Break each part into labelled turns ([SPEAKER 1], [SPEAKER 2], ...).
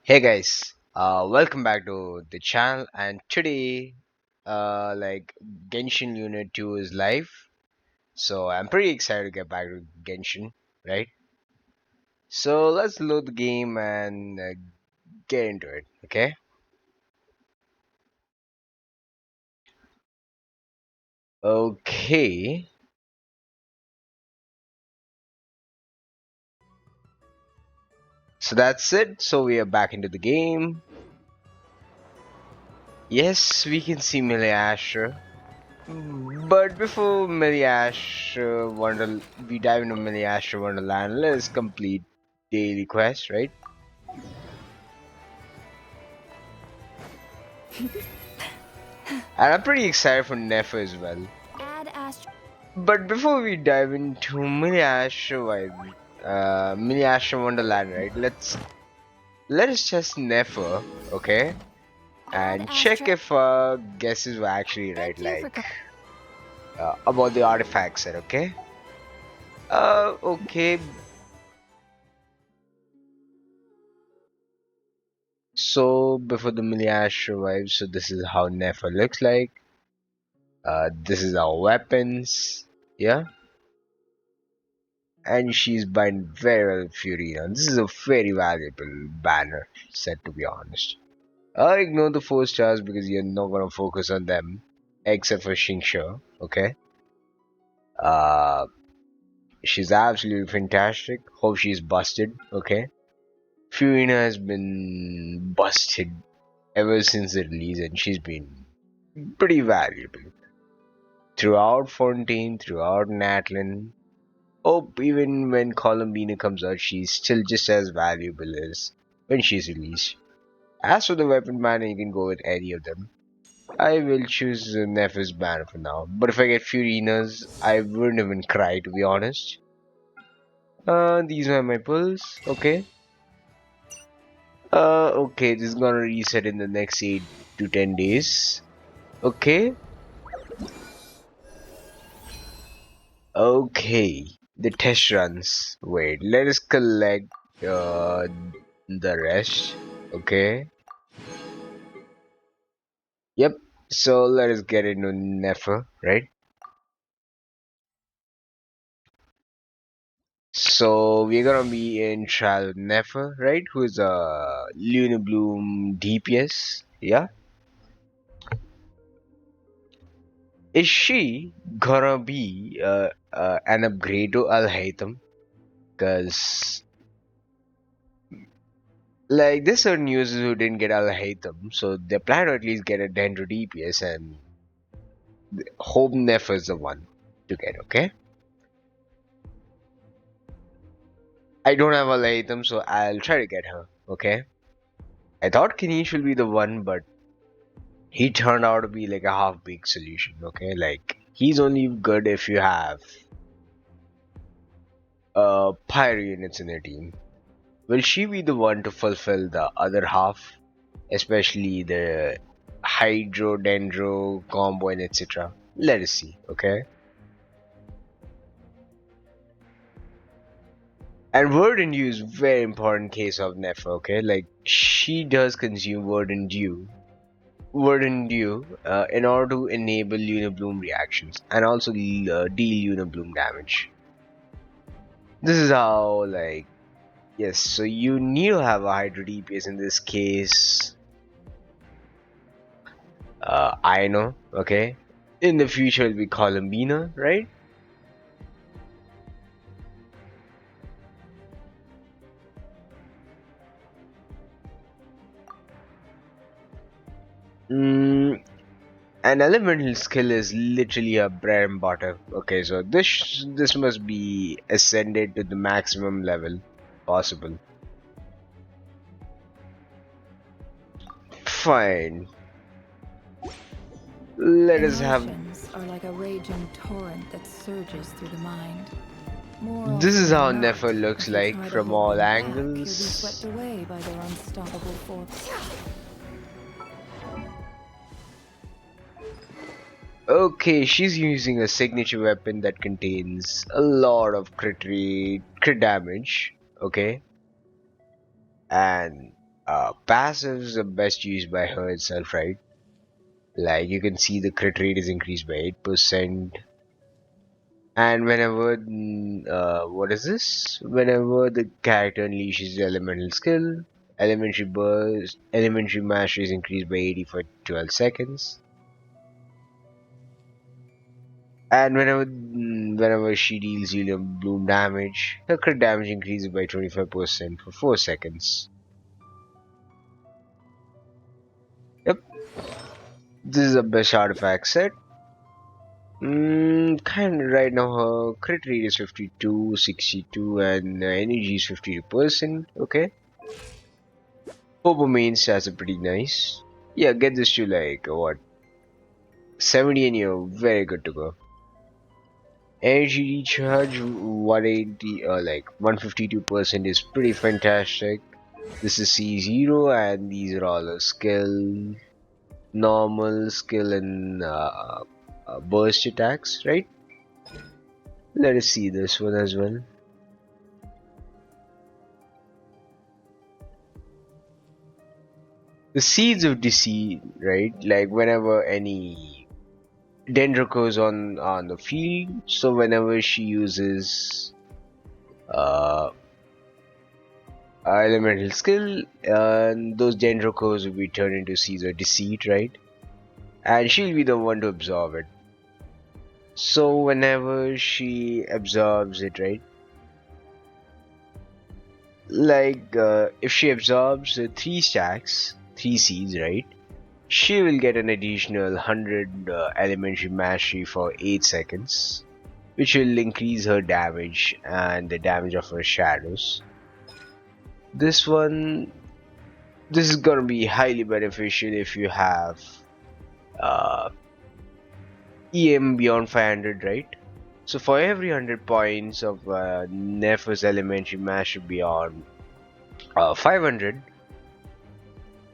[SPEAKER 1] Hey guys, welcome back to the channel. And today, Genshin Unit 2 is live, so I'm pretty excited to get back to Genshin, right? So let's load the game and get into it, okay? Okay, so that's it. So we are back into the game. Yes, we can see Miliastra. But before we dive into Miliastra Wonderland, let's complete daily quest, right? And I'm pretty excited for Nefer as well.
[SPEAKER 2] Add Astro.
[SPEAKER 1] But before we dive into Miliastra Wonderland, right? Let us test Nefer, okay?
[SPEAKER 2] Add
[SPEAKER 1] And check
[SPEAKER 2] Astro.
[SPEAKER 1] if guesses were actually right,
[SPEAKER 2] Thank you for.
[SPEAKER 1] about the artifact set, okay? Okay. So before the Miliastra arrives, so this is how Nefer looks like. This is our weapons, yeah. And she's buying very well with Furina. This is a very valuable banner set, to be honest. I ignore the 4 stars because you're not gonna focus on them, except for Shingsha. Okay. Uh, she's absolutely fantastic. Hope she's busted. Okay. Furina has been busted ever since the release, and she's been pretty valuable throughout Fontaine, throughout Natlin. Oh, even when Columbina comes out, she's still just as valuable as when she's released. As for the weapon banner, you can go with any of them. I will choose Nephis banner for now, but if I get Furinas, I wouldn't even cry, to be honest. These are my pulls, okay. Okay, this is gonna reset in the next 8 to 10 days. Okay, okay. The test runs. Wait, let us collect the rest. Okay. Yep. So let us get into Nefer, right? So we're gonna be in trial with Nefer, right? Who is a Lunar Bloom DPS? Yeah. Is she gonna be an upgrade to Al Haytham? Cause like there's certain users who didn't get Al Haytham, so they plan to at least get a Dendro DPS and hope Nefer is the one to get. Okay. I don't have Al Haytham, so I'll try to get her. Okay. I thought Kanish will be the one, but he turned out to be like a half-baked solution. Okay, like he's only good if you have pyro units in your team. Will she be the one to fulfill the other half, especially the hydro dendro combo and etc.? Let us see. Okay. And word and dew is very important case of Nefer. Okay, like she does consume word and dew in order to enable lunar bloom reactions and also deal lunar bloom damage. This is how, like, yes, so you need to have a hydro DPS in this case. I know, okay. In the future, it'll be Columbina, right? Mm, an elemental skill is literally a bread and butter. Okay, so this must be ascended to the maximum level possible. Fine. Let us have.
[SPEAKER 2] Emotions are like a raging torrent that surges through the mind. More
[SPEAKER 1] This is
[SPEAKER 2] often
[SPEAKER 1] how
[SPEAKER 2] than not,
[SPEAKER 1] Nefer looks
[SPEAKER 2] if you
[SPEAKER 1] like
[SPEAKER 2] try to
[SPEAKER 1] from
[SPEAKER 2] hold
[SPEAKER 1] all
[SPEAKER 2] them back, you'll be swept
[SPEAKER 1] angles.
[SPEAKER 2] away by their unstoppable force.
[SPEAKER 1] Okay, she's using a signature weapon that contains a lot of crit damage. Okay, and Passives are best used by her itself, right? Like you can see the crit rate is increased by 8%. And whenever, what is this? Whenever the character unleashes the elemental skill, elementary mastery is increased by 80 for 12 seconds. And whenever she deals helium bloom damage, her crit damage increases by 25% for 4 seconds. Yep, this is the best artifact set. Kind of right now her crit rate is 52, 62, and energy is 52%. Okay. Popo main stats are pretty nice. Yeah, get this to like what 70 and you're very good to go. Energy recharge 180 like 152% is pretty fantastic. This is C0 and these are all the skill, normal, skill and burst attacks, right? Let us see this one as well. The seeds of deceit, right? Like whenever any Dendro goes on the field, so whenever she uses uh, elemental skill, those Dendrocos will be turned into seeds of deceit, right? And she'll be the one to absorb it. So whenever she absorbs it, right? Like if she absorbs 3 stacks, 3 seeds, right? She will get an additional 100 elementary mastery for 8 seconds, which will increase her damage and the damage of her shadows. This is gonna be highly beneficial if you have uh, EM beyond 500, right? So for every 100 points of Nefer's elementary mastery beyond 500,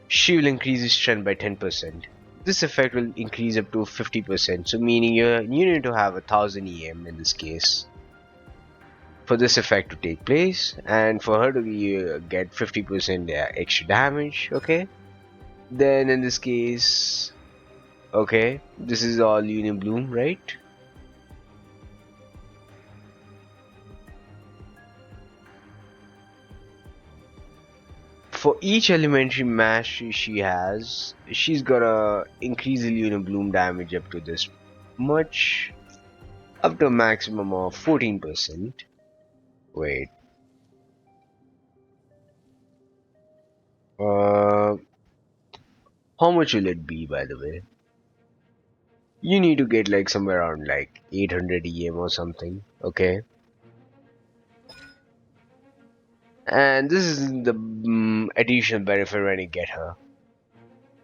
[SPEAKER 1] she will increase his strength by 10%. This effect will increase up to 50%, so meaning you need to have 1000 EM in this case for this effect to take place, and for her to get 50% extra damage. Okay, then in this case, okay, this is all Union Bloom, right? For each elementary mastery she has, she's gonna increase the Lunar Bloom damage up to this much, up to a maximum of 14%. Wait. Uh, how much will it be, by the way? You need to get like somewhere around like 800 EM or something, okay? And this is the additional benefit when you get her.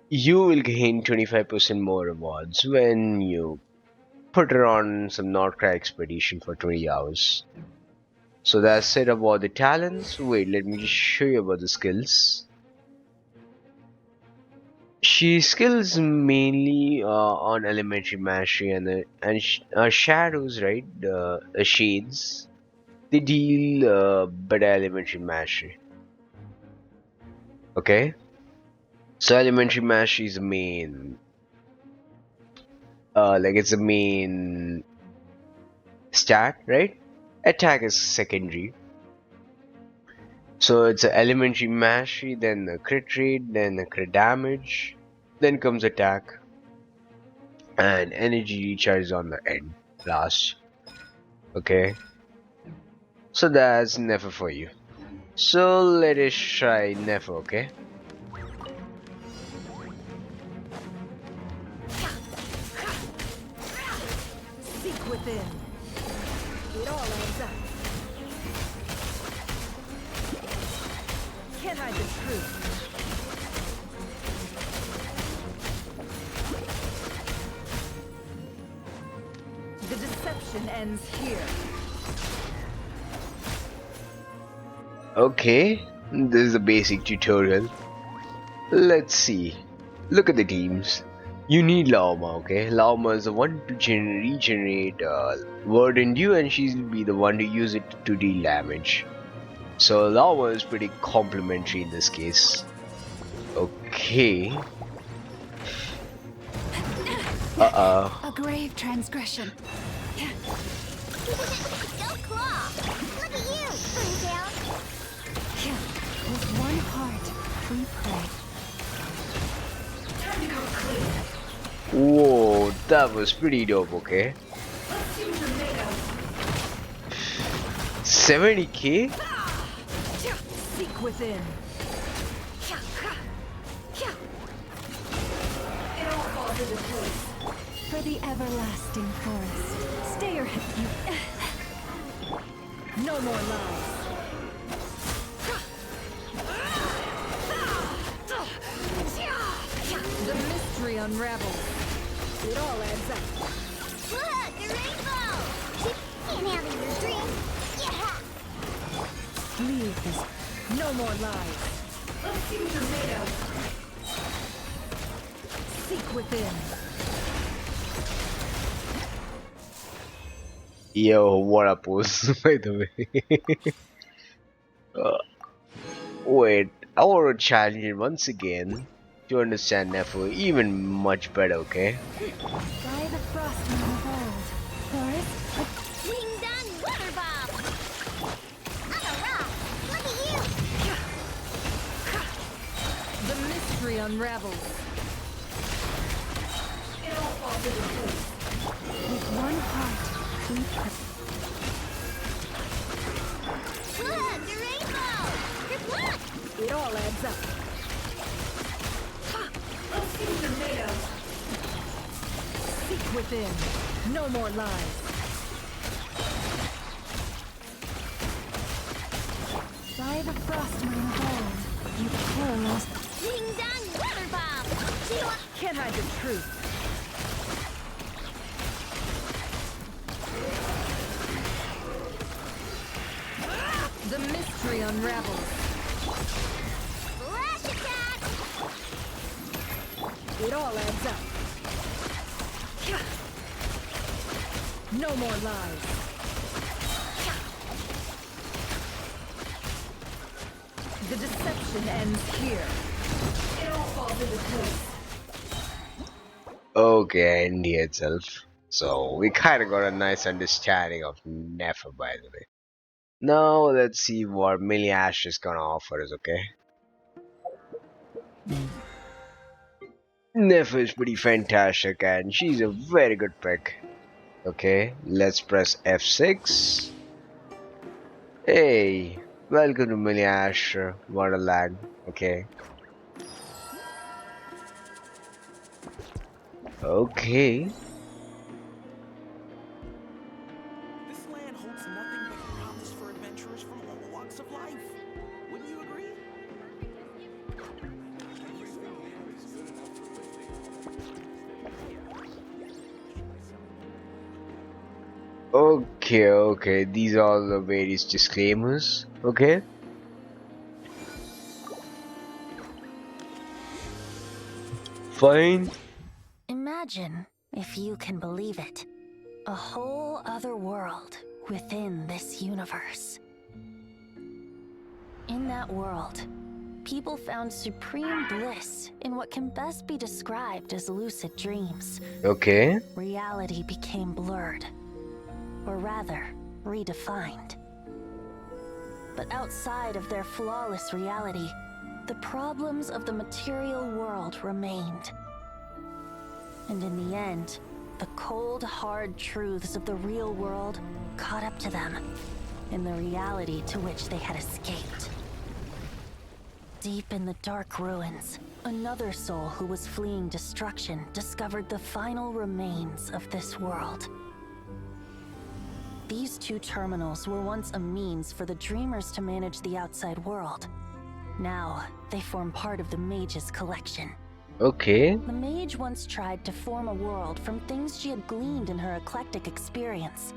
[SPEAKER 1] You will gain 25% more rewards when you put her on some Nod-Krai expedition for 20 hours. So that's it about the talents. Wait, let me just show you about the skills. She skills mainly on elementary mastery and shadows, right? The shades. They deal better elementary mastery. Okay, so elementary mastery is the main. Like it's the main stat, right? Attack is secondary. So it's an elementary mastery, then a crit rate, then a crit damage, then comes attack, and energy recharge on the end last. Okay, so that's Nefer for you. So let us try Nefer, okay?
[SPEAKER 2] Seek within. It all adds up. Can't hide the truth. The deception ends here.
[SPEAKER 1] Okay, this is a basic tutorial. Let's see. Look at the teams. You need Laoma, okay? Laoma is the one to regenerate word in you, and she'll be the one to use it to deal damage. So Laoma is pretty complementary in this case. Okay. Uh-oh.
[SPEAKER 2] A grave transgression.
[SPEAKER 3] Go claw! Look at you, Springtail!
[SPEAKER 2] With one heart, we pray. Time to go clean.
[SPEAKER 1] Whoa, that was pretty dope, okay?
[SPEAKER 2] Let's see what you're made of.
[SPEAKER 1] 70k?
[SPEAKER 2] Seek within. It all falls into place. For the everlasting forest. Stay your head. No more lies. The mystery unravels. It all adds up.
[SPEAKER 3] Look, a rainbow! Can't handle your dream. Yeah!
[SPEAKER 2] Leave this. No more lies. Let's see what you're made of. Seek within.
[SPEAKER 1] Yo, what a pose, by the way. Uh, Wait, I want to challenge it once again to understand Nefer even much better, okay?
[SPEAKER 2] By the frost moon of old. Forest.
[SPEAKER 3] Ding dong water bomb! I'm a rock! Look at you!
[SPEAKER 2] The mystery unravels. It all falls into place. With one heart, we pray.
[SPEAKER 3] Look, a rainbow! Good luck!
[SPEAKER 2] It all adds up. Let's see what you're made of. Seek within. No more lies. By the frost moon of old, you perilous.
[SPEAKER 3] Ding dong water bomb!
[SPEAKER 2] Can't hide the truth. The mystery unravels.
[SPEAKER 3] Flash attack!
[SPEAKER 2] It all adds up. No more lies. The deception ends here. It all falls into place.
[SPEAKER 1] Okay, India itself. So, we kinda got a nice understanding of Nefer, by the way. Now, let's see what Miliastra is gonna offer us, okay? Nefer is pretty fantastic and she's a very good pick. Okay, let's press F6. Hey, welcome to Miliastra Wonderland. Okay. Okay.
[SPEAKER 4] This land holds nothing but promise for adventurers from all walks of life. Wouldn't you agree?
[SPEAKER 1] Okay, these are the various disclaimers. Okay. Fine.
[SPEAKER 5] Imagine, if you can believe it, a whole other world within this universe. In that world, people found supreme bliss in what can best be described as lucid dreams.
[SPEAKER 1] Okay.
[SPEAKER 5] Reality became blurred, or rather, redefined. But outside of their flawless reality, the problems of the material world remained. And in the end, the cold, hard truths of the real world caught up to them in the reality to which they had escaped. Deep in the dark ruins, another soul who was fleeing destruction discovered the final remains of this world. These two terminals were once a means for the dreamers to manage the outside world. Now, they form part of the mage's collection.
[SPEAKER 1] Okay.
[SPEAKER 5] The mage once tried to form a world from things she had gleaned in her eclectic experience.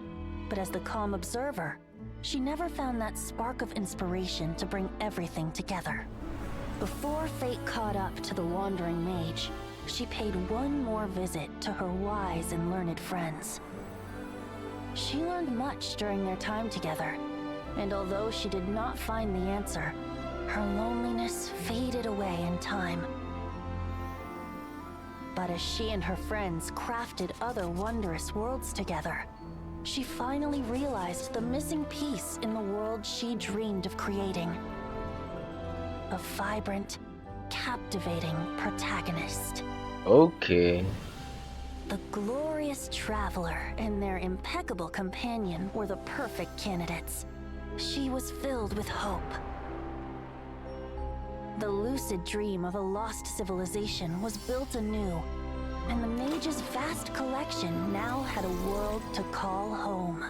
[SPEAKER 5] But as the calm observer, she never found that spark of inspiration to bring everything together. Before fate caught up to the wandering mage, she paid one more visit to her wise and learned friends. She learned much during their time together, and although she did not find the answer, her loneliness faded away in time. time. But as she and her friends crafted other wondrous worlds together, she finally realized the missing piece in the world she dreamed of creating. A vibrant, captivating protagonist.
[SPEAKER 1] Okay.
[SPEAKER 5] The glorious traveler and their impeccable companion were the perfect candidates. She was filled with hope. The lucid dream of a lost civilization was built anew, and the mage's vast collection now had a world to call home.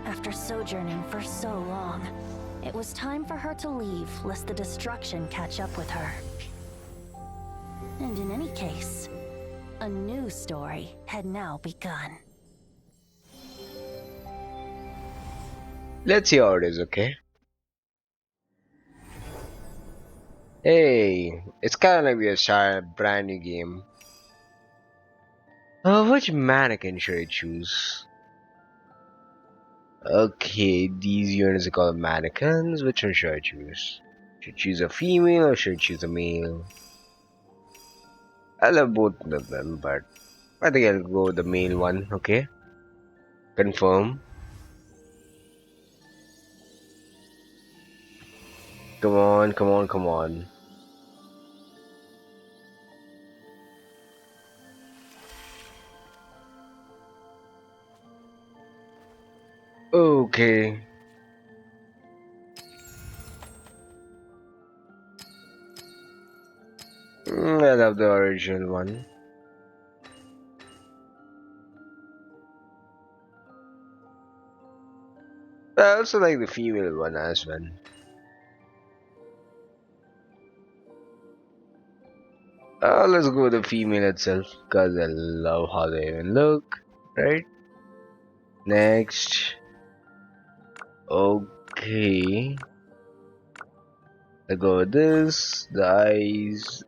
[SPEAKER 5] After sojourning for so long, it was time for her to leave lest the destruction catch up with her. And in any case, a new story had now begun.
[SPEAKER 1] Let's see how it is, okay? Hey, it's kind of like we have started a brand new game. Which mannequin should I choose? Okay, these units are called mannequins. Which one should I choose? Should I choose a female or should I choose a male? I love both of them, but I think I'll go with the male one, okay? Confirm. Come on, come on, come on. Okay. I love the original one. I also like the female one as well. Let's go with the female itself because I love how they even look, right? Next. Okay. I go with this, the eyes,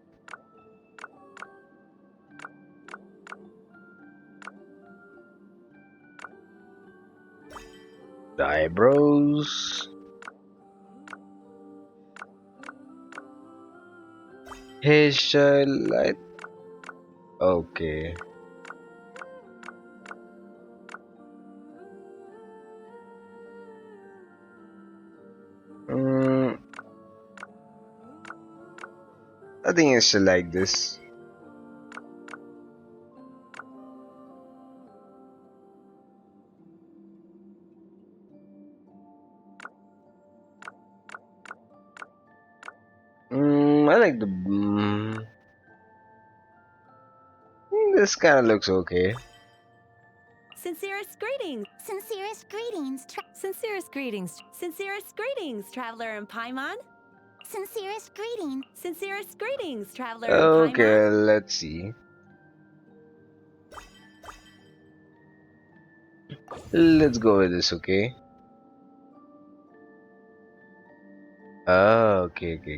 [SPEAKER 1] the eyebrows, hairstyle. Okay. Mm, I think I still like this. I like the. This kind of looks okay.
[SPEAKER 2] Sincerest greetings.
[SPEAKER 3] Sincerest greetings,
[SPEAKER 2] Sincerest greetings. Sincerest greetings, traveler in Paimon.
[SPEAKER 3] sincerest greetings.
[SPEAKER 2] Sincerest greetings, traveler in
[SPEAKER 1] Okay,
[SPEAKER 2] Paimon.
[SPEAKER 1] let's see. Let's go with this, okay? Oh, okay.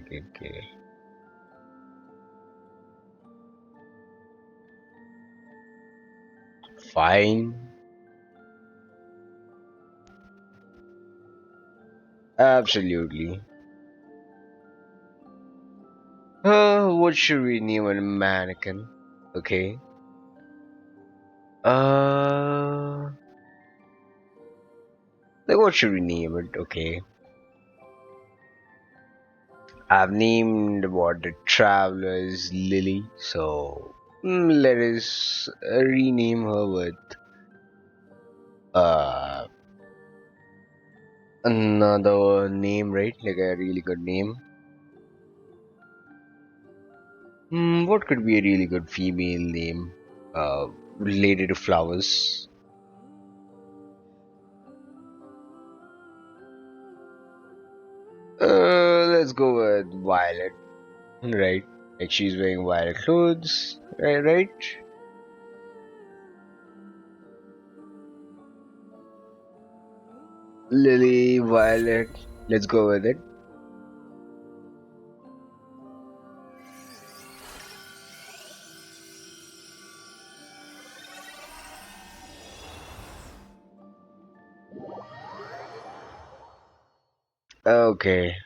[SPEAKER 1] Fine. Absolutely. What should we name a mannequin? Okay. Uh, like what should we name it? Okay. I've named what the traveler's Lily, so let us rename her with uh another name, right? Like a really good name. What could be a really good female name? Related to flowers. Let's go with Violet, right? Like she's wearing violet clothes, right? Lily, Violet. Let's go with it. Okay.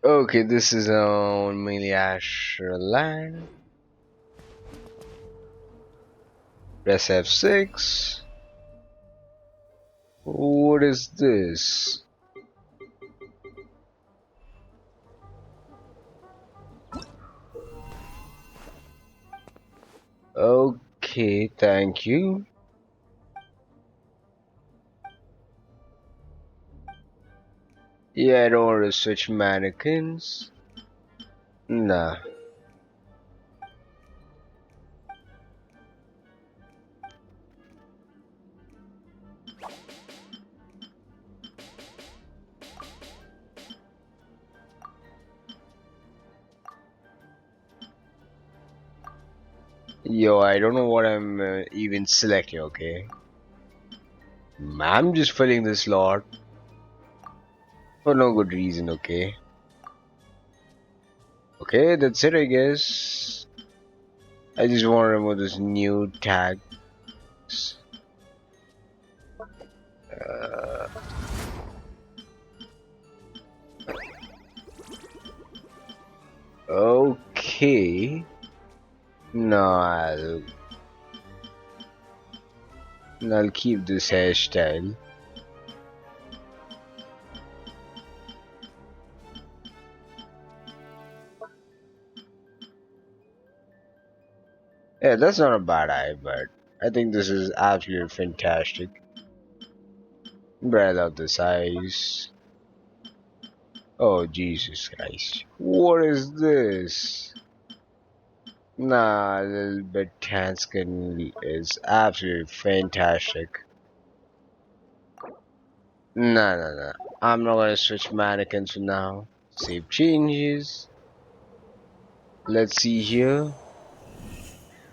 [SPEAKER 1] Okay, this is on Miliastra land. Press F6. What is this? Okay, thank you. Yeah, I don't want to switch mannequins. Nah. Yo, I don't know what I'm even selecting, okay? I'm just filling this slot for no good reason, okay? Okay, that's it, I guess. I just want to remove this new tags. Uh, okay. No, I'll keep this hairstyle. Yeah, that's not a bad eye, but I think this is absolutely fantastic. But I love the size. Oh, Jesus Christ. What is this? Nah, little bit tan skin is absolutely fantastic. Nah, nah, nah. I'm not gonna switch mannequins for now. Save changes. Let's see here.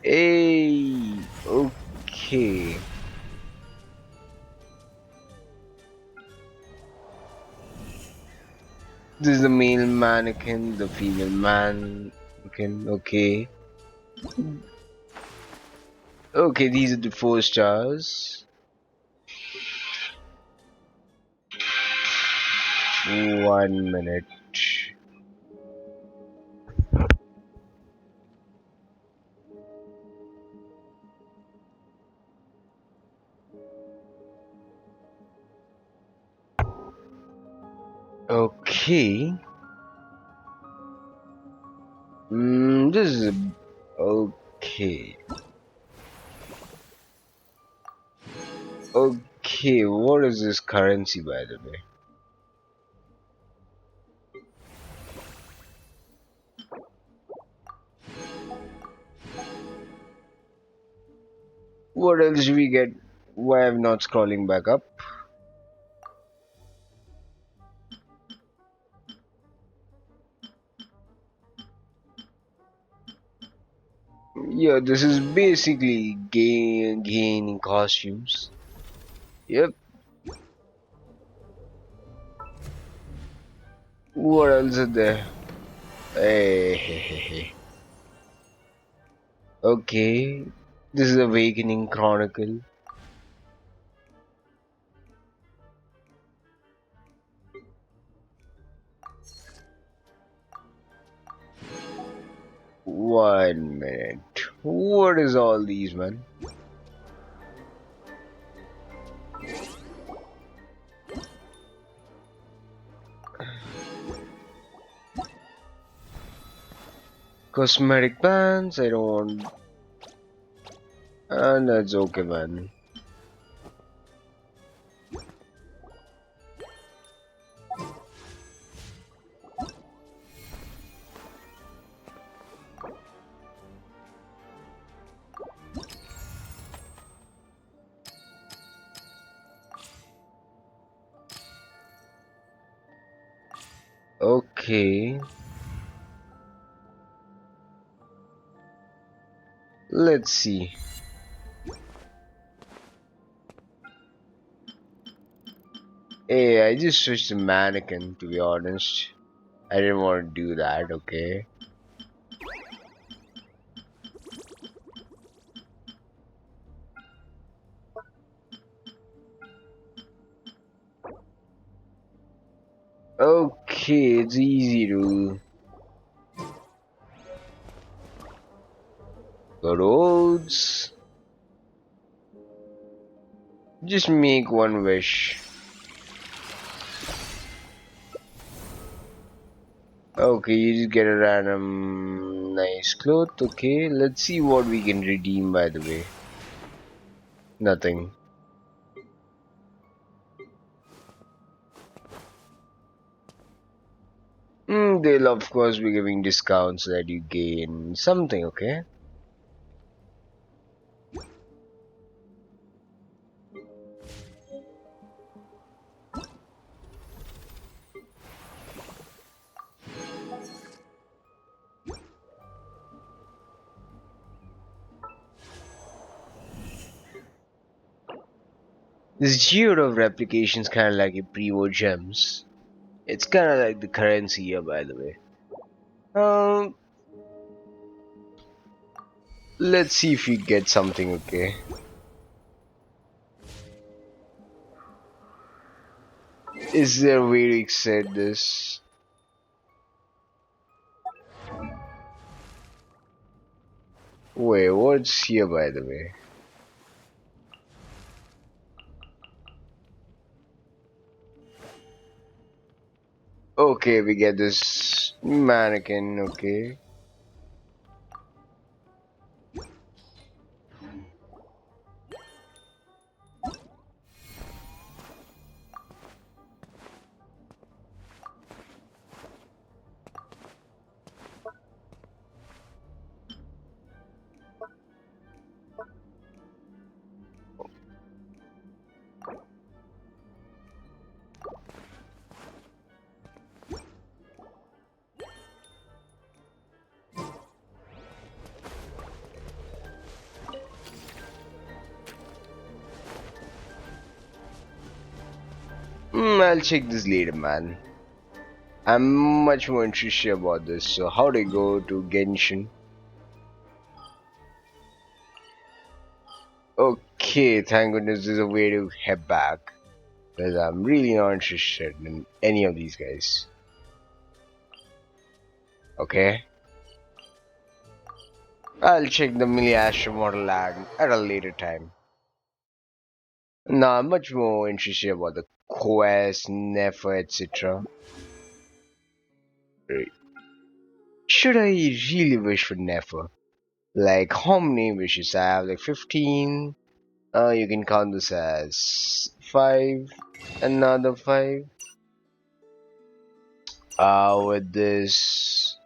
[SPEAKER 1] Hey, okay. This is the male mannequin, the female mannequin. Okay. Okay, these are the 4 stars. 1 minute. Okay. This is okay. Okay, what is this currency, by the way? What else do we get? Why I'm not scrolling back up? Yeah, this is basically gaining costumes. Yep. What else is there? Hey, hey, hey, hey. Okay. This is Awakening Chronicle. One minute. What is all these, man? Cosmetic bands? I don't want. And that's okay, man. Okay. Let's see. Hey, I just switched the mannequin, to be honest. I didn't want to do that, okay? Okay, it's easy to the roads. Just make one wish. Okay, you just get a random nice cloth. Okay, let's see what we can redeem by the way. Nothing. They'll of course be giving discounts so that you gain something, okay? This geode of replications kind of like a Primogems. It's kind of like the currency here, by the way. Um, let's see if we get something, okay? Is there a way to extend this? Wait, what's here, by the way? Okay, we get this mannequin, okay. I'll check this later, man. I'm much more interested about this. So, how do I go to Genshin? Okay, thank goodness there's a way to head back. Because I'm really not interested in any of these guys. Okay? I'll check the Miliastra wonderland at a later time. Now, I'm much more interested about the quest, Nefer, etc. Should I really wish for Nefer? Like, how many wishes I have? Like 15? You can count this as 5. Another 5. With this.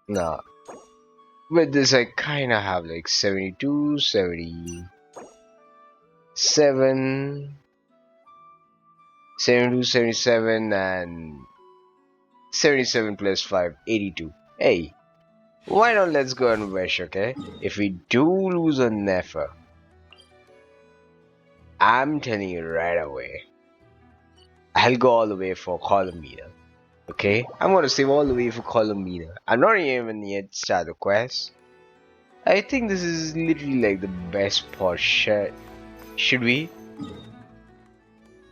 [SPEAKER 1] Nah. With this, I kinda have like 72, 77, 72, 77, and 77 plus 5, 82. Hey, why not let's go and wish, okay? If we do lose a Nefer, I'm telling you right away, I'll go all the way for Columina. Okay? I'm gonna save all the way for Columina. I'm not even yet start the quest. I think this is literally like the best part. Should we?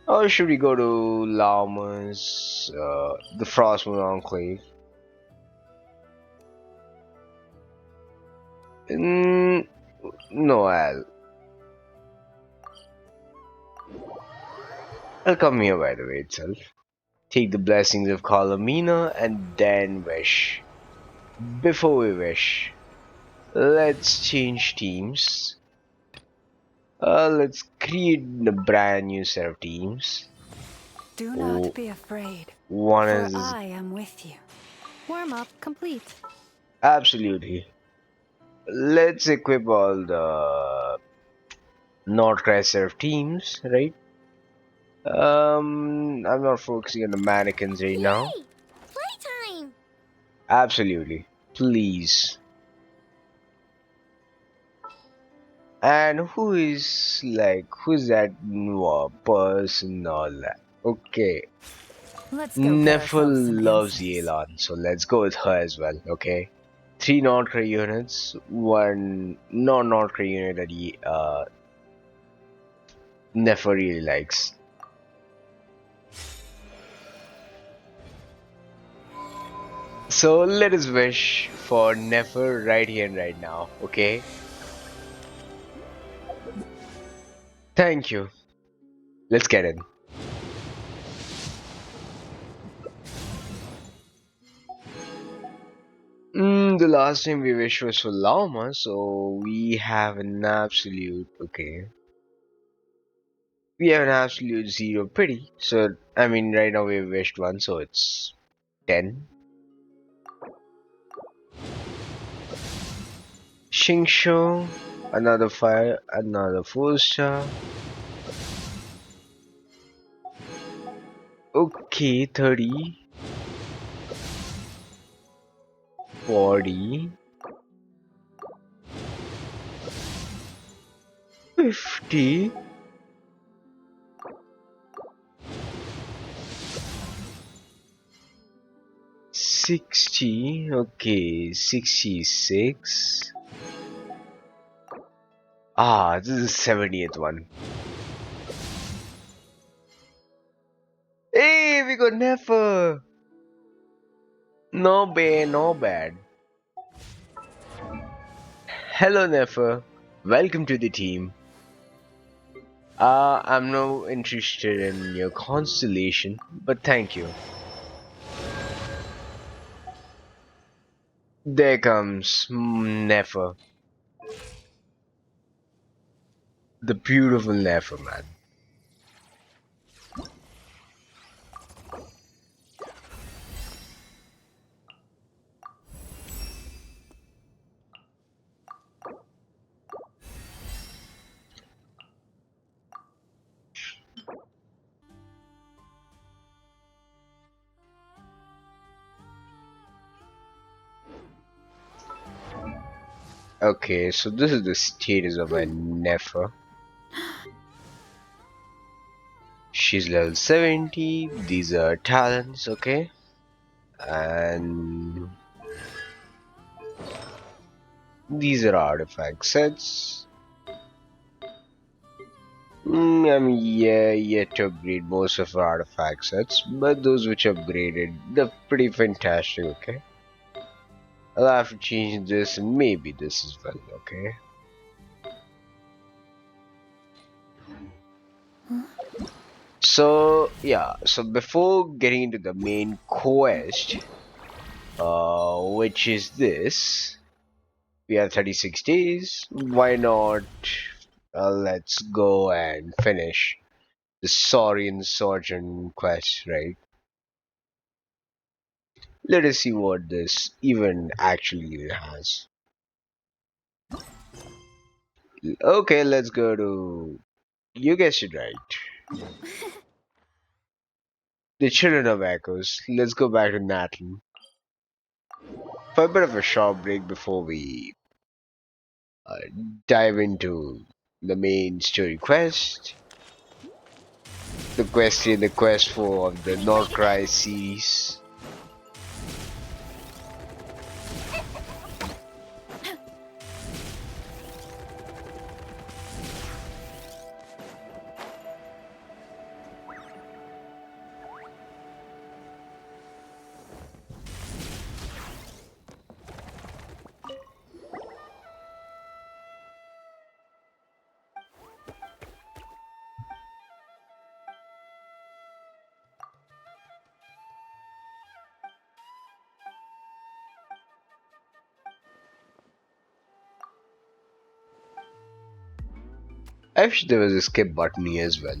[SPEAKER 1] Or should we go to Lauma's, the Frostmoon Enclave? No, I'll come here by the way itself. Take the blessings of Columina and then wish. Before we wish, let's change teams. Let's create a brand new set of teams.
[SPEAKER 2] Do not be afraid,
[SPEAKER 1] One
[SPEAKER 2] for
[SPEAKER 1] is
[SPEAKER 2] I am with you. Warm up complete.
[SPEAKER 1] absolutely. Let's equip all the Nod-Krai set of teams, right? I'm not focusing on the mannequins right now.
[SPEAKER 3] Yay! Playtime!
[SPEAKER 1] Absolutely, please. And who's that person? All that. Okay.
[SPEAKER 2] Let's go get
[SPEAKER 1] Nefer
[SPEAKER 2] ourselves some
[SPEAKER 1] loves
[SPEAKER 2] incense.
[SPEAKER 1] Yelan, so let's go with her as well, okay? 3 Nod-Krai units, 1 non-Nod-Krai unit that Nefer really likes. So let us wish for Nefer right here and right now, okay? Thank you. Let's get in. The last time we wished was for Lauma, so we have an absolute, okay. We have an absolute zero pretty. So, I mean, right now we wished one, so it's 10. Shingsho, another 5, another 4 star. Okay, 30, 40, 50, 60, okay, 66. Ah, this is the 70th one. Hey, we got Nefer! No bad, no bad. Hello, Nefer. Welcome to the team. I'm not interested in your constellation, but thank you. There comes Nefer, the beautiful Nefer, man. Okay, so this is the status of my Nefer. She's level 70. These are talents, okay? And these are artifact sets. I mean, yeah, yet to upgrade most of our artifact sets, but those which upgraded, they're pretty fantastic, okay? I'll have to change this and maybe this as well, okay? So, yeah, so before getting into the main quest, which is this, we have 36 days, why not, let's go and finish the Saurian sojourn quest, right? Let us see what this event actually even has. Okay, let's go to. You guessed it right. The Children of Echoes. Let's go back to Natlan for a bit of a short break before we uh, dive into the main story quest. The quest for the Nod-Krai series. I wish there was a skip button here as well.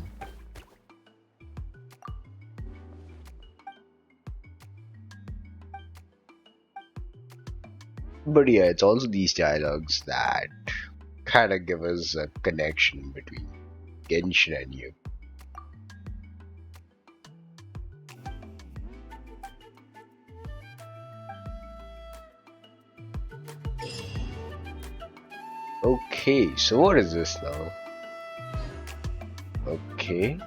[SPEAKER 1] But yeah, it's also these dialogues that kind of give us a connection between Genshin and you. Okay, so what is this now? Okay.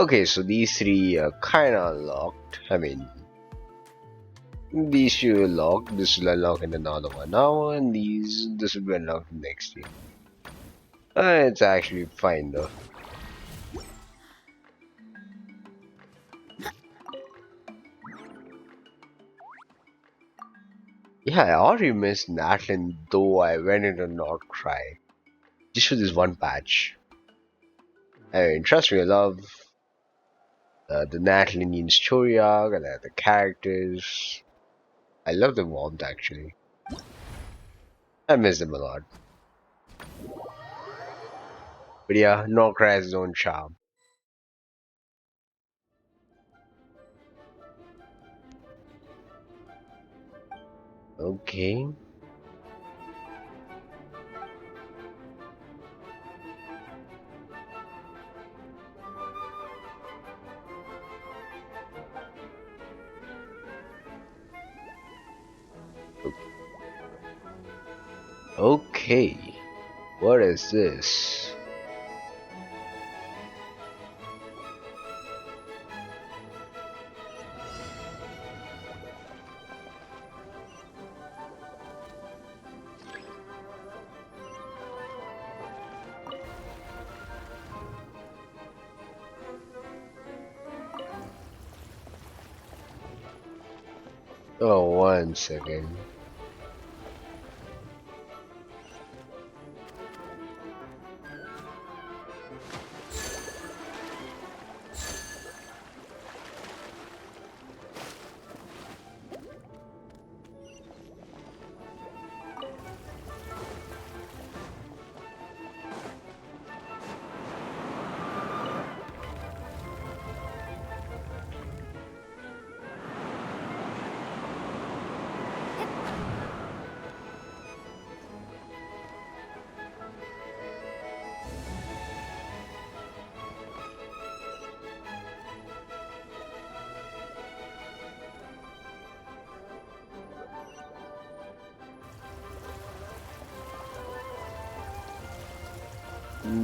[SPEAKER 1] Okay, so these three are kinda locked. I mean, these two are locked. This will unlock in another 1 hour, and this will be unlocked next year. It's actually fine though. Yeah, I already missed Natlin, though I went into Nod-Krai just for this one patch. I mean, trust me, I love the Natlinian story arc, and the characters. I love the warmth actually. I miss them a lot. But yeah, Nod-Krai has its own charm. Okay. Okay. What is this? Oh, 1 second.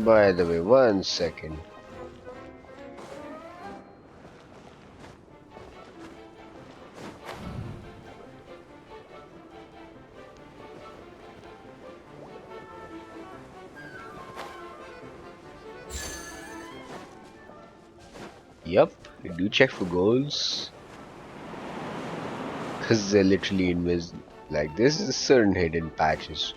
[SPEAKER 1] By the way, 1 second. Yup, do check for goals. Because they're literally invisible. Like, this is certain hidden patches.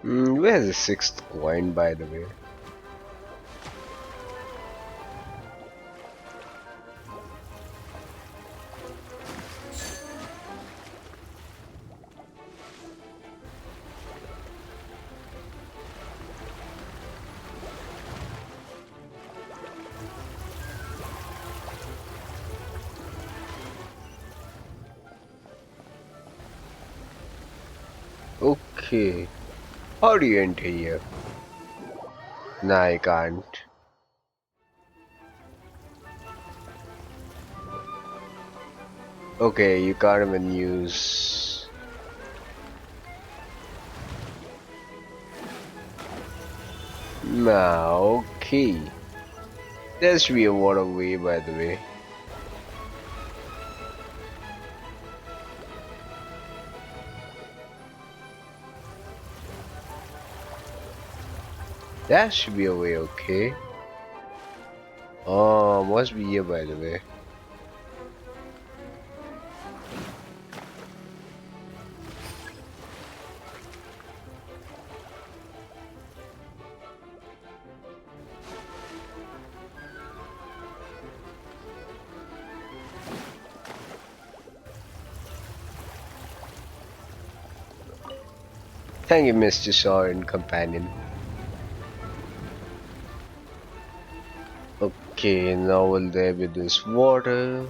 [SPEAKER 1] Where's the sixth coin, by the way? Okay. How do you enter here? Nah, I can't. Okay, you can't even use Now, okay. There should be a waterway, by the way. That should be a way, okay. Oh, must be here, by the way. Thank you, Mr. Saurian companion. Okay, now will there be this water?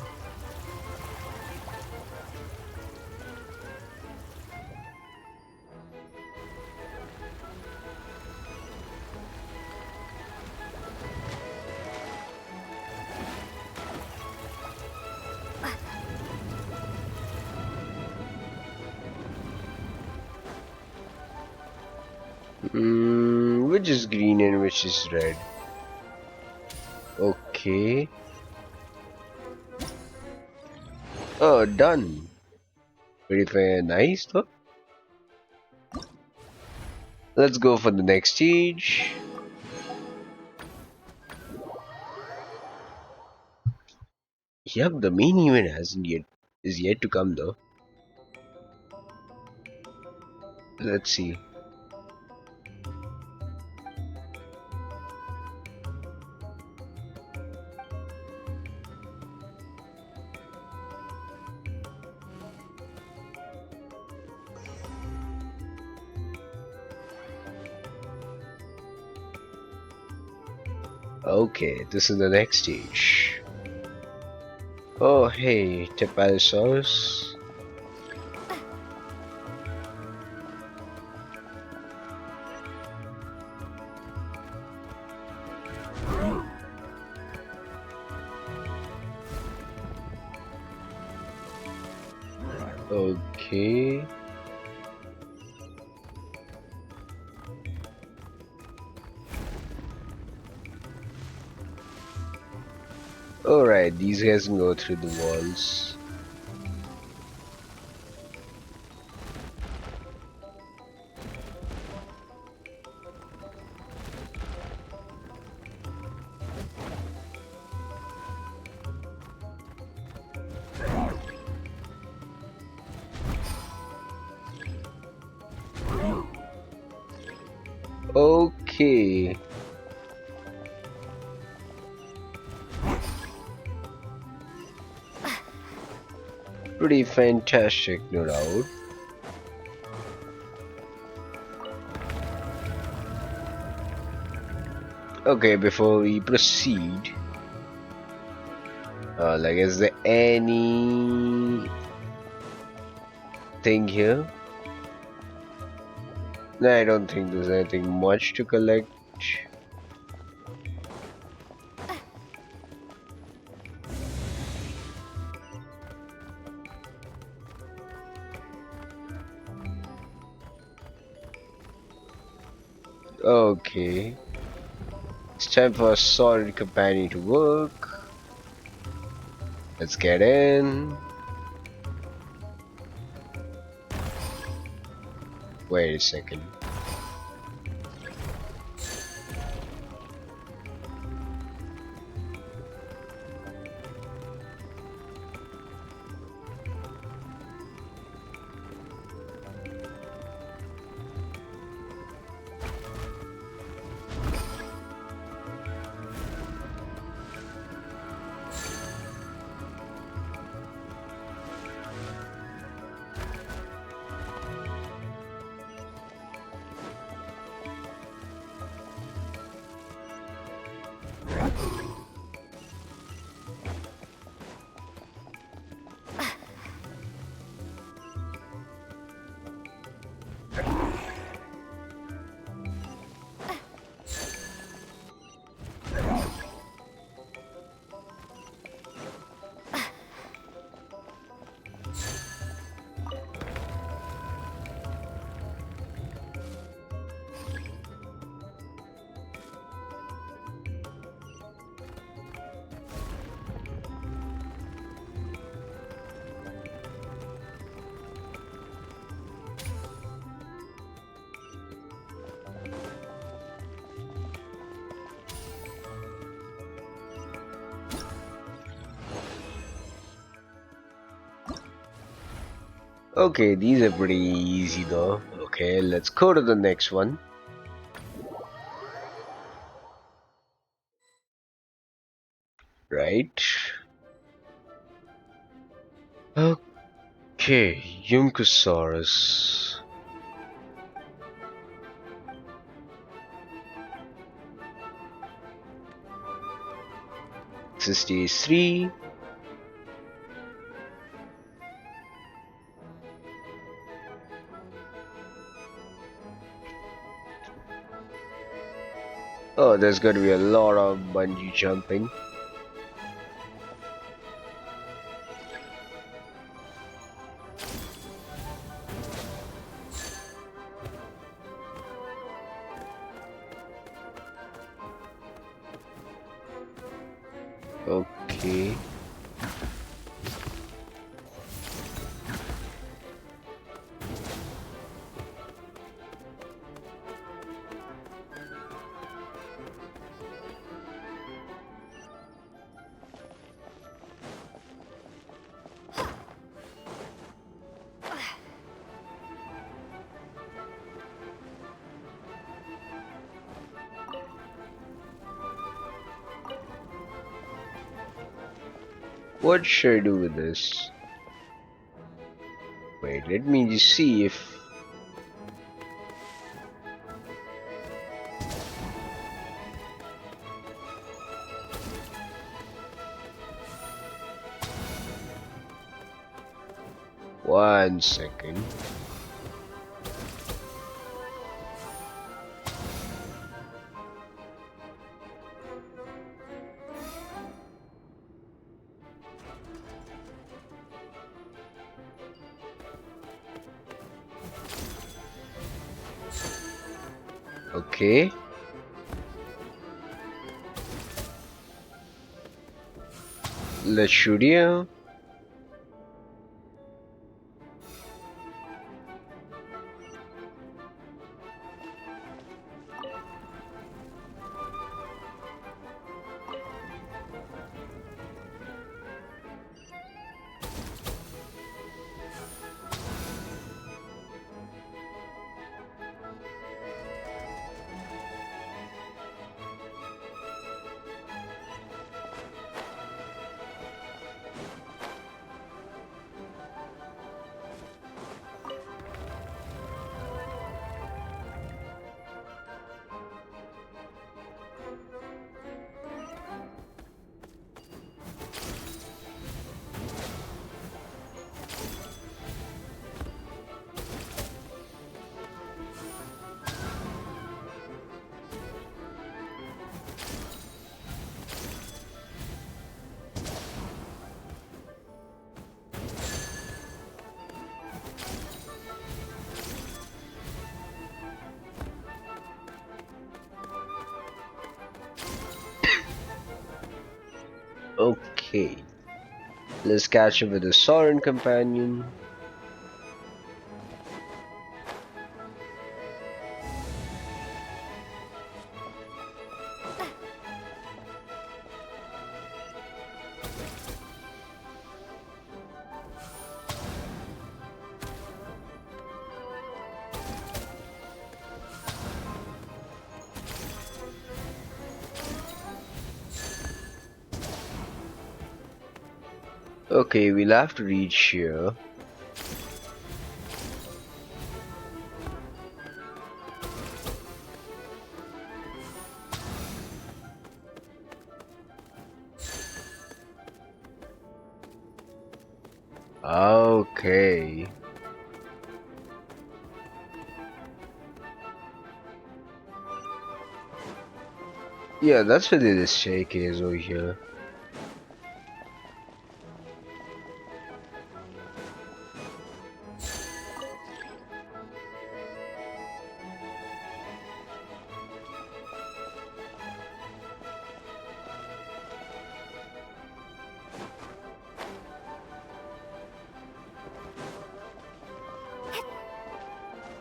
[SPEAKER 1] Which is green and which is red? Okay. Oh, done. Pretty fair, nice though. Let's go for the next stage. Yep, the main event hasn't yet is yet to come though. Let's see. Okay, this is the next stage. Oh hey, Tapoplays. Okay. Alright, these guys can go through the walls. Okay. Pretty fantastic, no doubt. Okay, before we proceed, like, is there any thing here? No, I don't think there's anything much to collect. Okay. It's time for a solid companion to work. Let's get in. Wait a second. Okay, these are pretty easy though. Okay, let's go to the next one. Right. Okay, Yunkusaurus. This is stage 3. Oh, there's going to be a lot of bungee jumping. Okay. What should I do with this? Wait, let me just see if... One second. Okay. Let's shoot you. Okay. Let's catch up with the Saurian companion. Okay, we'll have to reach here. Okay. Yeah, that's where the shake is over here.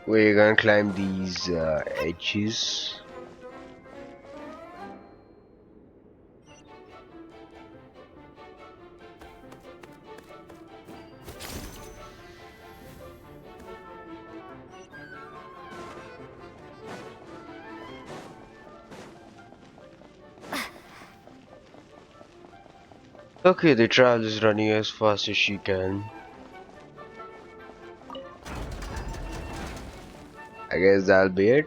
[SPEAKER 1] We're gonna climb these edges. Okay, the travel is running as fast as she can. I guess that'll be it.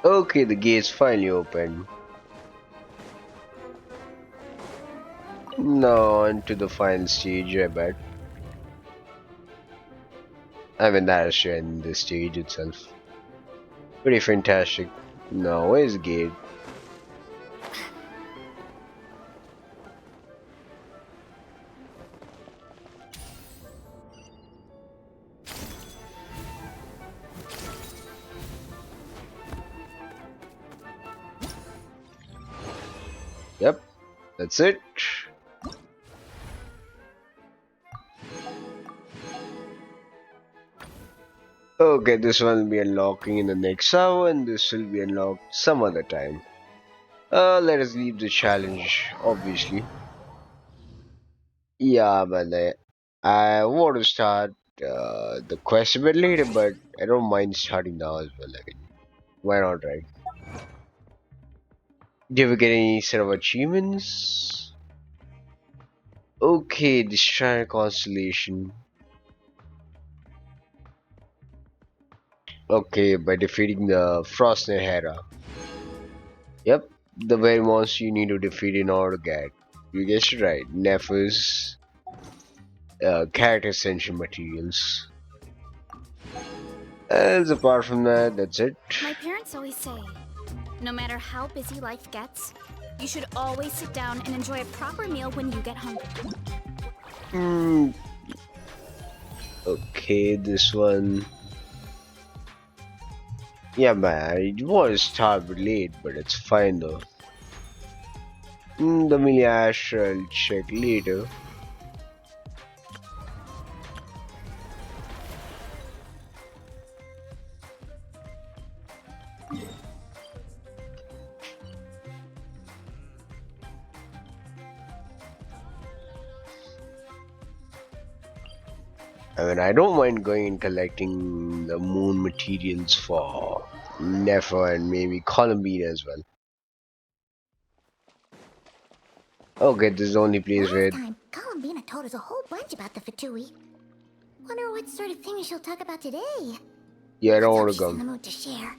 [SPEAKER 1] Okay, the gate's finally open. Now on to the final stage, I bet. I mean, that is in the stage itself. Pretty fantastic. Now, where's the gate? Yep, that's it. Okay, this one will be unlocking in the next hour, and this will be unlocked some other time. Let us leave the challenge, obviously. Yeah, but I want to start the quest a bit later, but I don't mind starting now as well. I mean, why not, right? Do you ever get any sort of achievements? Okay, the Shrine Constellation. Okay, by defeating the Frostnet Hera. Yep, the very monster you need to defeat in order to get. You guessed it right. Nefer's character essential materials. As apart from that, that's it.
[SPEAKER 3] My parents always say, no matter how busy life gets, you should always sit down and enjoy a proper meal when you get hungry.
[SPEAKER 1] Hmm. Okay, this one. Yeah, man, it was start bit late, but it's fine though. The Miliastra I'll check later. I mean, I don't mind going and collecting the moon materials for Nefer and maybe Columbine as well. Okay, this is the only place
[SPEAKER 3] Last
[SPEAKER 1] where.
[SPEAKER 3] time, Columbina told us a whole bunch about the Fatui. Wonder what sort of thing she'll talk about today.
[SPEAKER 1] Yeah, I
[SPEAKER 3] Let's
[SPEAKER 1] don't
[SPEAKER 3] hope
[SPEAKER 1] want to
[SPEAKER 3] she's in
[SPEAKER 1] go.
[SPEAKER 3] the mood to share.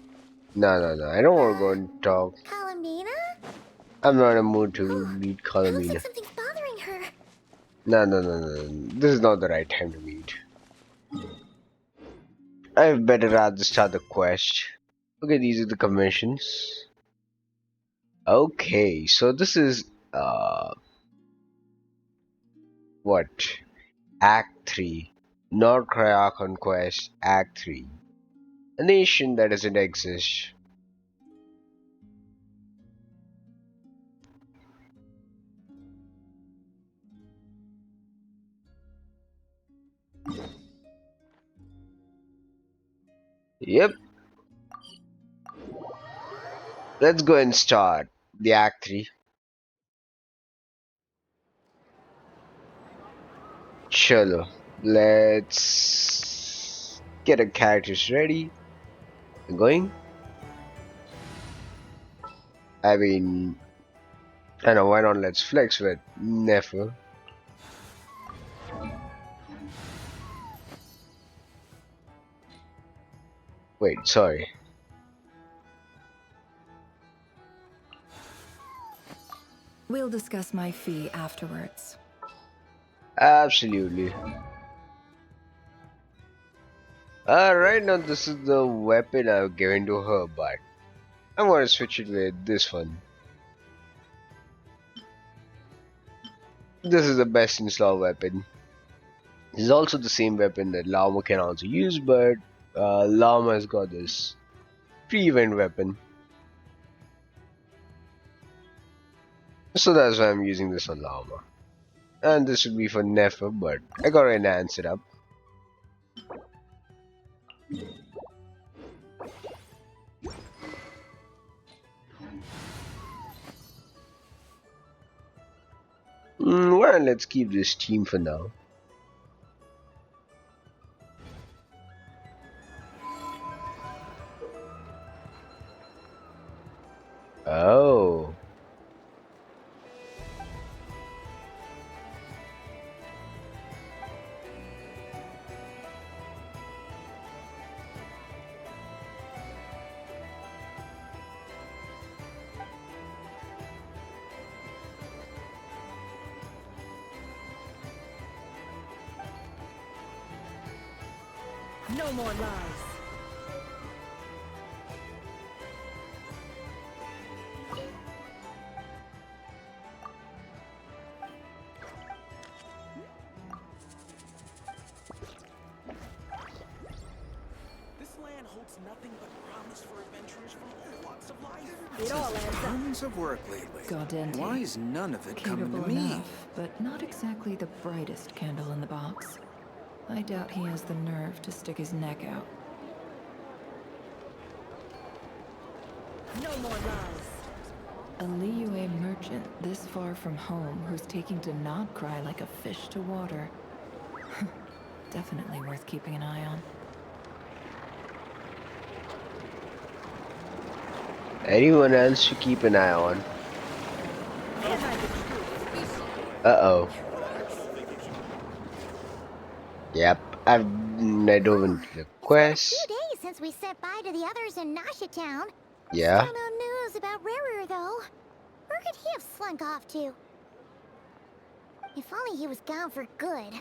[SPEAKER 1] No, I don't want to go and talk.
[SPEAKER 3] Columbina?
[SPEAKER 1] I'm not in the mood to
[SPEAKER 3] Oh,
[SPEAKER 1] meet
[SPEAKER 3] it looks like
[SPEAKER 1] Columbine.
[SPEAKER 3] something's bothering her.
[SPEAKER 1] No. This is not the right time to meet. I better rather start the quest. Okay, these are the conventions. Okay, so this is what? Act 3. Nod-Krai Archon Quest, Act 3. A nation that doesn't exist. Yep, let's go and start the Act 3. Chalo, let's get our characters ready. I'm going. I mean, I know, why not let's flex with Nefer. Wait, sorry.
[SPEAKER 2] We'll discuss my fee afterwards.
[SPEAKER 1] Absolutely. Right now this is the weapon I've given to her, but I'm gonna switch it with this one. This is the best install weapon. This is also the same weapon that Llama can also use, but Llama has got this pre-event weapon. So that's why I'm using this on Llama. And this would be for Nefer, but I gotta enhance it up. Well, let's keep this team for now. Oh.
[SPEAKER 2] No more lies.
[SPEAKER 4] This land holds nothing but promise for adventurers from all walks of life.
[SPEAKER 2] It all adds up.
[SPEAKER 6] Tons of work lately.
[SPEAKER 7] Gaudenty.
[SPEAKER 6] Why is none of it coming to
[SPEAKER 7] Capable
[SPEAKER 6] me?
[SPEAKER 7] enough, but not exactly the brightest candle in the box. I doubt he has the nerve to stick his neck out.
[SPEAKER 2] No more lies.
[SPEAKER 7] A Liyue merchant this far from home who's taking to Nod-Krai like a fish to water. Definitely worth keeping an eye on.
[SPEAKER 1] Anyone else to keep an eye on? Uh-oh. Yep, I've dove into the quest.
[SPEAKER 8] Few days since we said bye to the others in Nasha Town.
[SPEAKER 1] Yeah.
[SPEAKER 8] Still no news about Rerir, though. Where could he have slunk off to? If only he was gone for good.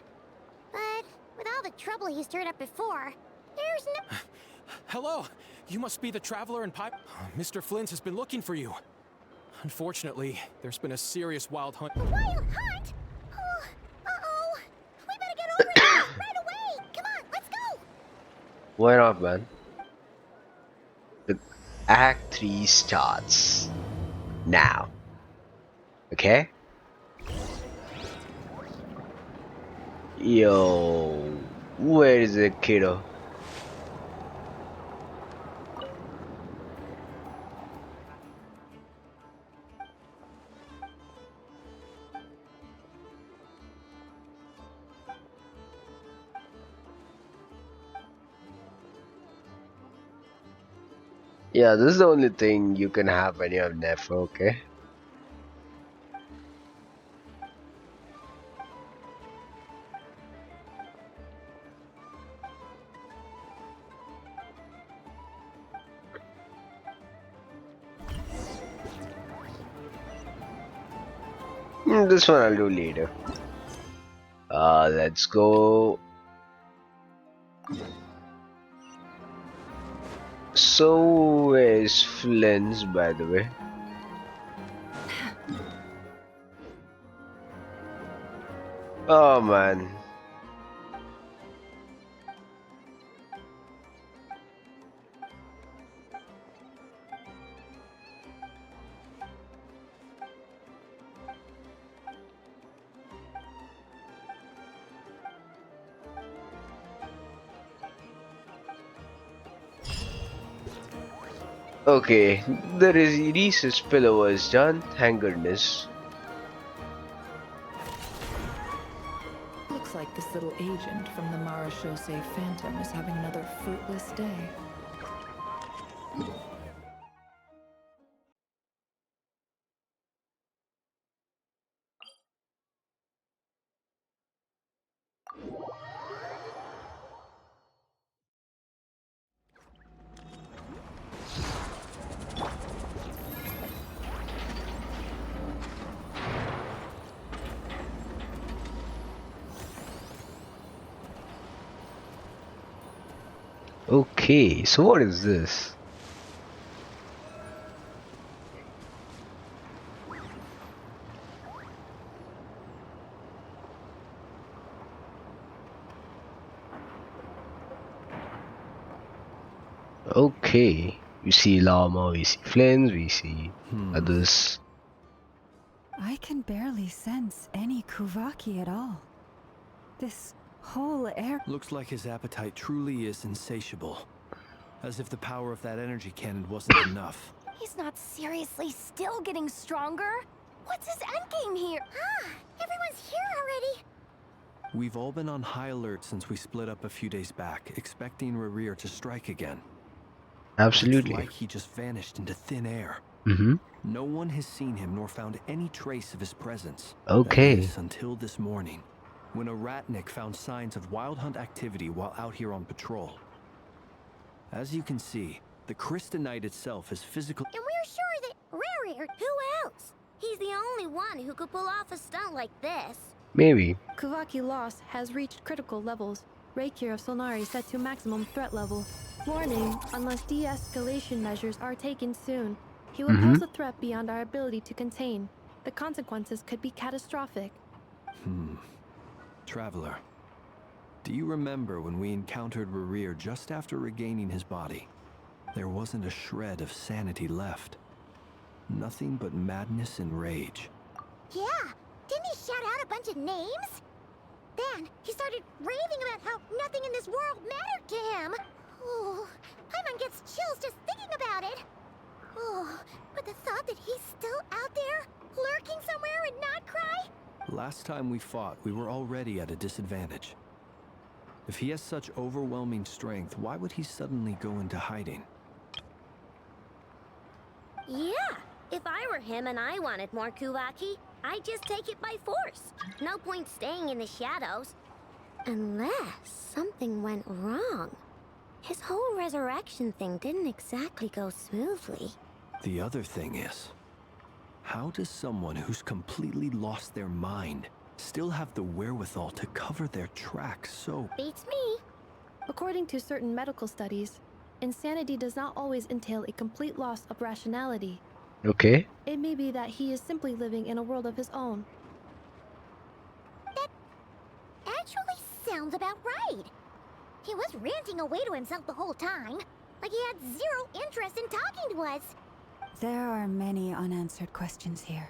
[SPEAKER 8] But with all the trouble he stirred up before, there's no...
[SPEAKER 4] Hello, you must be the traveler and pipe. Mr. Flint has been looking for you. Unfortunately, there's been a serious wild hunt.
[SPEAKER 8] A wild hunt? Oh, uh-oh. We better get over here right away. Come on, let's go.
[SPEAKER 1] Why not, man? The Act 3 starts now. Okay? Yo, where is the kiddo? Yeah, this is the only thing you can have when you have Nefer, okay? This one I'll do later. Let's go. So, where's Flint's, by the way? Oh man. Okay, the research pillar was done, thank goodness.
[SPEAKER 7] Looks like this little agent from the Marachose Phantom is having another fruitless day.
[SPEAKER 1] Okay, so what is this? Okay, we see Llama, we see Flins, we see others.
[SPEAKER 9] I can barely sense any Kuvaki at all. This whole air...
[SPEAKER 10] Looks like his appetite truly is insatiable. As if the power of that energy cannon wasn't enough.
[SPEAKER 5] He's not seriously still getting stronger? What's his endgame here?
[SPEAKER 8] Ah, everyone's here already.
[SPEAKER 10] We've all been on high alert since we split up a few days back, expecting Rerir to strike again.
[SPEAKER 1] Absolutely.
[SPEAKER 10] It's like he just vanished into thin air.
[SPEAKER 1] Mm-hmm.
[SPEAKER 10] No one has seen him nor found any trace of his presence.
[SPEAKER 1] Okay.
[SPEAKER 10] That is, until this morning, when a ratnik found signs of wild hunt activity while out here on patrol. As you can see, the Crystonite itself is physical.
[SPEAKER 8] And we're sure that Rerir, who else? He's the only one who could pull off a stunt like this.
[SPEAKER 1] Maybe.
[SPEAKER 11] Kuvaki loss has reached critical levels. Rerir of Solnari set to maximum threat level. Warning, unless de-escalation measures are taken soon, he will pose a threat beyond our ability to contain. The consequences could be catastrophic.
[SPEAKER 10] Traveler, do you remember when we encountered Rerir just after regaining his body? There wasn't a shred of sanity left. Nothing but madness and rage.
[SPEAKER 8] Yeah, didn't he shout out a bunch of names? Then he started raving about how nothing in this world mattered to him. Oh, Paimon gets chills just thinking about it. Oh, but the thought that he's still out there, lurking somewhere in Nod-Krai?
[SPEAKER 10] Last time we fought, we were already at a disadvantage. If he has such overwhelming strength, why would he suddenly go into hiding?
[SPEAKER 8] Yeah, if I were him and I wanted more Kuvaki, I'd just take it by force. No point staying in the shadows. Unless something went wrong. His whole resurrection thing didn't exactly go smoothly.
[SPEAKER 10] The other thing is, how does someone who's completely lost their mind still have the wherewithal to cover their tracks so...
[SPEAKER 8] Beats me.
[SPEAKER 11] According to certain medical studies, insanity does not always entail a complete loss of rationality.
[SPEAKER 1] Okay.
[SPEAKER 11] It may be that he is simply living in a world of his own.
[SPEAKER 8] That actually sounds about right. He was ranting away to himself the whole time, like he had zero interest in talking to us.
[SPEAKER 9] There are many unanswered questions here.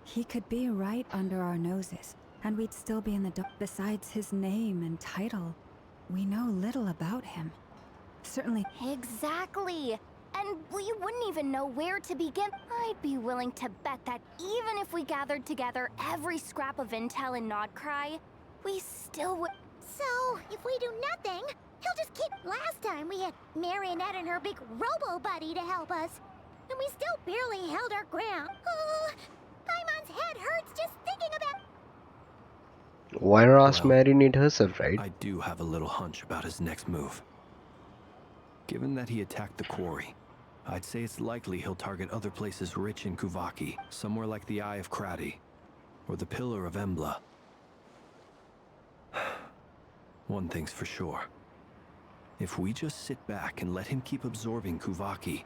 [SPEAKER 9] He could be right under our noses, and we'd still be in the dark. Besides his name and title, we know little about him. Certainly.
[SPEAKER 5] Exactly. And we wouldn't even know where to begin. I'd be willing to bet that even if we gathered together every scrap of intel in Nod-Krai, we still would...
[SPEAKER 8] So, if we do nothing, he'll just keep... Last time we had Marionette and her big robo-buddy to help us. And we still barely held our ground. Oh, Paimon's head hurts just thinking about...
[SPEAKER 1] Why not ask
[SPEAKER 10] Well,
[SPEAKER 1] Marinate herself, right?
[SPEAKER 10] I do have a little hunch about his next move. Given that he attacked the quarry, I'd say it's likely he'll target other places rich in Kuvaki, somewhere like the Eye of Krati, or the Pillar of Embla. One thing's for sure. If we just sit back and let him keep absorbing Kuvaki,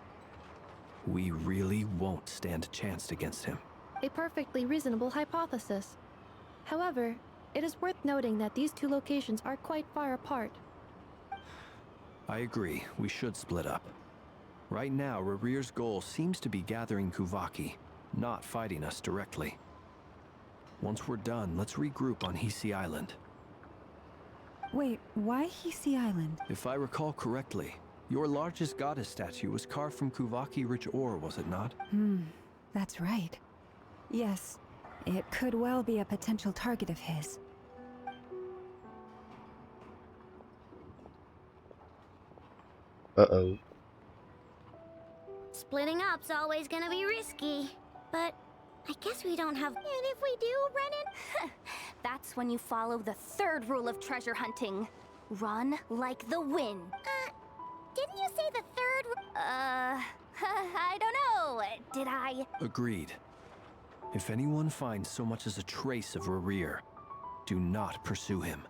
[SPEAKER 10] we really won't stand a chance against him.
[SPEAKER 11] A perfectly reasonable hypothesis. However, it is worth noting that these two locations are quite far apart.
[SPEAKER 10] I agree, we should split up. Right now, Rerir's goal seems to be gathering Kuvaki, not fighting us directly. Once we're done, let's regroup on Hisi Island.
[SPEAKER 9] Wait, why Hisi Island?
[SPEAKER 10] If I recall correctly, your largest goddess statue was carved from Kuvaki-rich ore, was it not?
[SPEAKER 9] That's right. Yes, it could well be a potential target of his.
[SPEAKER 1] Uh-oh.
[SPEAKER 8] Splitting up's always gonna be risky. But I guess we don't have... And if we do run in...
[SPEAKER 5] That's when you follow the third rule of treasure hunting. Run like the wind.
[SPEAKER 8] Didn't you say the third...
[SPEAKER 5] I don't know. Did I?
[SPEAKER 10] Agreed. If anyone finds so much as a trace of Rerir, do not pursue him.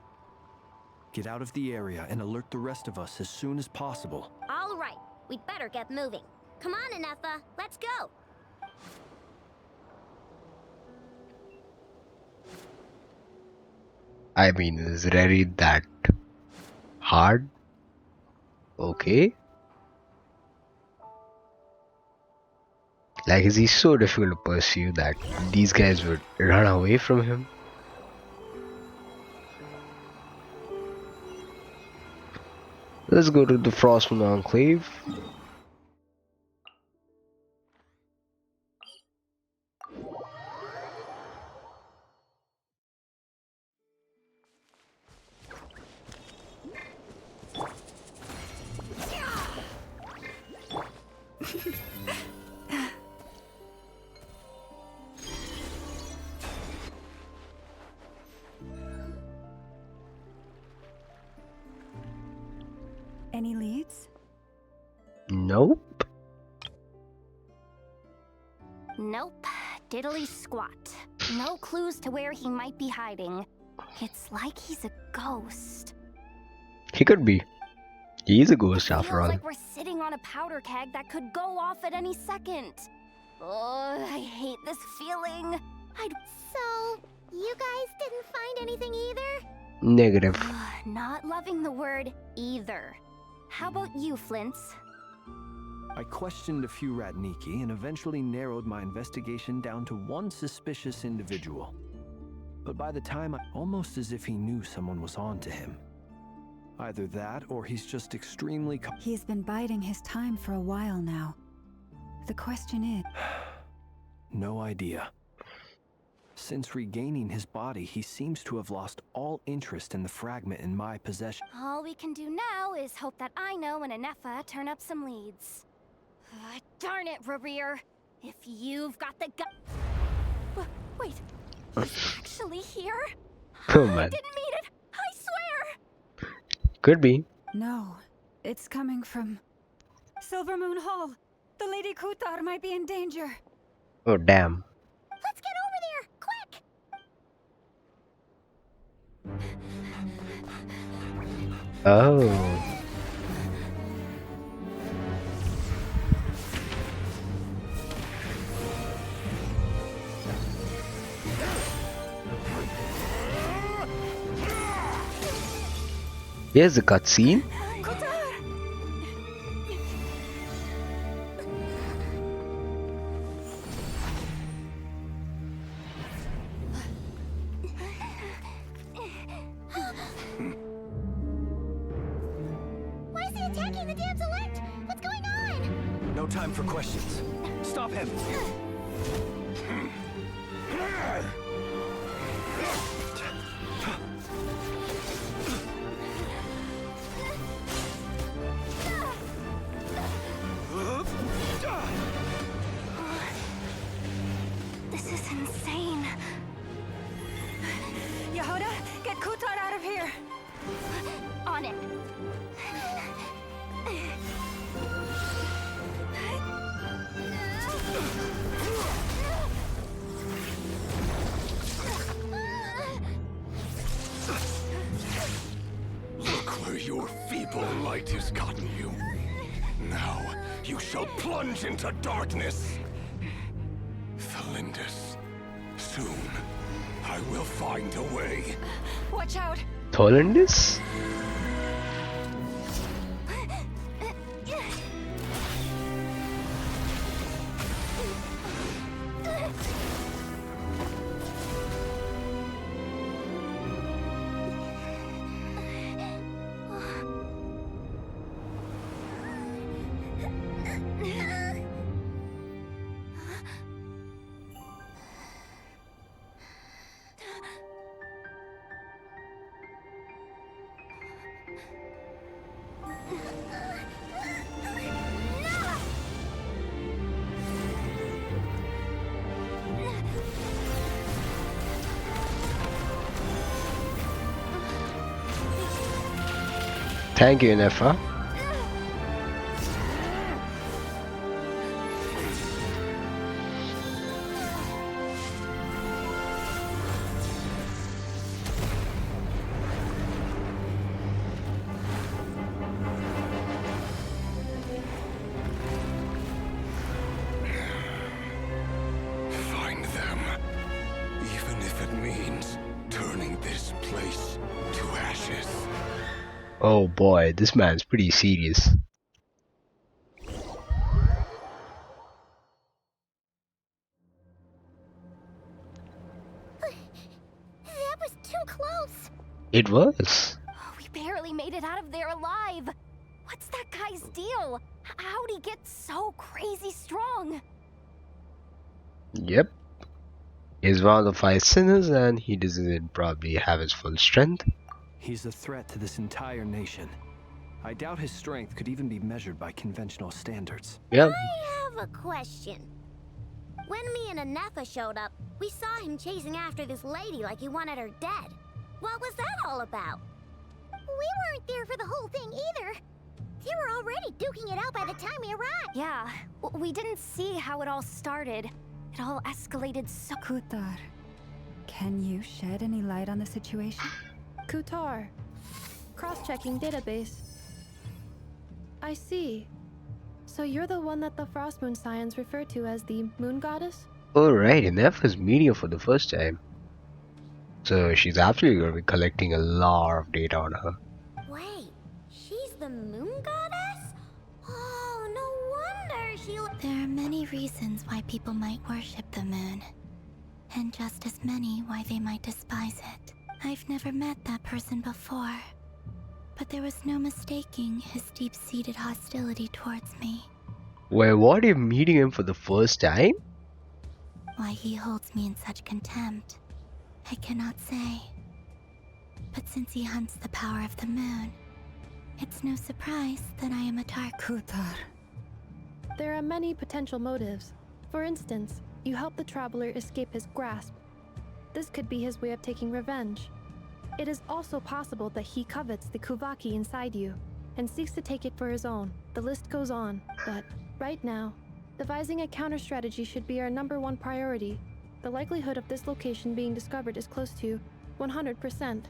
[SPEAKER 10] Get out of the area and alert the rest of us as soon as possible.
[SPEAKER 8] All right, we'd better get moving. Come on, Nefer, let's go.
[SPEAKER 1] I mean, is Rerir that hard? Okay. Like, is he so difficult to pursue that these guys would run away from him? Let's go to the Frostmoon Enclave.
[SPEAKER 9] Any leads?
[SPEAKER 1] Nope.
[SPEAKER 3] Nope. Diddly squat. No clues to where he might be hiding. It's like he's a ghost.
[SPEAKER 1] He could be. He is a ghost after
[SPEAKER 3] Feels
[SPEAKER 1] all.
[SPEAKER 3] like we're sitting on a powder keg that could go off at any second. Oh, I hate this feeling.
[SPEAKER 8] So, you guys didn't find anything either?
[SPEAKER 1] Negative.
[SPEAKER 3] Not loving the word either. How about you, Flints?
[SPEAKER 10] I questioned a few Ratniki and eventually narrowed my investigation down to one suspicious individual. But by the time almost as if he knew someone was on to him. Either that or he's just extremely
[SPEAKER 9] He's been biding his time for a while now. The question is...
[SPEAKER 10] No idea. Since regaining his body, he seems to have lost all interest in the fragment in my possession.
[SPEAKER 3] All we can do now is hope that I know and Nefer turn up some leads. Darn it, Rerir. If you've got the Wait, he's actually here?
[SPEAKER 1] Oh man.
[SPEAKER 3] I didn't mean it, I swear!
[SPEAKER 1] Could be.
[SPEAKER 9] No, it's coming from... Silver Moon Hall. The Lady Kutar might be in danger.
[SPEAKER 1] Oh damn.
[SPEAKER 8] Let's get over there, quick!
[SPEAKER 1] Oh. Here's a cutscene.
[SPEAKER 8] Why is he attacking the damselette? What's going on?
[SPEAKER 10] No time for questions. Stop him!
[SPEAKER 3] This is insane.
[SPEAKER 9] Yehuda, get Kutar out of here!
[SPEAKER 3] On it.
[SPEAKER 12] Look where your feeble light has gotten you. Now you shall plunge into darkness. Thalindus, soon I will find a way.
[SPEAKER 9] Watch out!
[SPEAKER 1] Tholendis? Thank you, Nefer.
[SPEAKER 12] Find them, even if it means turning this place to ashes.
[SPEAKER 1] Oh boy, this man's pretty serious.
[SPEAKER 8] That was too close!
[SPEAKER 1] It was.
[SPEAKER 3] We barely made it out of there alive. What's that guy's deal? How'd he get so crazy strong?
[SPEAKER 1] Yep. He's one of the 5 sinners and he doesn't probably have his full strength.
[SPEAKER 10] He's a threat to this entire nation. I doubt his strength could even be measured by conventional standards.
[SPEAKER 1] Yep.
[SPEAKER 8] I have a question. When me and Nefer showed up, we saw him chasing after this lady like he wanted her dead. What was that all about? We weren't there for the whole thing either. They were already duking it out by the time we arrived.
[SPEAKER 3] Yeah, we didn't see how it all started. It all escalated so...
[SPEAKER 9] Kutar, can you shed any light on the situation?
[SPEAKER 11] Kutar. Cross-checking database. I see. So you're the one that the Frost Moon Scions refer to as the Moon Goddess?
[SPEAKER 1] Alright, Nefer's meeting her for the first time. So she's absolutely going to be collecting a lot of data on her.
[SPEAKER 8] Wait, she's the moon goddess? Oh, no wonder she...
[SPEAKER 5] There are many reasons why people might worship the moon, and just as many why they might despise it. I've never met that person before, but there was no mistaking his deep-seated hostility towards me.
[SPEAKER 1] Wait, what? You're meeting him for the first time?
[SPEAKER 5] Why he holds me in such contempt, I cannot say. But since he hunts the power of the moon, it's no surprise that I am a dark...
[SPEAKER 9] Kutar.
[SPEAKER 11] There are many potential motives. For instance, you help the traveler escape his grasp. This could be his way of taking revenge. It is also possible that he covets the Kuvaki inside you, and seeks to take it for his own. The list goes on, but right now, devising a counter-strategy should be our #1 priority. The likelihood of this location being discovered is close to 100%.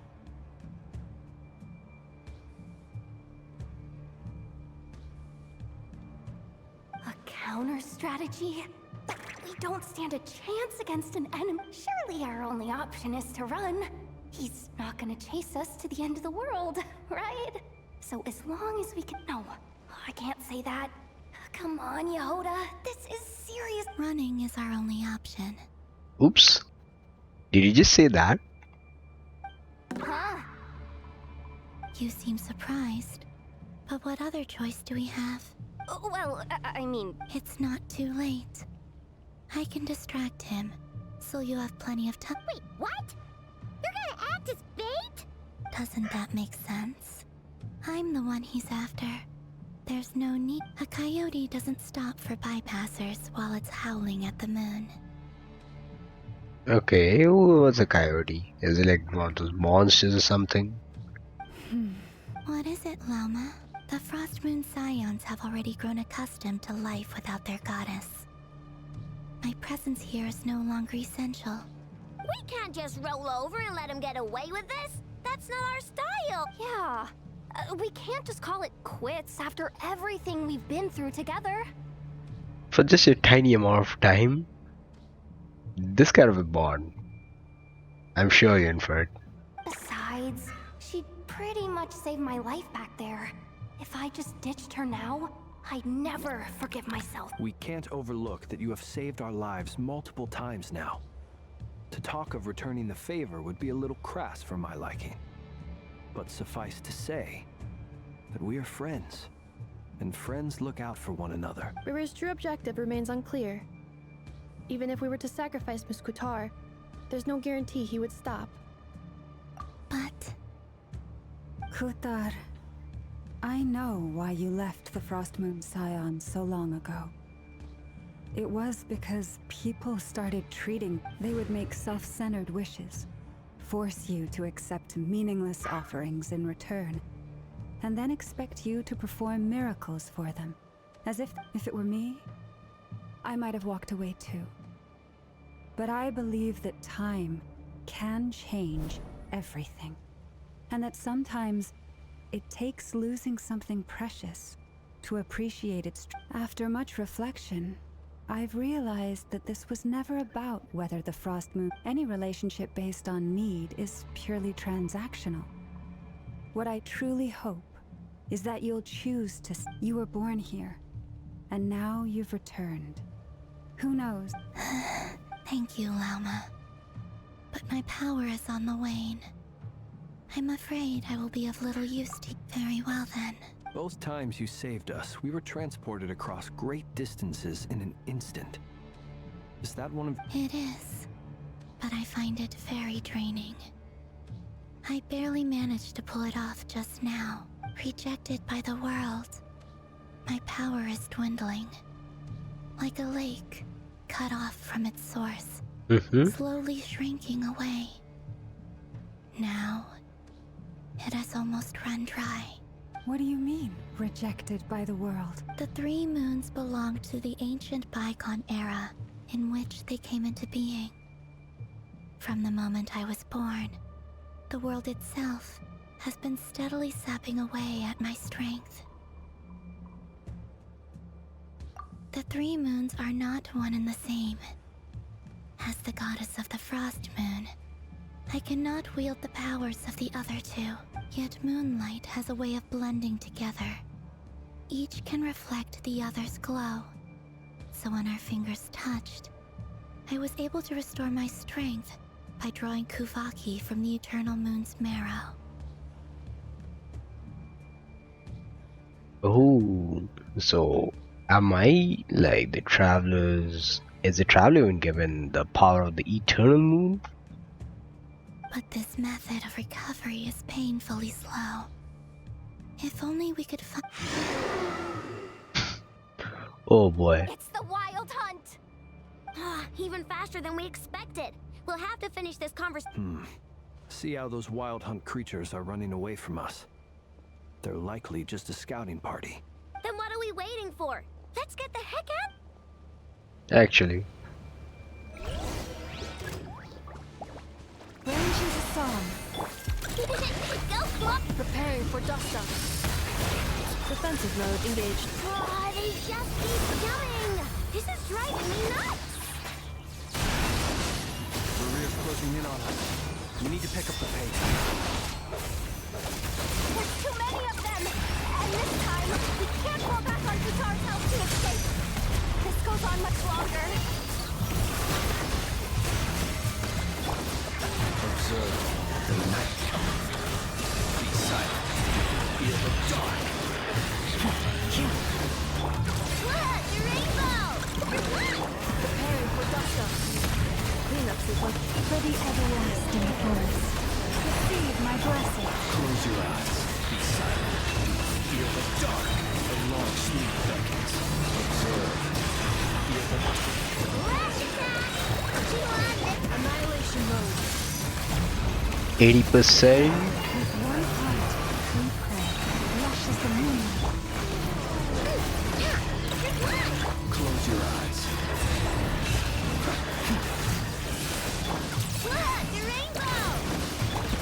[SPEAKER 3] A counter-strategy? We don't stand a chance against an enemy. Surely our only option is to run. He's not gonna chase us to the end of the world, right? So as long as we can... No, I can't say that. Come on, Yehoda. This is serious.
[SPEAKER 5] Running is our only option.
[SPEAKER 1] Oops. Did you just say that?
[SPEAKER 3] Huh?
[SPEAKER 5] You seem surprised. But what other choice do we have?
[SPEAKER 3] Well, I mean...
[SPEAKER 5] It's not too late. I can distract him, so you have plenty of time.
[SPEAKER 8] Wait, what? You're gonna act as bait?
[SPEAKER 5] Doesn't that make sense? I'm the one he's after. There's no need. A coyote doesn't stop for bypassers while it's howling at the moon.
[SPEAKER 1] Okay, what's a coyote? Is it like one of those monsters or something?
[SPEAKER 5] What is it, Lama? The Frost Moon Scions have already grown accustomed to life without their goddess. My presence here is no longer essential.
[SPEAKER 8] We can't just roll over and let him get away with this. That's not our style.
[SPEAKER 3] Yeah. We can't just call it quits after everything we've been through together.
[SPEAKER 1] For just a tiny amount of time? This kind of a bond. I'm sure you're in for it.
[SPEAKER 3] Besides, she pretty much saved my life back there. If I just ditched her now, I'd never forgive myself.
[SPEAKER 10] We can't overlook that you have saved our lives multiple times now. To talk of returning the favor would be a little crass for my liking. But suffice to say that we are friends, and friends look out for one another.
[SPEAKER 11] Rerir's true objective remains unclear. Even if we were to sacrifice Miss Kutar, there's no guarantee he would stop.
[SPEAKER 5] But...
[SPEAKER 9] Kutar, I know why you left the Frost Moon Scions so long ago. It was because people started treating... They would make self-centered wishes, force you to accept meaningless offerings in return, and then expect you to perform miracles for them. As if it were me, I might have walked away too. But I believe that time can change everything, and that sometimes it takes losing something precious to appreciate its... After much reflection, I've realized that this was never about whether the Frost Moon... Any relationship based on need is purely transactional. What I truly hope is that you'll choose to... You were born here, and now you've returned. Who knows?
[SPEAKER 5] Thank you, Lama. But my power is on the wane. I'm afraid I will be of little use to you. Very well then.
[SPEAKER 10] Both times you saved us, we were transported across great distances in an instant. Is that one of...
[SPEAKER 5] It is, but I find it very draining. I barely managed to pull it off just now. Rejected by the world. My power is dwindling. Like a lake, cut off from its source. Slowly shrinking away. Now, it has almost run dry.
[SPEAKER 9] What do you mean, rejected by the world?
[SPEAKER 8] The three moons belonged to the ancient bygone era in which they came into being. From the moment I was born, the world itself has been steadily sapping away at my strength. The three moons are not one and the same. As the goddess of the frost moon, I cannot wield the powers of the other two, yet moonlight has a way of blending together. Each can reflect the other's glow, so when our fingers touched, I was able to restore my strength by drawing Kuvaki from the eternal moon's marrow.
[SPEAKER 1] Oh, so am I like the travelers? Is the traveler even given the power of the eternal moon?
[SPEAKER 8] But this method of recovery is painfully slow. If only we could find...
[SPEAKER 1] Oh boy.
[SPEAKER 3] It's the wild hunt! Even faster than we expected. We'll have to finish this conversation.
[SPEAKER 10] See how those wild hunt creatures are running away from us. They're likely just a scouting party.
[SPEAKER 3] Then what are we waiting for? Let's get the heck out!
[SPEAKER 1] Actually.
[SPEAKER 2] Range is a song.
[SPEAKER 3] Go, Cluck!
[SPEAKER 11] Preparing for dust up. Defensive mode engaged.
[SPEAKER 3] Oh, they just keep coming! This is driving me nuts!
[SPEAKER 10] Rerir's closing in on us. We need to pick up the pace.
[SPEAKER 3] There's too many of them! And this time, we can't pull back our guitar's help to escape! This goes on much longer.
[SPEAKER 12] Observe the night. Be silent. Feel the dark.
[SPEAKER 3] Look! The rainbow!
[SPEAKER 11] Preparing for dust up. Cleanup sequence.
[SPEAKER 9] For the everlasting force, receive my blessing.
[SPEAKER 12] Close your eyes. Be silent. Feel the dark. The long sleep beckons. Observe. Feel the
[SPEAKER 3] Flash attack! You want it?
[SPEAKER 11] Annihilation mode.
[SPEAKER 1] 80%.
[SPEAKER 9] With one heart, we pray. Lush as the moon.
[SPEAKER 12] Close your eyes.
[SPEAKER 3] Look! The rainbow!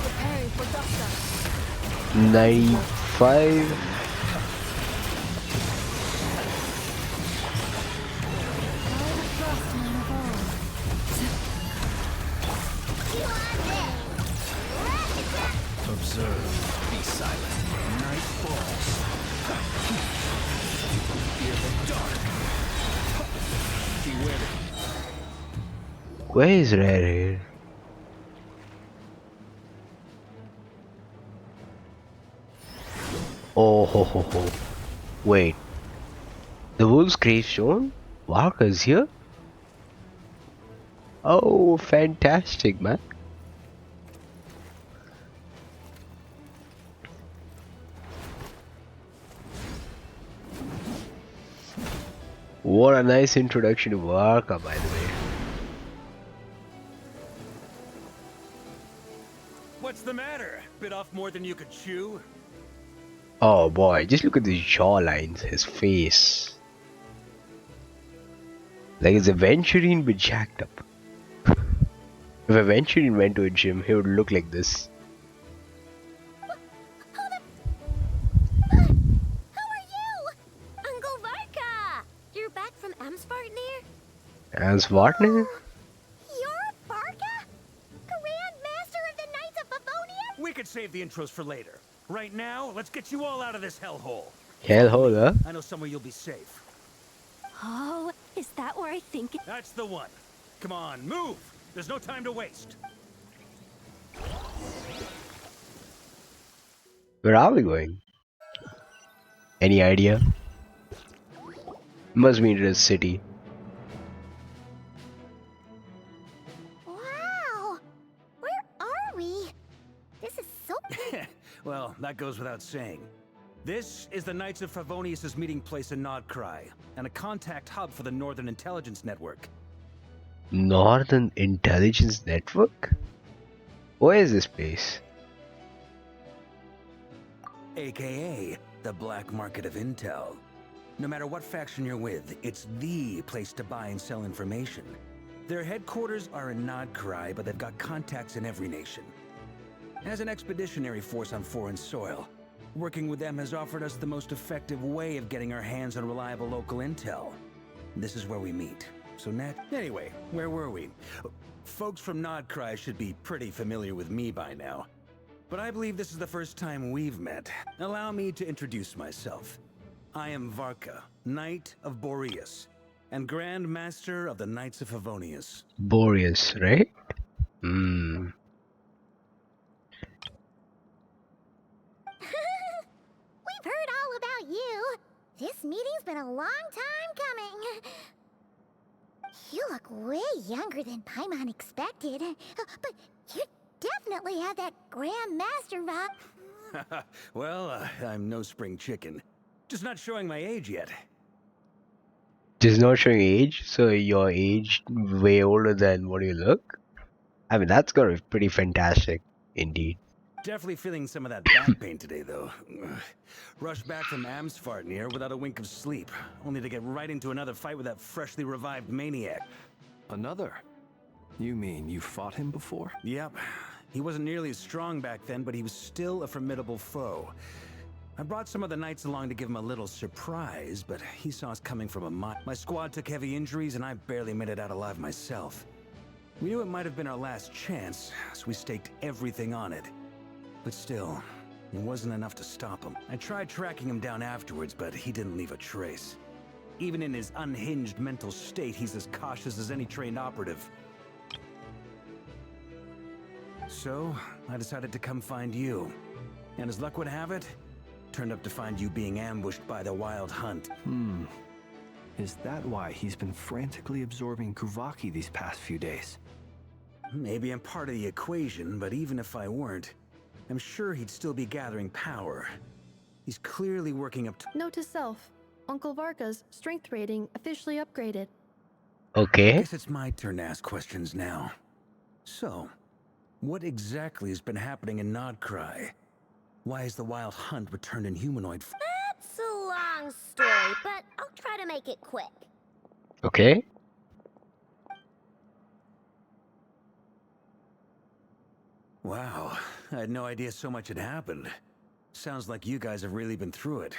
[SPEAKER 11] Preparing for dust up.
[SPEAKER 1] 95.
[SPEAKER 9] All the frost moon of all.
[SPEAKER 3] You want it? Flash attack!
[SPEAKER 12] Observe. Be silent. Night falls. Fear the dark. Beware the
[SPEAKER 1] Where is Rerir? Oh ho ho ho. Wait. The wolf's gravestone? Varka's here? Oh, fantastic, man. What a nice introduction to Varka, by the way.
[SPEAKER 4] What's the matter? Bit off more than you could chew?
[SPEAKER 1] Oh boy, just look at his jawlines, his face. Like it's Aventurine but jacked up. If Aventurine went to a gym, he would look like this.
[SPEAKER 3] Who are you? Uncle Varka! You're back from Amsvartnir?
[SPEAKER 1] As Vartner?
[SPEAKER 3] You're Varka? Grand Master of the Knights of Favonius?
[SPEAKER 4] We could save the intros for later. Right now, let's get you all out of this hellhole.
[SPEAKER 1] Hellhole, huh?
[SPEAKER 4] I know somewhere you'll be safe.
[SPEAKER 3] Oh, is that where I think it...
[SPEAKER 4] That's the one. Come on, move! There's no time to waste.
[SPEAKER 1] Where are we going? Any idea? Must be into the city.
[SPEAKER 8] Wow! Where are we? This is so...
[SPEAKER 4] Well, that goes without saying. This is the Knights of Favonius' meeting place in Nod-Krai, and a contact hub for the Northern Intelligence Network.
[SPEAKER 1] Northern Intelligence Network? Where is this place?
[SPEAKER 4] AKA The black market of intel. No matter what faction you're with, it's the place to buy and sell information. Their headquarters are in Nod-Krai, but they've got contacts in every nation. As an expeditionary force on foreign soil, working with them has offered us the most effective way of getting our hands on reliable local intel. This is where we meet. So anyway, where were we? Folks from Nod-Krai should be pretty familiar with me by now. But I believe this is the first time we've met. Allow me to introduce myself. I am Varka, Knight of Boreas, and Grand Master of the Knights of Favonius.
[SPEAKER 1] Boreas, right? Hmm.
[SPEAKER 8] We've heard all about you. This meeting's been a long time coming. You look way younger than Paimon expected. But you definitely have that Grand Master vibe.
[SPEAKER 4] Well, I'm no spring chicken. Just not showing my age yet.
[SPEAKER 1] Just not showing age, so you're aged way older than what you look? I mean, that's gotta be pretty fantastic, indeed.
[SPEAKER 4] Definitely feeling some of that back pain today, though. Rushed back from Amsfartnir without a wink of sleep, only to get right into another fight with that freshly revived maniac.
[SPEAKER 10] Another? You mean you fought him before?
[SPEAKER 4] Yep. He wasn't nearly as strong back then, but he was still a formidable foe. I brought some of the knights along to give him a little surprise, but he saw us coming from a mile. My squad took heavy injuries, and I barely made it out alive myself. We knew it might have been our last chance, so we staked everything on it. But still, it wasn't enough to stop him. I tried tracking him down afterwards, but he didn't leave a trace. Even in his unhinged mental state, he's as cautious as any trained operative. So, I decided to come find you. And as luck would have it, turned up to find you being ambushed by the Wild Hunt.
[SPEAKER 10] Is that why he's been frantically absorbing Kuvaki these past few days?
[SPEAKER 4] Maybe I'm part of the equation, but even if I weren't, I'm sure he'd still be gathering power. He's clearly working up to—
[SPEAKER 11] Note to self, Uncle Varka's strength rating officially upgraded.
[SPEAKER 4] I
[SPEAKER 1] Okay.
[SPEAKER 4] guess it's my turn to ask questions now. So, what exactly has been happening in Nod-Krai? Why has the Wild Hunt returned in humanoid form?
[SPEAKER 8] That's a long story, but I'll try to make it quick.
[SPEAKER 1] Okay.
[SPEAKER 4] Wow, I had no idea so much had happened. Sounds like you guys have really been through it.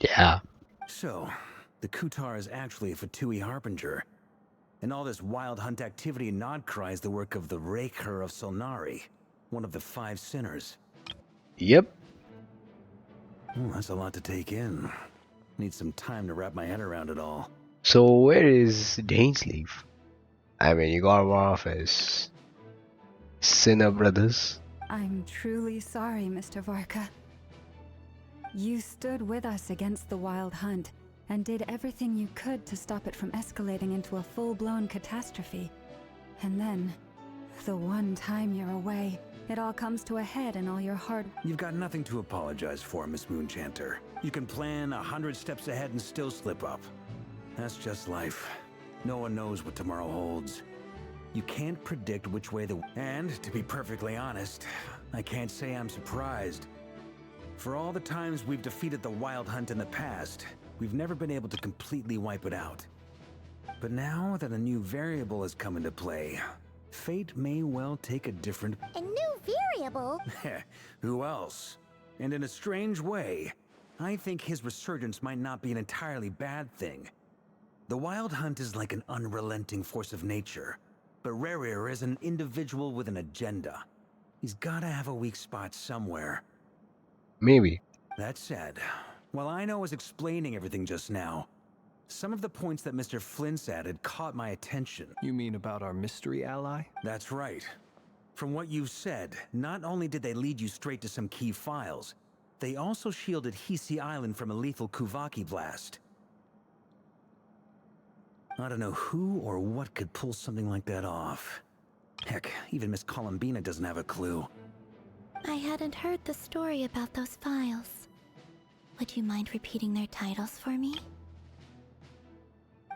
[SPEAKER 1] Yeah.
[SPEAKER 4] So, the Kutar is actually a Fatui Harbinger. And all this Wild Hunt activity in Nod-Krai is the work of the Rerir of Solnari, one of the 5 sinners.
[SPEAKER 1] Yep.
[SPEAKER 4] That's a lot to take in. Need some time to wrap my head around it all.
[SPEAKER 1] So where is Dainsleif? I mean, you got one of his sinner brothers.
[SPEAKER 9] I'm truly sorry, Mr. Varka. You stood with us against the Wild Hunt and did everything you could to stop it from escalating into a full-blown catastrophe. And then, the one time you're away, it all comes to a head and all your hard—
[SPEAKER 4] You've got nothing to apologize for, Miss Moonchanter. You can plan 100 steps ahead and still slip up. That's just life. No one knows what tomorrow holds. You can't predict which way the— And, to be perfectly honest, I can't say I'm surprised. For all the times we've defeated the Wild Hunt in the past, we've never been able to completely wipe it out. But now that a new variable has come into play, fate may well take a different—
[SPEAKER 8] A new variable?
[SPEAKER 4] Who else? And in a strange way, I think his resurgence might not be an entirely bad thing. The Wild Hunt is like an unrelenting force of nature, but Rerir is an individual with an agenda. He's gotta have a weak spot somewhere.
[SPEAKER 1] Maybe.
[SPEAKER 4] That said, while I know I was explaining everything just now, some of the points that Mr. Flint's added caught my attention.
[SPEAKER 10] You mean about our mystery ally?
[SPEAKER 4] That's right. From what you've said, not only did they lead you straight to some key files, they also shielded Hisi Island from a lethal Kuvaki blast. I don't know who or what could pull something like that off. Heck, even Miss Columbina doesn't have a clue.
[SPEAKER 3] I hadn't heard the story about those files. Would you mind repeating their titles for me?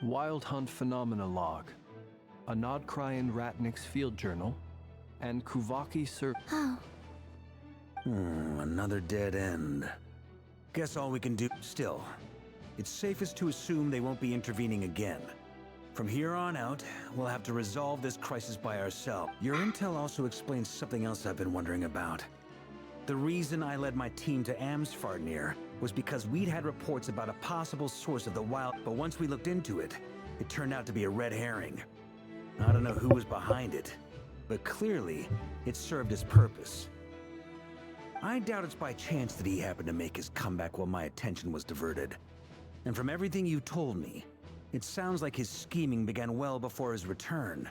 [SPEAKER 10] Wild Hunt Phenomena Log, a Nod-Krai and Ratnik's Field Journal, and Kuvaki
[SPEAKER 3] Oh.
[SPEAKER 4] Another dead end. Guess all we can do... Still, it's safest to assume they won't be intervening again. From here on out, we'll have to resolve this crisis by ourselves. Your intel also explains something else I've been wondering about. The reason I led my team to Amsfarnir was because we'd had reports about a possible source of the wild, but once we looked into it, it turned out to be a red herring. I don't know who was behind it, but clearly, it served its purpose. I doubt it's by chance that he happened to make his comeback while my attention was diverted. And from everything you told me, it sounds like his scheming began well before his return.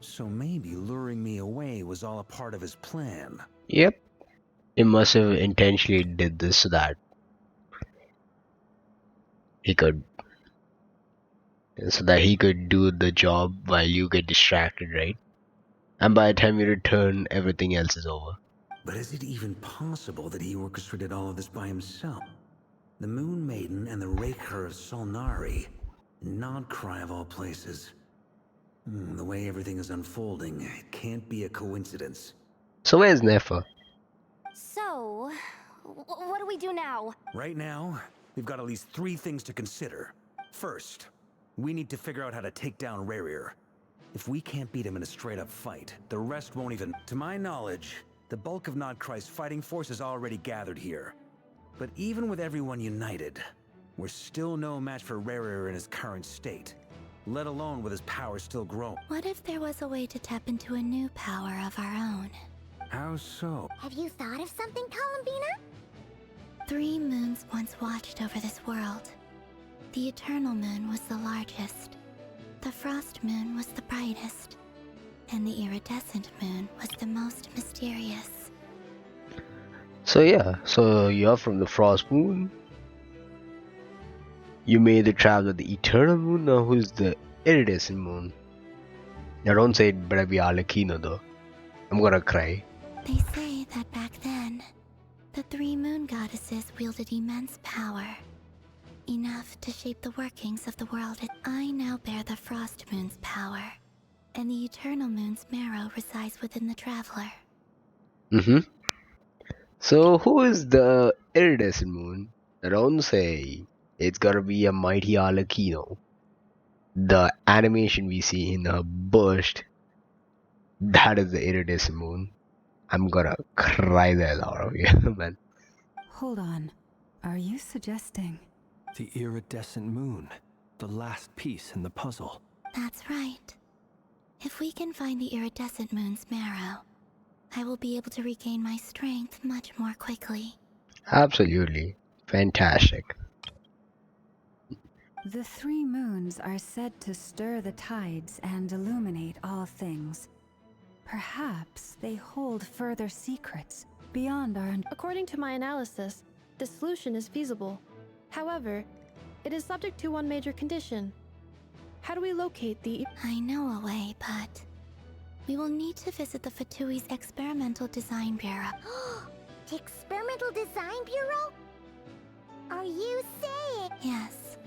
[SPEAKER 4] So maybe luring me away was all a part of his plan.
[SPEAKER 1] Yep. He must have intentionally did this so that he could do the job while you get distracted, right? And by the time you return, everything else is over.
[SPEAKER 4] But is it even possible that he orchestrated all of this by himself? The Moon Maiden and the Rerir of Solnari. Nod-Krai of all places. The way everything is unfolding, it can't be a coincidence.
[SPEAKER 1] So where's Nefer?
[SPEAKER 3] So, what do we do now?
[SPEAKER 4] Right now, we've got at least 3 things to consider. First, we need to figure out how to take down Rerir. If we can't beat him in a straight-up fight, the rest won't even... To my knowledge, the bulk of Nod-Krai's fighting force is already gathered here. But even with everyone united, we're still no match for Rerir in his current state, let alone with his power still growing.
[SPEAKER 5] What if there was a way to tap into a new power of our own?
[SPEAKER 4] How so?
[SPEAKER 8] Have you thought of something, Columbina?
[SPEAKER 5] 3 moons once watched over this world. The Eternal Moon was the largest. The Frost Moon was the brightest. And the Iridescent Moon was the most mysterious.
[SPEAKER 1] So yeah, so you're from the Frost Moon. You made the travel of the Eternal Moon. Now who's the Iridescent Moon? Now don't say it better be Arlecchino though. I'm gonna cry.
[SPEAKER 5] They say that back then, the 3 moon goddesses wielded immense power. Enough to shape the workings of the world. I now bear the Frost Moon's power, and the Eternal Moon's marrow resides within the Traveler.
[SPEAKER 1] So who is the Iridescent Moon? Don't say it's gotta be a mighty Arlecchino. The animation we see in the burst, that is the Iridescent Moon. I'm gonna cry the hell out of you, man.
[SPEAKER 9] Hold on. Are you suggesting?
[SPEAKER 10] The iridescent moon. The last piece in the puzzle.
[SPEAKER 5] That's right. If we can find the Iridescent Moon's marrow, I will be able to regain my strength much more quickly.
[SPEAKER 1] Absolutely. Fantastic.
[SPEAKER 9] The 3 moons are said to stir the tides and illuminate all things. Perhaps they hold further secrets beyond our...
[SPEAKER 11] According to my analysis, the solution is feasible. However, it is subject to one major condition. How do we locate the...
[SPEAKER 5] I know a way, but... we will need to visit the Fatui's Experimental Design Bureau.
[SPEAKER 8] The Experimental Design Bureau? Are you saying?
[SPEAKER 5] Yes.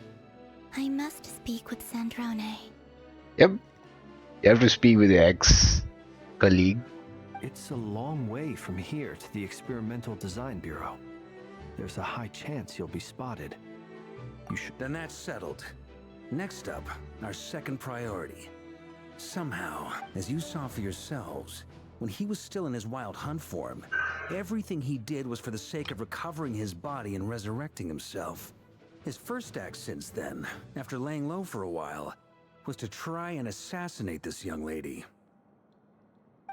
[SPEAKER 5] I must speak with Sandrone.
[SPEAKER 1] Yep. You have to speak with your ex-colleague.
[SPEAKER 10] It's a long way from here to the Experimental Design Bureau. There's a high chance you'll be spotted. You should...
[SPEAKER 4] Then that's settled. Next up, our second priority. Somehow, as you saw for yourselves, when he was still in his wild hunt form, everything he did was for the sake of recovering his body and resurrecting himself. His first act since then, after laying low for a while, was to try and assassinate this young lady.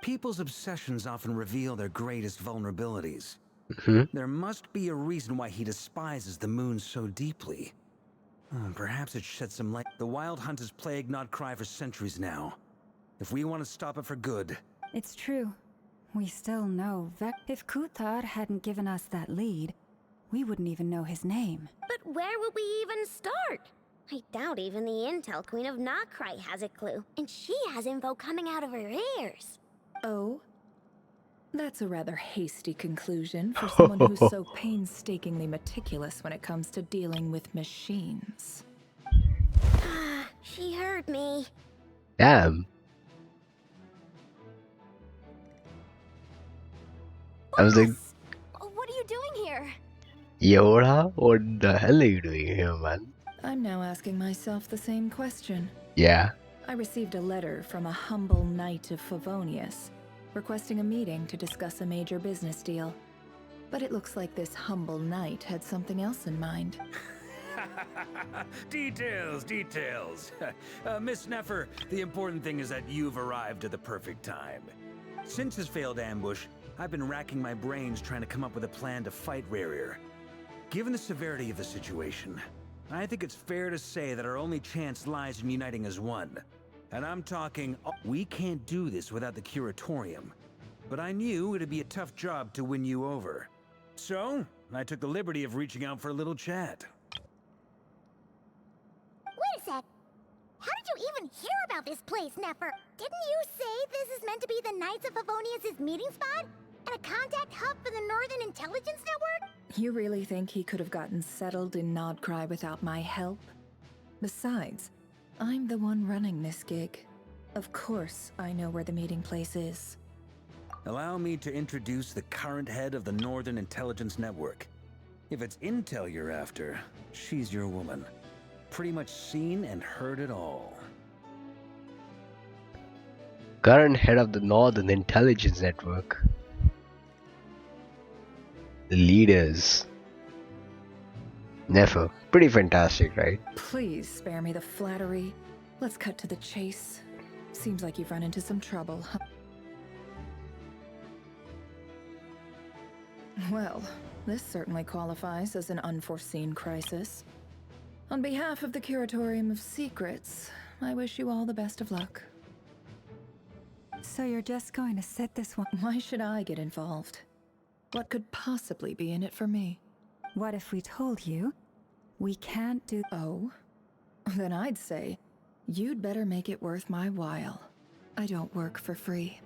[SPEAKER 4] People's obsessions often reveal their greatest vulnerabilities. There must be a reason why he despises the moon so deeply. Perhaps it sheds some light. The wild hunt has plagued Nod-Krai for centuries now. If we want to stop it for good...
[SPEAKER 9] It's true. We still know if Kuthar hadn't given us that lead, we wouldn't even know his name.
[SPEAKER 8] But where would we even start? I doubt even the Intel Queen of Nod-Krai has a clue, and she has info coming out of her ears.
[SPEAKER 7] Oh? That's a rather hasty conclusion for someone who's so painstakingly meticulous when it comes to dealing with machines.
[SPEAKER 8] She heard me.
[SPEAKER 1] Damn. I was like...
[SPEAKER 3] What are you doing here?
[SPEAKER 1] Yoda, what the hell are you doing here, man?
[SPEAKER 7] I'm now asking myself the same question.
[SPEAKER 1] Yeah.
[SPEAKER 7] I received a letter from a humble knight of Favonius, requesting a meeting to discuss a major business deal. But it looks like this humble knight had something else in mind.
[SPEAKER 4] Details, details. Miss Nefer, the important thing is that you've arrived at the perfect time. Since his failed ambush, I've been racking my brains trying to come up with a plan to fight Rerir. Given the severity of the situation, I think it's fair to say that our only chance lies in uniting as one. And I'm talking, we can't do this without the Curatorium. But I knew it'd be a tough job to win you over. So, I took the liberty of reaching out for a little chat.
[SPEAKER 8] Wait a sec. How did you even hear about this place, Nefer? Didn't you say this is meant to be the Knights of Favonius' meeting spot? And a contact hub for the Northern Intelligence Network?
[SPEAKER 7] You really think he could have gotten settled in Nod-Krai without my help? Besides, I'm the one running this gig. Of course I know where the meeting place is.
[SPEAKER 4] Allow me to introduce the current head of the Northern Intelligence Network. If it's intel you're after, she's your woman. Pretty much seen and heard it all.
[SPEAKER 1] Current head of the Northern Intelligence Network. The leaders. Nefer. Pretty fantastic, right?
[SPEAKER 7] Please spare me the flattery. Let's cut to the chase. Seems like you've run into some trouble, huh? Well, this certainly qualifies as an unforeseen crisis. On behalf of the Curatorium of Secrets, I wish you all the best of luck.
[SPEAKER 9] So you're just going to sit this one?
[SPEAKER 7] Why should I get involved? What could possibly be in it for me?
[SPEAKER 9] What if we told you we can't do...
[SPEAKER 7] Oh? Then I'd say, you'd better make it worth my while. I don't work for free.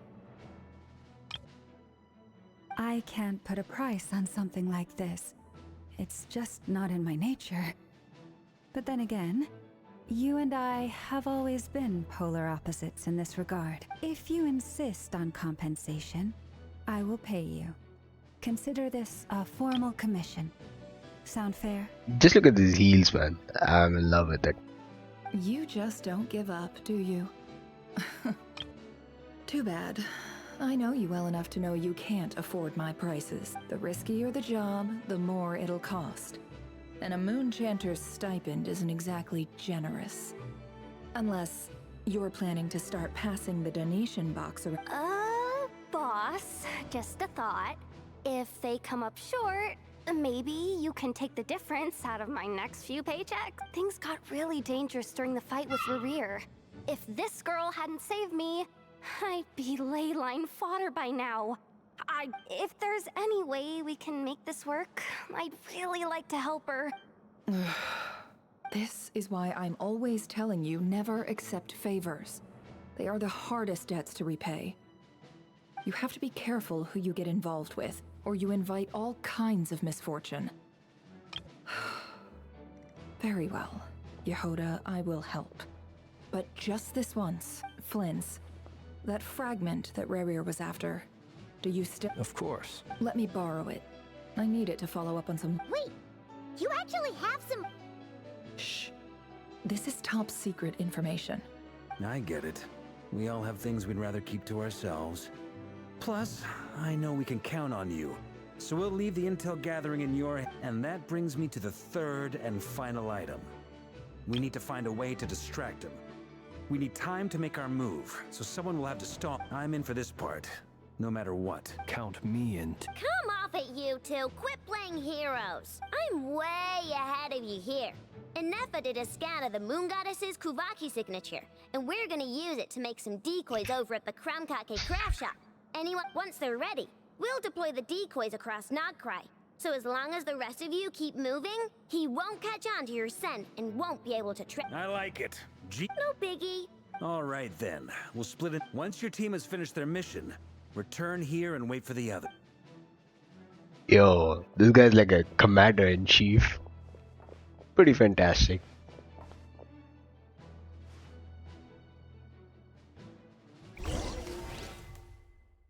[SPEAKER 9] I can't put a price on something like this. It's just not in my nature. But then again, you and I have always been polar opposites in this regard. If you insist on compensation, I will pay you. Consider this a formal commission. Sound fair?
[SPEAKER 1] Just look at these heels, man. I'm in love with it.
[SPEAKER 7] You just don't give up, do you? Too bad. I know you well enough to know you can't afford my prices. The riskier the job, the more it'll cost. And a moon chanter's stipend isn't exactly generous. Unless you're planning to start passing the donation box around.
[SPEAKER 3] Boss, just a thought. If they come up short, maybe you can take the difference out of my next few paychecks. Things got really dangerous during the fight with Rerir. If this girl hadn't saved me, I'd be ley line fodder by now. If there's any way we can make this work, I'd really like to help her.
[SPEAKER 7] This is why I'm always telling you never accept favors. They are the hardest debts to repay. You have to be careful who you get involved with, or you invite all kinds of misfortune. Very well, Yehoda, I will help. But just this once, Flynn's. That fragment that Rerir was after. Do you still...
[SPEAKER 10] Of course.
[SPEAKER 7] Let me borrow it. I need it to follow up on some...
[SPEAKER 8] Wait! You actually have some...
[SPEAKER 7] Shh. This is top secret information.
[SPEAKER 4] I get it. We all have things we'd rather keep to ourselves. Plus, I know we can count on you. So we'll leave the intel gathering in your... And that brings me to the third and final item. We need to find a way to distract him. We need time to make our move, so someone will have to stop. I'm in for this part, no matter what.
[SPEAKER 10] Count me in.
[SPEAKER 8] Come off it, you two! Quit playing heroes! I'm way ahead of you here. And Nefer did a scan of the Moon Goddess's Kuvaki signature, and we're gonna use it to make some decoys over at the Kramkake craft shop. Once they're ready, we'll deploy the decoys across Nod-Krai. So as long as the rest of you keep moving, he won't catch on to your scent and won't be able to trip.
[SPEAKER 4] I like it.
[SPEAKER 8] No biggie.
[SPEAKER 4] All right then, we'll split it. Once your team has finished their mission, return here and wait for the other.
[SPEAKER 1] Yo, this guy's like a commander-in-chief. Pretty fantastic.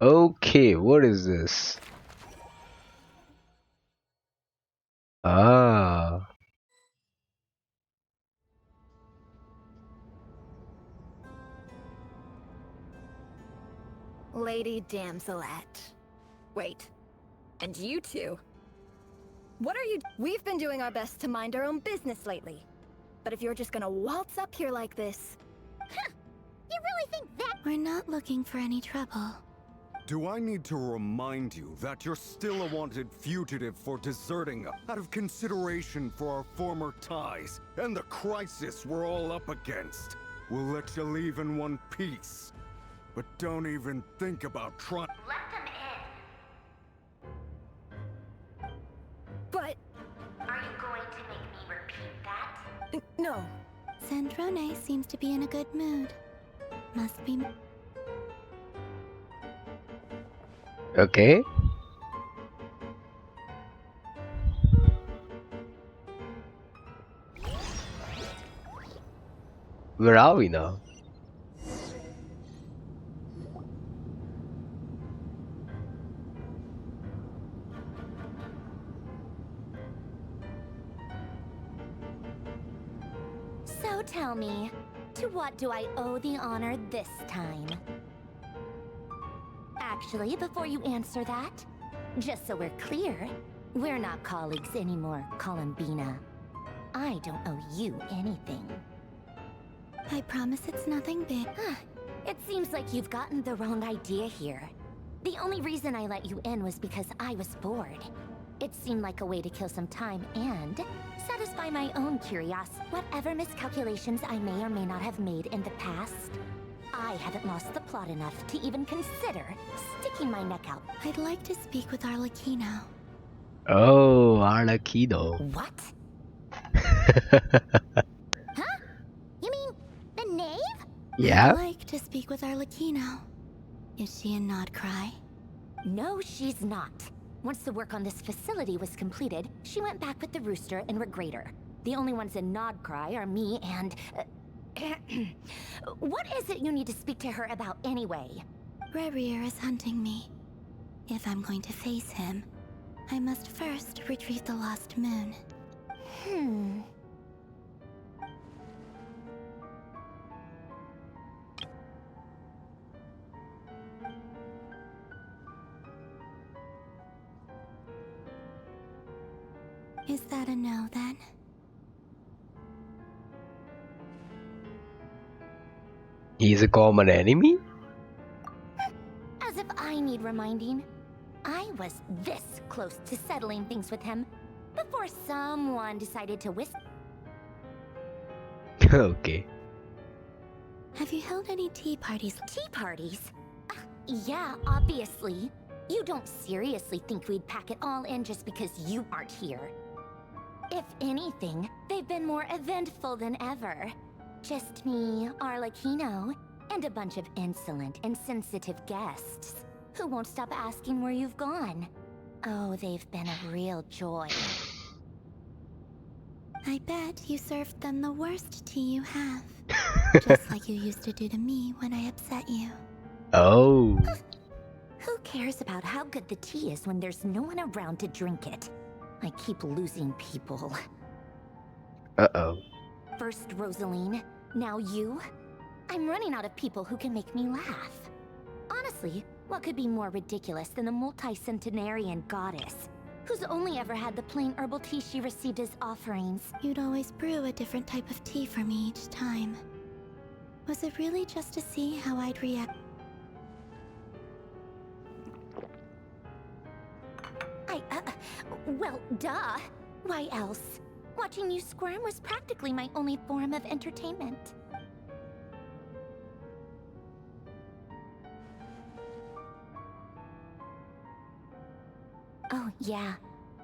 [SPEAKER 1] Okay, what is this?
[SPEAKER 2] Lady Damselette. Wait. And you two? What are you... We've been doing our best to mind our own business lately. But if you're just gonna waltz up here like this...
[SPEAKER 8] Huh! You really think that...
[SPEAKER 5] We're not looking for any trouble.
[SPEAKER 13] Do I need to remind you that you're still a wanted fugitive for deserting out of consideration for our former ties and the crisis we're all up against? We'll let you leave in one piece. But don't even think about trying...
[SPEAKER 8] Let them in.
[SPEAKER 2] But...
[SPEAKER 8] Are you going to make me repeat that?
[SPEAKER 2] No.
[SPEAKER 5] Sandrone seems to be in a good mood. Must be...
[SPEAKER 1] Okay. Where are we now?
[SPEAKER 3] So tell me, to what do I owe the honor this time? Actually, before you answer that, just so we're clear, we're not colleagues anymore, Columbina. I don't owe you anything.
[SPEAKER 5] I promise it's nothing big.
[SPEAKER 3] It seems like you've gotten the wrong idea here. The only reason I let you in was because I was bored. It seemed like a way to kill some time and satisfy my own curiosity. Whatever miscalculations I may or may not have made in the past, I haven't lost the plot enough to even consider sticking my neck out.
[SPEAKER 5] I'd like to speak with Arlecchino.
[SPEAKER 1] Oh, Arlecchino.
[SPEAKER 3] What?
[SPEAKER 8] Huh? You mean the knave?
[SPEAKER 1] Yeah?
[SPEAKER 5] I'd like to speak with Arlecchino. Is she in Nod-Krai?
[SPEAKER 3] No, she's not. Once the work on this facility was completed, she went back with the Rooster and Regrator. The only ones in Nod-Krai are me and... what is it you need to speak to her about anyway?
[SPEAKER 5] Rerir is hunting me. If I'm going to face him, I must first retrieve the lost moon. Is that a no, then?
[SPEAKER 1] He's a common enemy?
[SPEAKER 3] As if I need reminding. I was this close to settling things with him before someone decided to whisper.
[SPEAKER 1] Okay.
[SPEAKER 5] Have you held any tea parties?
[SPEAKER 3] Tea parties? Yeah, obviously. You don't seriously think we'd pack it all in just because you aren't here. If anything, they've been more eventful than ever. Just me, Arlecchino, and a bunch of insolent and sensitive guests who won't stop asking where you've gone. Oh, they've been a real joy.
[SPEAKER 5] I bet you served them the worst tea you have. Just like you used to do to me when I upset you.
[SPEAKER 1] Oh.
[SPEAKER 3] Who cares about how good the tea is when there's no one around to drink it? I keep losing people.
[SPEAKER 1] Uh-oh.
[SPEAKER 3] First Rosaline, now you? I'm running out of people who can make me laugh. Honestly, what could be more ridiculous than the multi-centenarian goddess, who's only ever had the plain herbal tea she received as offerings?
[SPEAKER 5] You'd always brew a different type of tea for me each time. Was it really just to see how I'd react?
[SPEAKER 3] Well, duh. Why else? Watching you squirm was practically my only form of entertainment. Oh, yeah.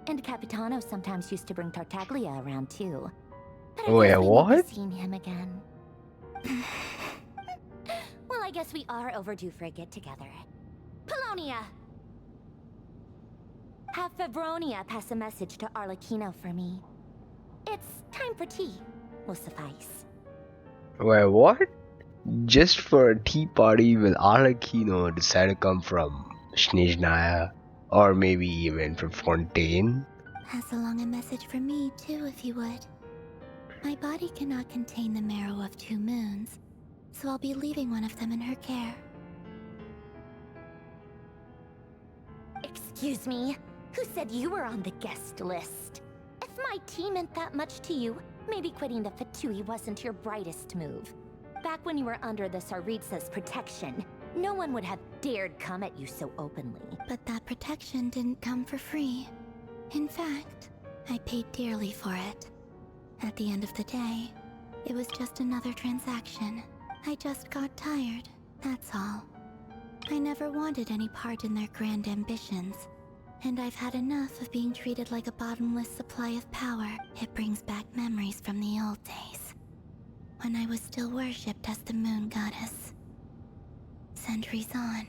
[SPEAKER 3] And Capitano sometimes used to bring Tartaglia around, too. But I
[SPEAKER 1] Wait,
[SPEAKER 3] guess we won't
[SPEAKER 1] what?
[SPEAKER 3] be seeing him again. Well, I guess we are overdue for a get-together. Polonia! Have Febronia pass a message to Arlecchino for me. It's time for tea. Will suffice.
[SPEAKER 1] Wait, what? Just for a tea party will Arlecchino decide to come from Snezhnaya? Or maybe even from Fontaine?
[SPEAKER 5] Pass along a message for me, too, if you would. My body cannot contain the marrow of 2 moons, so I'll be leaving one of them in her care.
[SPEAKER 14] Excuse me? Who said you were on the guest list? If my tea meant that much to you, maybe quitting the Fatui wasn't your brightest move. Back when you were under the Tsaritsa's protection, no one would have dared come at you so openly.
[SPEAKER 15] But that protection didn't come for free. In fact, I paid dearly for it. At the end of the day, it was just another transaction. I just got tired, that's all. I never wanted any part in their grand ambitions, and I've had enough of being treated like a bottomless supply of power. It brings back memories from the old days, when I was still worshipped as the moon goddess. Centuries on,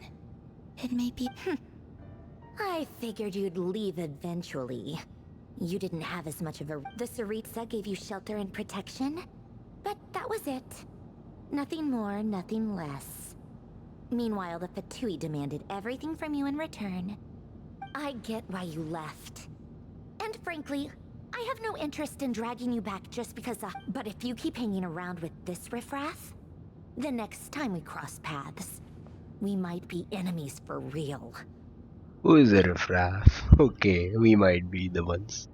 [SPEAKER 15] it may be...
[SPEAKER 14] I figured you'd leave eventually. You didn't have as much of a... The Tsaritsa gave you shelter and protection, but that was it. Nothing more, nothing less. Meanwhile, the Fatui demanded everything from you in return. I get why you left. And frankly, I have no interest in dragging you back just because But if you keep hanging around with this riffraff, the next time we cross paths, we might be enemies for real.
[SPEAKER 1] Who is a riffraff? Okay, we might be the ones.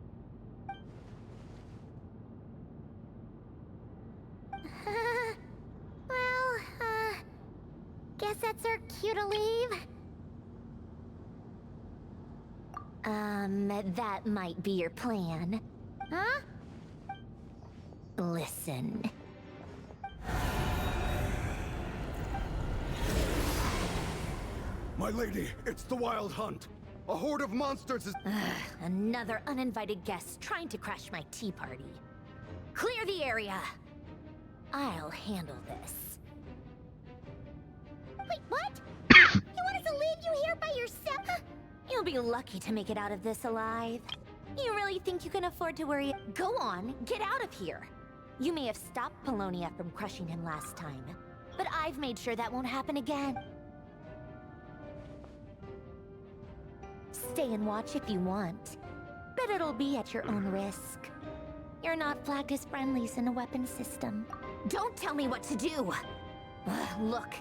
[SPEAKER 8] Guess that's our cue to leave.
[SPEAKER 14] That might be your plan.
[SPEAKER 8] Huh?
[SPEAKER 14] Listen.
[SPEAKER 13] My lady, it's the Wild Hunt. A horde of monsters is...
[SPEAKER 14] Another uninvited guest trying to crash my tea party. Clear the area. I'll handle this.
[SPEAKER 8] Wait, what? You want us to leave you here by yourself?
[SPEAKER 14] You'll be lucky to make it out of this alive. You really think you can afford to worry? Go on, get out of here. You may have stopped Polonia from crushing him last time, but I've made sure that won't happen again. Stay and watch if you want, but it'll be at your own risk. You're not flagged as friendlies in a weapon system. Don't tell me what to do! Look,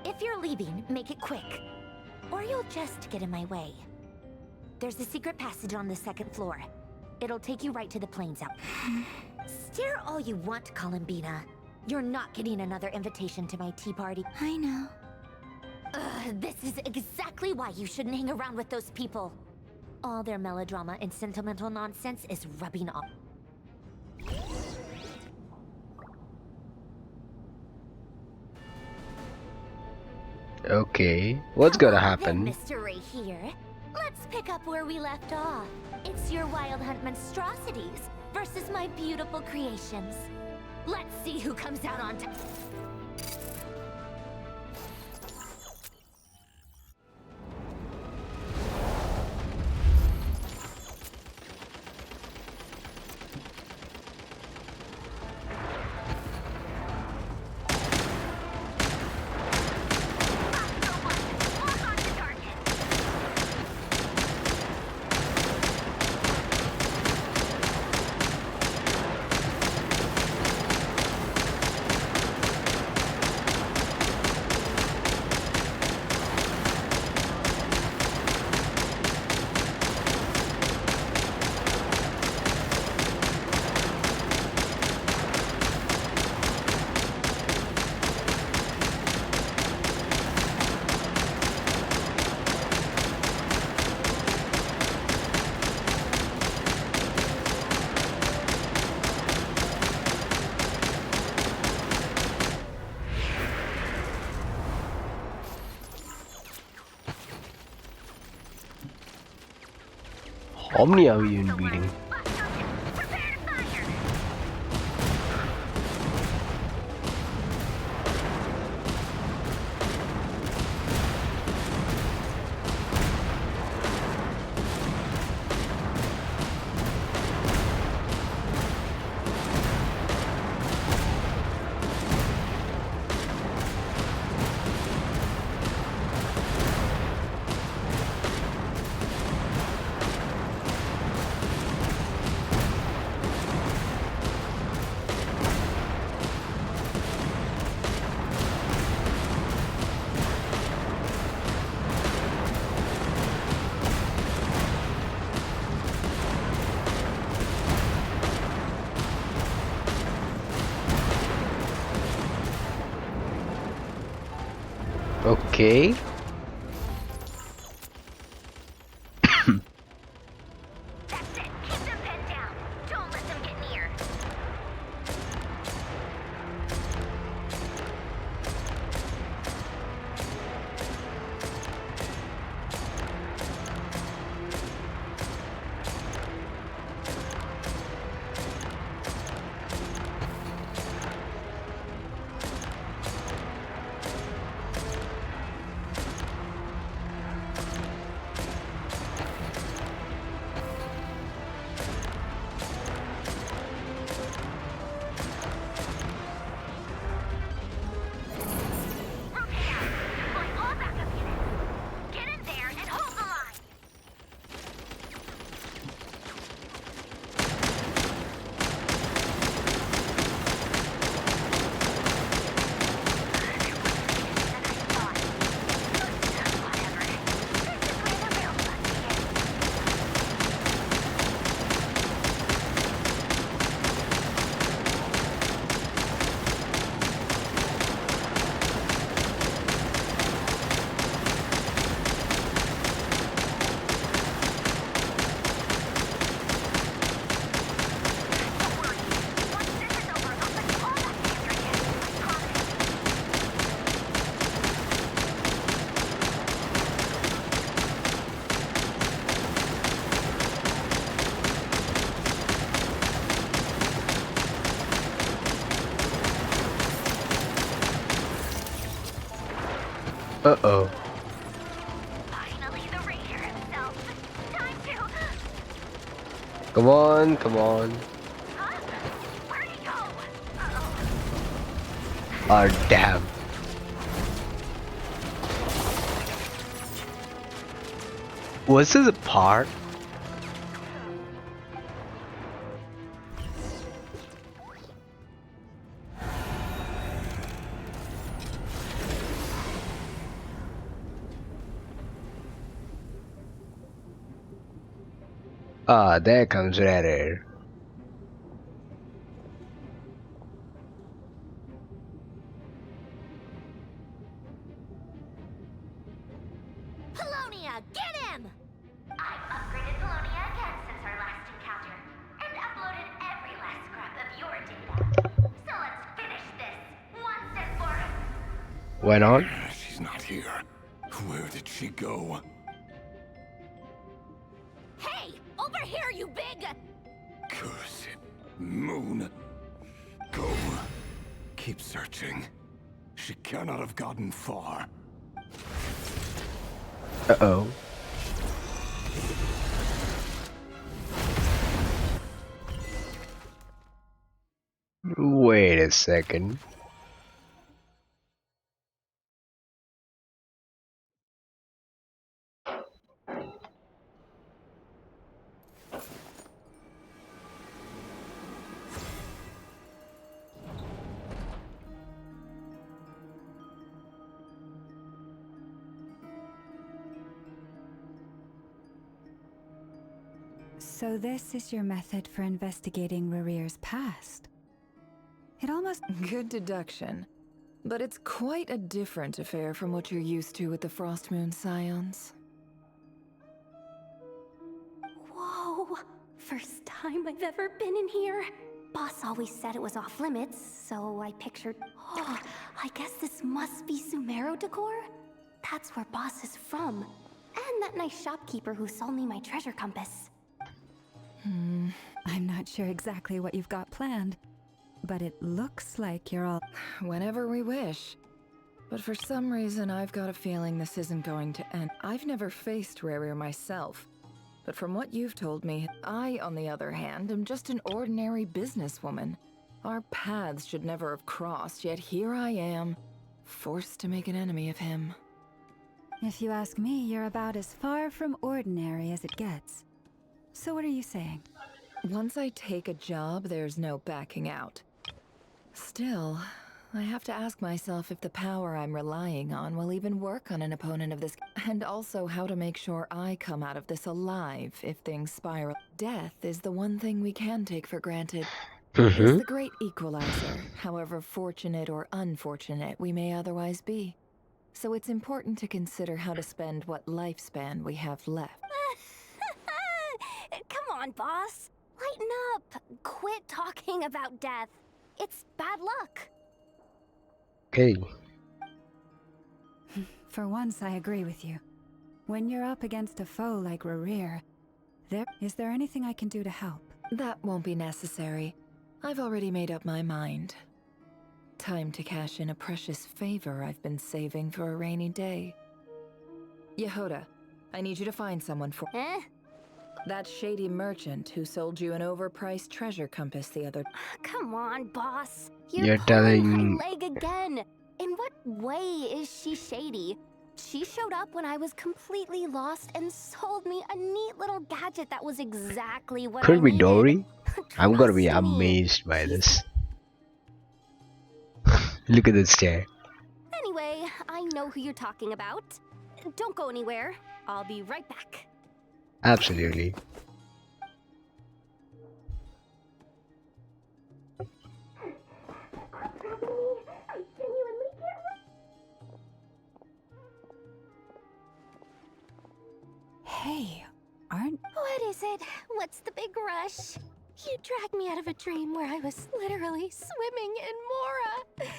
[SPEAKER 14] if you're leaving, make it quick, or you'll just get in my way. There's a secret passage on the second floor. It'll take you right to the plains out. Stare all you want, Columbina. You're not getting another invitation to my tea party.
[SPEAKER 15] I know.
[SPEAKER 14] This is exactly why you shouldn't hang around with those people. All their melodrama and sentimental nonsense is rubbing off.
[SPEAKER 1] Okay, what's gonna happen?
[SPEAKER 14] Then, Mr. Rerir, let's pick up where we left off. It's your Wild Hunt monstrosities versus my beautiful creations. Let's see who comes out on top.
[SPEAKER 1] How many are we even beating? Okay. Uh-oh. Come on, come on. Oh, damn. Was this a part? Ah, there comes Rerir.
[SPEAKER 8] Polonia, get him! I've upgraded Polonia again since our last encounter, and uploaded every last scrap of your data. So let's finish this once and for all.
[SPEAKER 1] Why not?
[SPEAKER 12] She's not here. Where did she go?
[SPEAKER 8] Hey, over here, you big...
[SPEAKER 12] Curse it, Moon. Go. Keep searching. She cannot have gotten far.
[SPEAKER 1] Uh-oh. Wait a second.
[SPEAKER 9] So this is your method for investigating Rerir's past? It almost...
[SPEAKER 7] Good deduction. But it's quite a different affair from what you're used to with the Frost Moon Scions.
[SPEAKER 3] Whoa! First time I've ever been in here. Boss always said it was off limits, so I pictured... Oh, I guess this must be Sumero decor? That's where Boss is from. And that nice shopkeeper who sold me my treasure compass.
[SPEAKER 9] I'm not sure exactly what you've got planned, but it looks like you're all...
[SPEAKER 7] Whenever we wish. But for some reason, I've got a feeling this isn't going to end. I've never faced Rerir myself, but from what you've told me, I, on the other hand, am just an ordinary businesswoman. Our paths should never have crossed, yet here I am, forced to make an enemy of him.
[SPEAKER 9] If you ask me, you're about as far from ordinary as it gets. So what are you saying?
[SPEAKER 7] Once I take a job, there's no backing out. Still, I have to ask myself if the power I'm relying on will even work on an opponent of this, and also how to make sure I come out of this alive if things spiral. Death is the one thing we can take for granted. It's the great equalizer, however fortunate or unfortunate we may otherwise be. So it's important to consider how to spend what lifespan we have left.
[SPEAKER 3] Come on, boss. Lighten up. Quit talking about death. It's bad luck.
[SPEAKER 1] Okay.
[SPEAKER 9] For once, I agree with you. When you're up against a foe like Rerir, is there anything I can do to help?
[SPEAKER 7] That won't be necessary. I've already made up my mind. Time to cash in a precious favor I've been saving for a rainy day. Yehoda, I need you to find someone for— That shady merchant who sold you an overpriced treasure compass the other—
[SPEAKER 3] Come on, boss.
[SPEAKER 1] You're
[SPEAKER 3] pulling
[SPEAKER 1] telling—
[SPEAKER 3] my leg again. In what way is she shady? She showed up when I was completely lost and sold me a neat little gadget that was exactly what I
[SPEAKER 1] Could be
[SPEAKER 3] needed.
[SPEAKER 1] Dory. I'm gonna be
[SPEAKER 3] Trust me.
[SPEAKER 1] amazed by this. Look at this chair.
[SPEAKER 3] Anyway, I know who you're talking about. Don't go anywhere. I'll be right back.
[SPEAKER 1] Absolutely.
[SPEAKER 9] Hey, aren't—
[SPEAKER 3] What is it? What's the big rush? You dragged me out of a dream where I was literally swimming in Mora.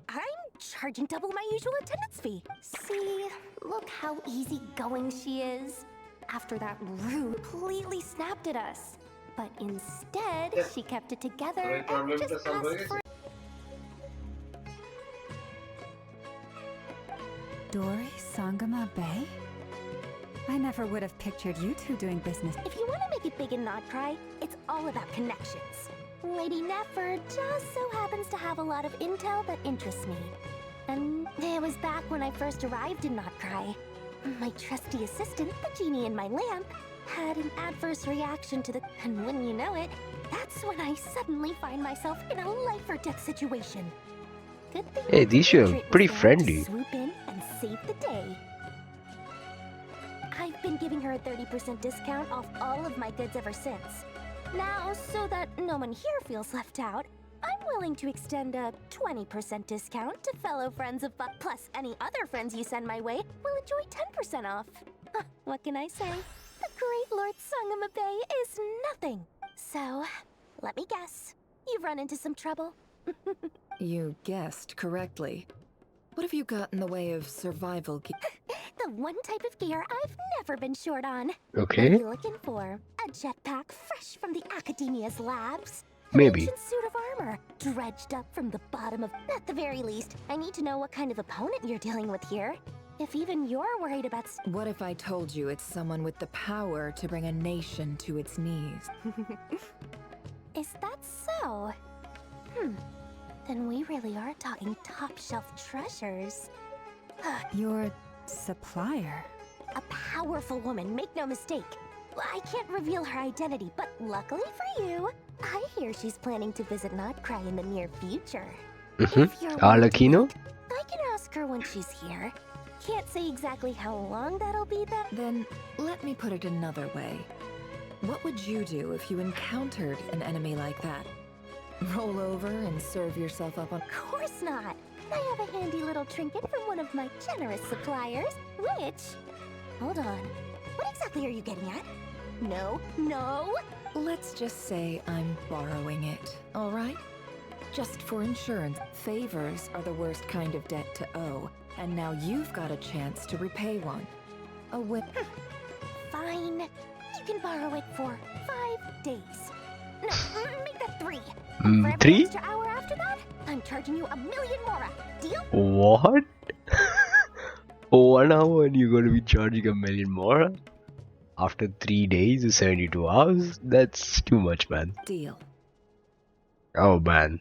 [SPEAKER 3] I'm charging double my usual attendance fee. See, look how easygoing she is. After that rude completely snapped at us. But instead, she kept it together and just asked for—
[SPEAKER 9] Dory Sangama Bay? I never would have pictured you two doing business.
[SPEAKER 3] If you want to make it big in Nod-Krai, it's all about connections. Lady Nefer just so happens to have a lot of intel that interests me. And it was back when I first arrived in Nod-Krai. My trusty assistant, the genie in my lamp, had an adverse reaction to the— And wouldn't you know it, that's when I suddenly find myself in a life-or-death situation. Good thing
[SPEAKER 1] Hey,
[SPEAKER 3] the
[SPEAKER 1] these two are
[SPEAKER 3] Patriot was
[SPEAKER 1] pretty
[SPEAKER 3] there to
[SPEAKER 1] friendly.
[SPEAKER 3] swoop in and save the day. I've been giving her a 30% discount off all of my goods ever since. Now, so that no one here feels left out, I'm willing to extend a 20% discount to fellow friends of Buck, plus any other friends you send my way will enjoy 10% off. What can I say? The great Lord Sangama Bay is nothing. So, let me guess. You've run into some trouble?
[SPEAKER 7] You guessed correctly. What have you got in the way of survival gear?
[SPEAKER 3] The one type of gear I've never been short on.
[SPEAKER 1] Okay.
[SPEAKER 3] What are you looking for? A jetpack fresh from the Academia's labs?
[SPEAKER 1] Maybe.
[SPEAKER 3] An ancient suit of armor, dredged up from the bottom of— At the very least, I need to know what kind of opponent you're dealing with here. If even you're worried about—
[SPEAKER 7] What if I told you it's someone with the power to bring a nation to its knees?
[SPEAKER 3] Is that so? Then we really are talking top-shelf treasures.
[SPEAKER 9] Your supplier?
[SPEAKER 3] A powerful woman, make no mistake. I can't reveal her identity, but luckily for you, I hear she's planning to visit Nod-Krai in the near future. If you're willing to
[SPEAKER 1] Alakino?
[SPEAKER 3] wait, I can ask her when she's here. Can't say exactly how long that'll be,
[SPEAKER 7] Then, let me put it another way. What would you do if you encountered an enemy like that? Roll over and serve yourself up on—
[SPEAKER 3] Of course not. I have a handy little trinket from one of my generous suppliers, which— Hold on. What exactly are you getting at? No.
[SPEAKER 7] Let's just say I'm borrowing it, all right? Just for insurance. Favors are the worst kind of debt to owe, and now you've got a chance to repay one. A win—
[SPEAKER 3] Fine. You can borrow it for 5 days. No, make that 3. For every
[SPEAKER 1] 3?
[SPEAKER 3] extra hour after that, I'm charging you 1,000,000 more. Deal?
[SPEAKER 1] What? 1 hour and you're gonna be charging 1,000,000 more? After 3 days or 72 hours? That's too much, man.
[SPEAKER 7] Deal.
[SPEAKER 1] Oh, man.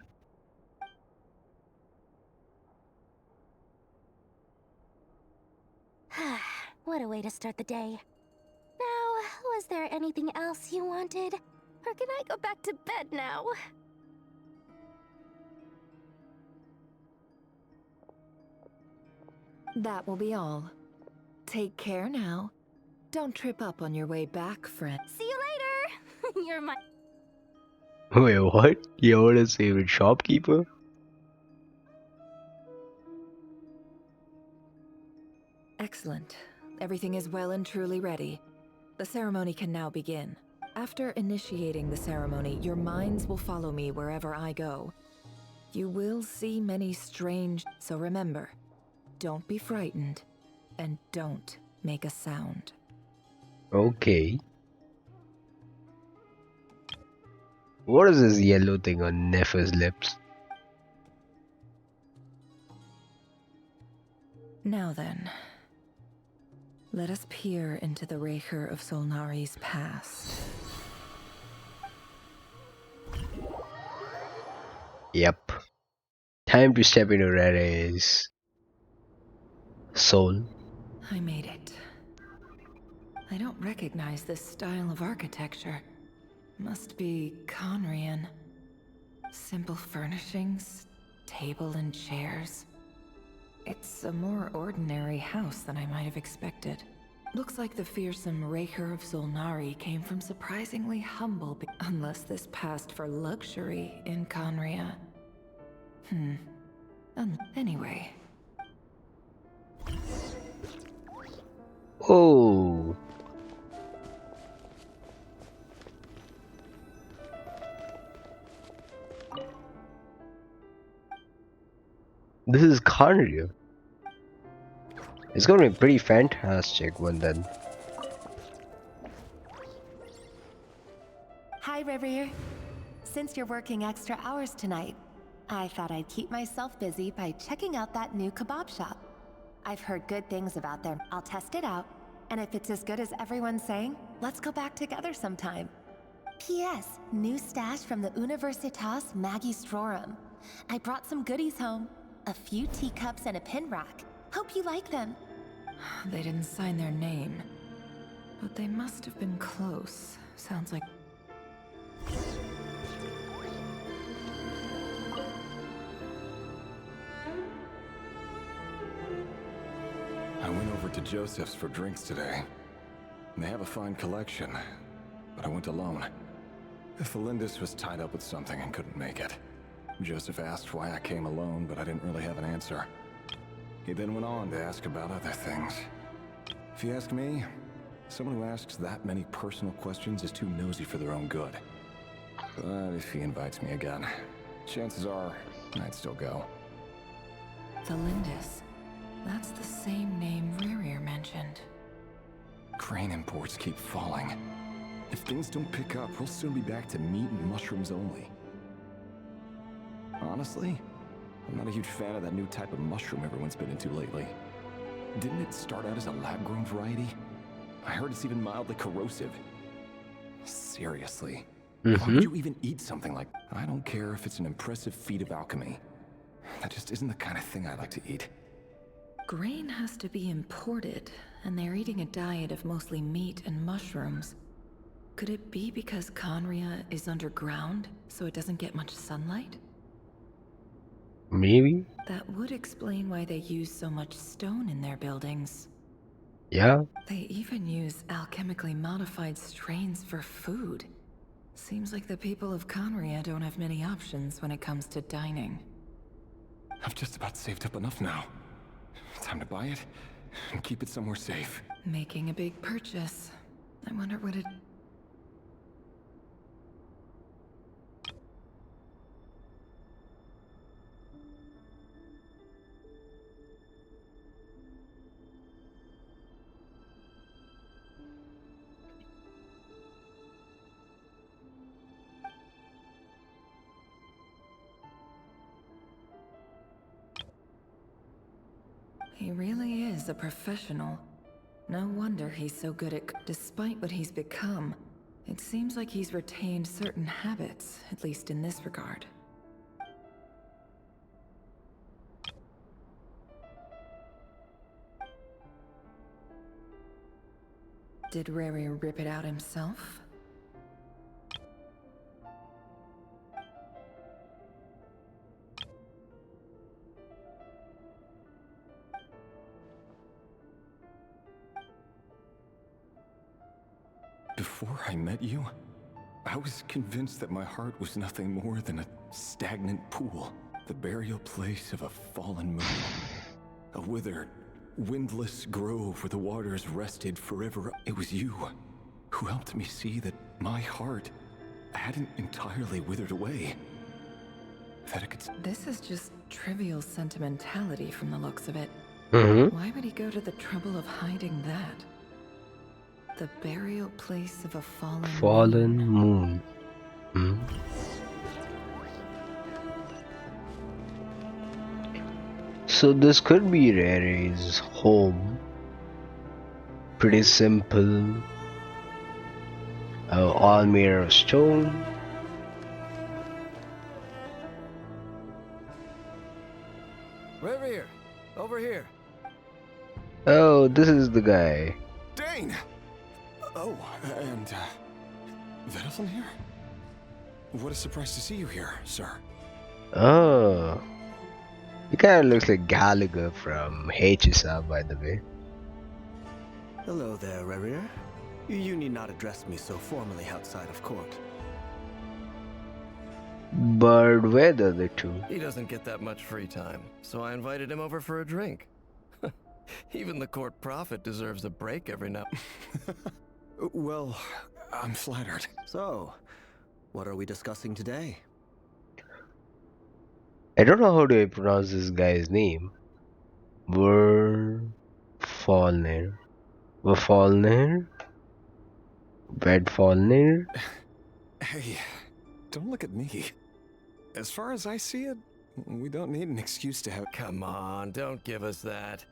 [SPEAKER 3] What a way to start the day. Now, was there anything else you wanted? Or can I go back to bed now?
[SPEAKER 7] That will be all. Take care now. Don't trip up on your way back, friend.
[SPEAKER 3] See you later! You're my—
[SPEAKER 1] Wait, what? Yoda's favorite shopkeeper?
[SPEAKER 7] Excellent. Everything is well and truly ready. The ceremony can now begin. After initiating the ceremony, your minds will follow me wherever I go. You will see many strange... So remember, don't be frightened, and don't make a sound.
[SPEAKER 1] Okay. What is this yellow thing on Nefer's lips?
[SPEAKER 7] Now then, let us peer into the Rerir of Solnari's past.
[SPEAKER 1] Yep. Time to step into Rerir's soul.
[SPEAKER 7] I made it. I don't recognize this style of architecture. Must be Conrian. Simple furnishings, table and chairs. It's a more ordinary house than I might have expected. Looks like the fearsome Rerir of Solnari came from surprisingly humble, unless this passed for luxury in Conria. Anyway.
[SPEAKER 1] Oh. This is Conria. It's gonna be a pretty fantastic one then.
[SPEAKER 16] Hi, Rerir. Since you're working extra hours tonight, I thought I'd keep myself busy by checking out that new kebab shop. I've heard good things about them. I'll test it out, and if it's as good as everyone's saying, let's go back together sometime. P.S. New stash from the Universitas Magistrorum. I brought some goodies home. A few teacups and a pin rack. Hope you like them.
[SPEAKER 7] They didn't sign their name, but they must have been close. Sounds like...
[SPEAKER 12] I went over to Joseph's for drinks today. They have a fine collection, but I went alone. Felindis was tied up with something and couldn't make it. Joseph asked why I came alone, but I didn't really have an answer. He then went on to ask about other things. If you ask me, someone who asks that many personal questions is too nosy for their own good. But if he invites me again, chances are I'd still go.
[SPEAKER 7] Felindis. That's the same name Rerir mentioned.
[SPEAKER 12] Crane imports keep falling. If things don't pick up, we'll soon be back to meat and mushrooms only. Honestly, I'm not a huge fan of that new type of mushroom everyone's been into lately. Didn't it start out as a lab-grown variety? I heard it's even mildly corrosive. Seriously, why would you even eat something like... I don't care if it's an impressive feat of alchemy. That just isn't the kind of thing I like to eat.
[SPEAKER 7] Grain has to be imported, and they're eating a diet of mostly meat and mushrooms. Could it be because Conria is underground, so it doesn't get much sunlight?
[SPEAKER 1] Maybe?
[SPEAKER 7] That would explain why they use so much stone in their buildings.
[SPEAKER 1] Yeah.
[SPEAKER 7] They even use alchemically modified strains for food. Seems like the people of Conria don't have many options when it comes to dining.
[SPEAKER 12] I've just about saved up enough now. Time to buy it and keep it somewhere safe.
[SPEAKER 7] Making a big purchase. I wonder what it... He really is a professional. No wonder he's so good at... Despite what he's become, it seems like he's retained certain habits, at least in this regard. Did Rerir rip it out himself?
[SPEAKER 12] Before I met you, I was convinced that my heart was nothing more than a stagnant pool, the burial place of a fallen moon, a withered, windless grove where the waters rested forever. It was you who helped me see that my heart hadn't entirely withered away. That it could...
[SPEAKER 7] This is just trivial sentimentality from the looks of it. Why would he go to the trouble of hiding that? The burial place of a fallen
[SPEAKER 1] moon. So this could be Rerir's home. Pretty simple. All made of stone.
[SPEAKER 10] Rerir, over here.
[SPEAKER 1] Oh, this is the guy.
[SPEAKER 12] Dane! Oh, and Vedaflin here? What a surprise to see you here, sir.
[SPEAKER 1] Oh. He kind of looks like Gallagher from HSR, by the way.
[SPEAKER 17] Hello there, Rerir. You need not address me so formally outside of court.
[SPEAKER 1] But where the other two?
[SPEAKER 10] He doesn't get that much free time, so I invited him over for a drink. Even the court prophet deserves a break every now.
[SPEAKER 12] Well, I'm flattered.
[SPEAKER 17] So, what are we discussing today?
[SPEAKER 1] I don't know how to pronounce this guy's name. Verfalner. Vedfalner?
[SPEAKER 12] Hey, don't look at me. As far as I see it, we don't need an excuse to have...
[SPEAKER 10] Come on, don't give us that.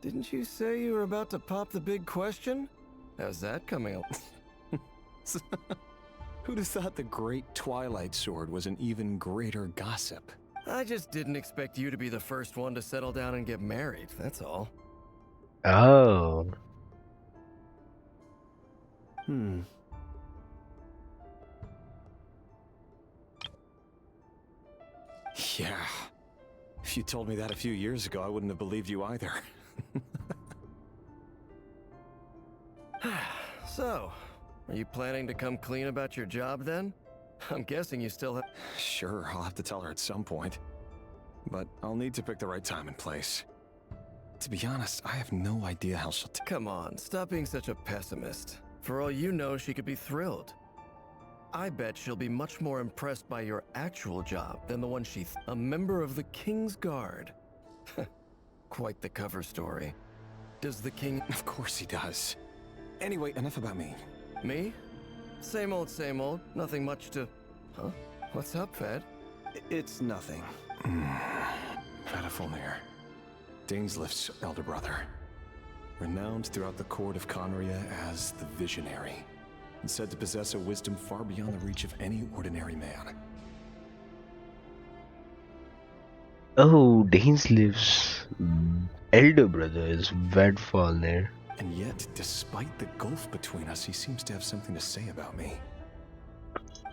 [SPEAKER 10] Didn't you say you were about to pop the big question? How's that coming along?
[SPEAKER 12] Who'd have thought the great Twilight Sword was an even greater gossip?
[SPEAKER 10] I just didn't expect you to be the first one to settle down and get married, that's all.
[SPEAKER 1] Oh.
[SPEAKER 12] Yeah. If you told me that a few years ago, I wouldn't have believed you either.
[SPEAKER 10] So, are you planning to come clean about your job then? I'm guessing you still have...
[SPEAKER 12] Sure, I'll have to tell her at some point. But I'll need to pick the right time and place. To be honest, I have no idea how she'll...
[SPEAKER 10] Come on, stop being such a pessimist. For all you know, she could be thrilled. I bet she'll be much more impressed by your actual job than the one a member of the King's Guard. Quite the cover story. Does the king...
[SPEAKER 12] Of course he does. Anyway, enough about me.
[SPEAKER 10] Me? Same old, same old. Nothing much to... Huh? What's up, Fed?
[SPEAKER 17] It's nothing.
[SPEAKER 12] Vedaflin, Dainslift's elder brother. Renowned throughout the court of Conria as the Visionary. And said to possess a wisdom far beyond the reach of any ordinary man.
[SPEAKER 1] Oh, Dainslift's elder brother is Vedfalner.
[SPEAKER 12] And yet, despite the gulf between us, he seems to have something to say about me.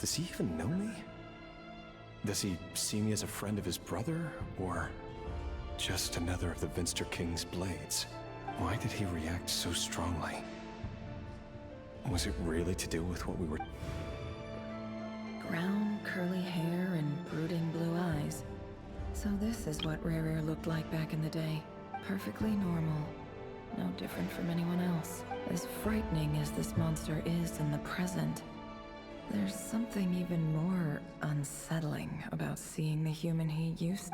[SPEAKER 12] Does he even know me? Does he see me as a friend of his brother, or just another of the Vinster King's blades? Why did he react so strongly? Was it really to do with what we were...
[SPEAKER 7] Brown, curly hair and brooding blue eyes. So this is what Rerir looked like back in the day. Perfectly normal. No different from anyone else. As frightening as this monster is in the present, there's something even more unsettling about seeing the human he used.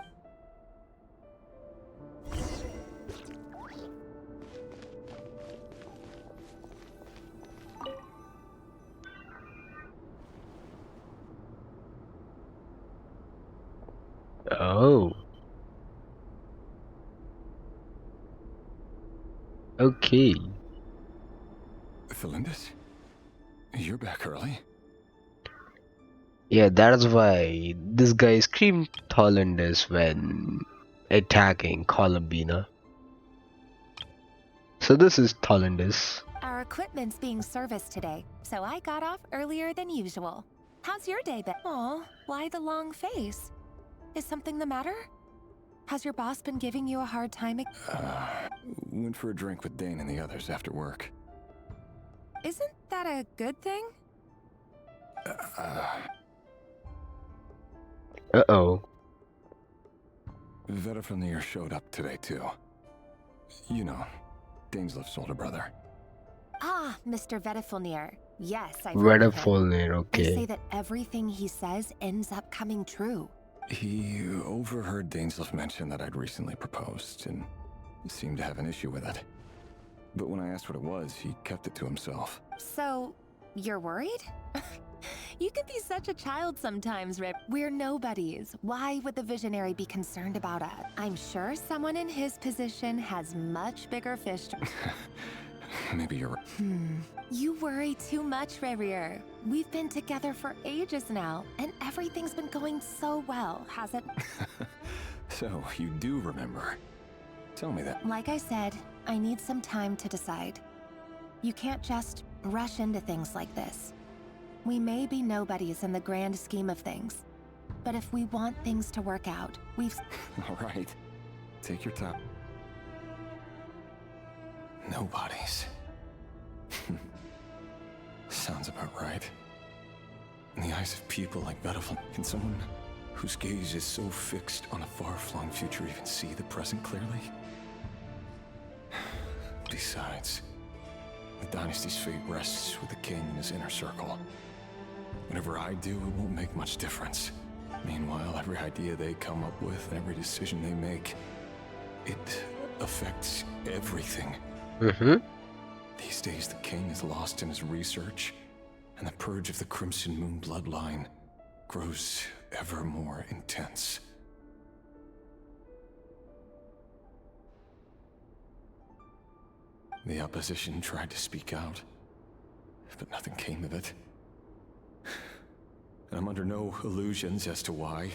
[SPEAKER 1] Oh. Okay.
[SPEAKER 12] Felindis? You're back early?
[SPEAKER 1] Yeah, that's why this guy screamed Tholendis when attacking Columbina. So this is Tholendis.
[SPEAKER 16] Our equipment's being serviced today, so I got off earlier than usual. How's your day been? Aw, why the long face? Is something the matter? Has your boss been giving you a hard time?
[SPEAKER 12] Went for a drink with Dane and the others after work.
[SPEAKER 16] Isn't that a good thing?
[SPEAKER 1] Uh-oh.
[SPEAKER 12] Vedaflin showed up today too. You know, Dainsleif's older brother.
[SPEAKER 16] Ah, Mr. Vedifulnir. Yes, I've
[SPEAKER 1] Red
[SPEAKER 16] heard
[SPEAKER 1] of
[SPEAKER 16] of him.
[SPEAKER 1] Fulner,
[SPEAKER 16] They say
[SPEAKER 1] okay.
[SPEAKER 16] that everything he says ends up coming true.
[SPEAKER 12] He overheard Dainsleif mention that I'd recently proposed and seemed to have an issue with it. But when I asked what it was, he kept it to himself.
[SPEAKER 16] So, you're worried? You could be such a child sometimes, Rip. We're nobodies. Why would the visionary be concerned about us? I'm sure someone in his position has much bigger fish to...
[SPEAKER 12] Maybe you're right.
[SPEAKER 16] You worry too much, Rerir. We've been together for ages now, and everything's been going so well, hasn't?
[SPEAKER 12] So, you do remember. Tell me that.
[SPEAKER 16] Like I said, I need some time to decide. You can't just rush into things like this. We may be nobodies in the grand scheme of things, but if we want things to work out, we've...
[SPEAKER 12] All right. Take your time. Nobodies. Sounds about right. In the eyes of people like Vediful, can someone whose gaze is so fixed on a far-flung future even see the present clearly? Besides, the dynasty's fate rests with the king and his inner circle. Whatever I do, it won't make much difference. Meanwhile, every idea they come up with, every decision they make, it affects everything. These days, the king is lost in his research, and the purge of the Crimson Moon bloodline grows ever more intense. The opposition tried to speak out, but nothing came of it. And I'm under no illusions as to why.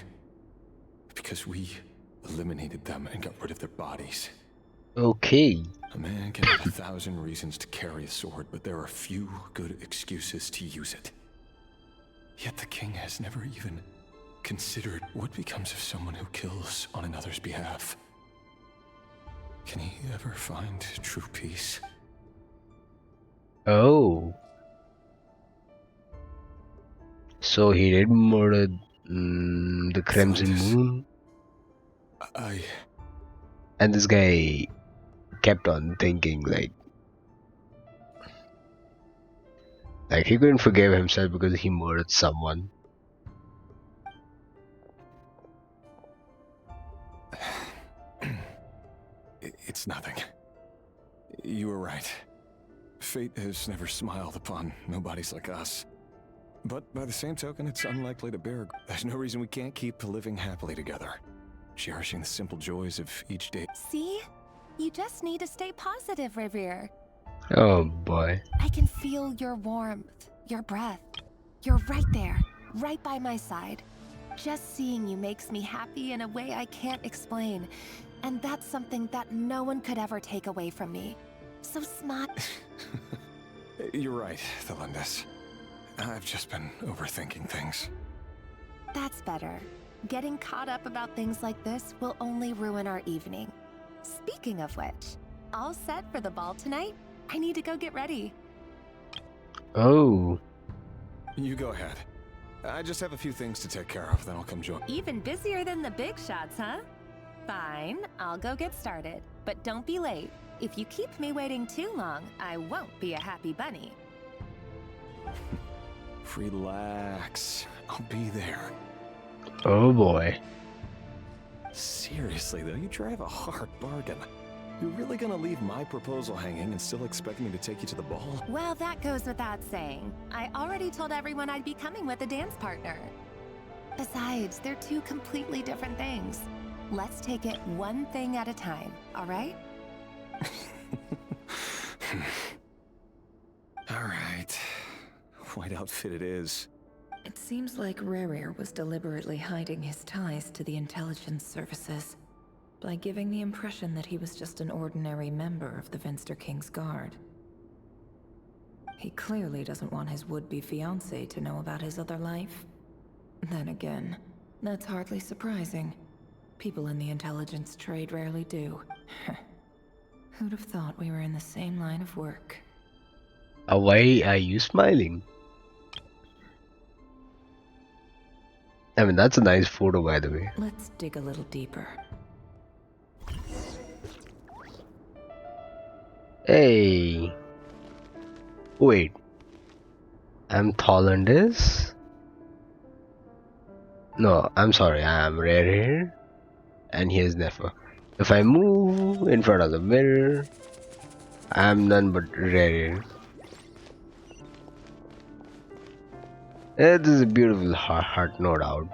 [SPEAKER 12] Because we eliminated them and got rid of their bodies.
[SPEAKER 1] Okay.
[SPEAKER 12] A man can have 1,000 reasons to carry a sword, but there are few good excuses to use it. Yet the king has never even considered what becomes of someone who kills on another's behalf. Can he ever find true peace?
[SPEAKER 1] Oh. So he did murder the Crimson Moon? And this guy kept on thinking like he couldn't forgive himself because he murdered someone.
[SPEAKER 12] It's nothing. You were right. Fate has never smiled upon nobodies like us. But by the same token, it's unlikely to bear. There's no reason we can't keep living happily together, cherishing the simple joys of each day.
[SPEAKER 16] See? You just need to stay positive, Rerir.
[SPEAKER 1] Oh boy.
[SPEAKER 16] I can feel your warmth, your breath. You're right there, right by my side. Just seeing you makes me happy in a way I can't explain. And that's something that no one could ever take away from me. So smart.
[SPEAKER 12] You're right, Thelindis. I've just been overthinking things.
[SPEAKER 16] That's better. Getting caught up about things like this will only ruin our evening. Speaking of which, all set for the ball tonight? I need to go get ready.
[SPEAKER 1] Oh.
[SPEAKER 12] You go ahead. I just have a few things to take care of, then I'll come join.
[SPEAKER 16] Even busier than the big shots, huh? Fine, I'll go get started. But don't be late. If you keep me waiting too long, I won't be a happy bunny.
[SPEAKER 12] Relax. I'll be there.
[SPEAKER 1] Oh boy.
[SPEAKER 12] Seriously though, you drive a hard bargain. You're really gonna leave my proposal hanging and still expect me to take you to the ball?
[SPEAKER 16] Well, that goes without saying. I already told everyone I'd be coming with a dance partner. Besides, they're two completely different things. Let's take it one thing at a time, all right?
[SPEAKER 12] All right. White outfit it is.
[SPEAKER 7] It seems like Rerir was deliberately hiding his ties to the intelligence services by giving the impression that he was just an ordinary member of the Venster King's Guard. He clearly doesn't want his would-be fiancée to know about his other life. Then again, that's hardly surprising. People in the intelligence trade rarely do. Who'd have thought we were in the same line of work?
[SPEAKER 1] Why are you smiling? I mean, that's a nice photo, by the way.
[SPEAKER 7] Let's dig a little deeper.
[SPEAKER 1] Hey. Wait. I'm Thollandis? No, I'm sorry. I'm Rerir. And here's Nefer. If I move in front of the mirror, I'm none but Rerir. This is a beautiful heart, no doubt.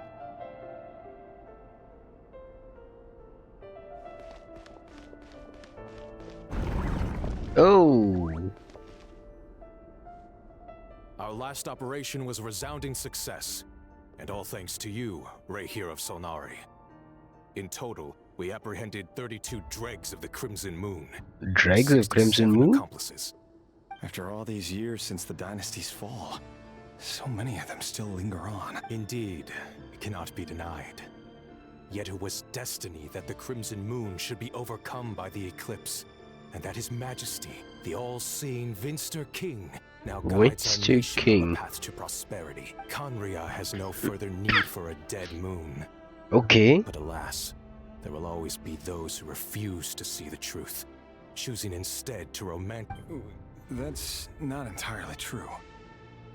[SPEAKER 1] Oh.
[SPEAKER 18] Our last operation was a resounding success, and all thanks to you, Rerir of Solnari. In total, we apprehended 32 dregs of the Crimson Moon.
[SPEAKER 1] Dregs of Crimson Moon?
[SPEAKER 18] Accomplices.
[SPEAKER 12] After all these years since the dynasty's fall, so many of them still linger on.
[SPEAKER 18] Indeed, it cannot be denied. Yet it was destiny that the Crimson Moon should be overcome by the eclipse, and that His Majesty, the all-seeing Vinster King, now guides our nation on the path to prosperity. Conria has no further need for a dead moon.
[SPEAKER 1] Okay.
[SPEAKER 18] But alas, there will always be those who refuse to see the truth, choosing instead to
[SPEAKER 12] That's not entirely true.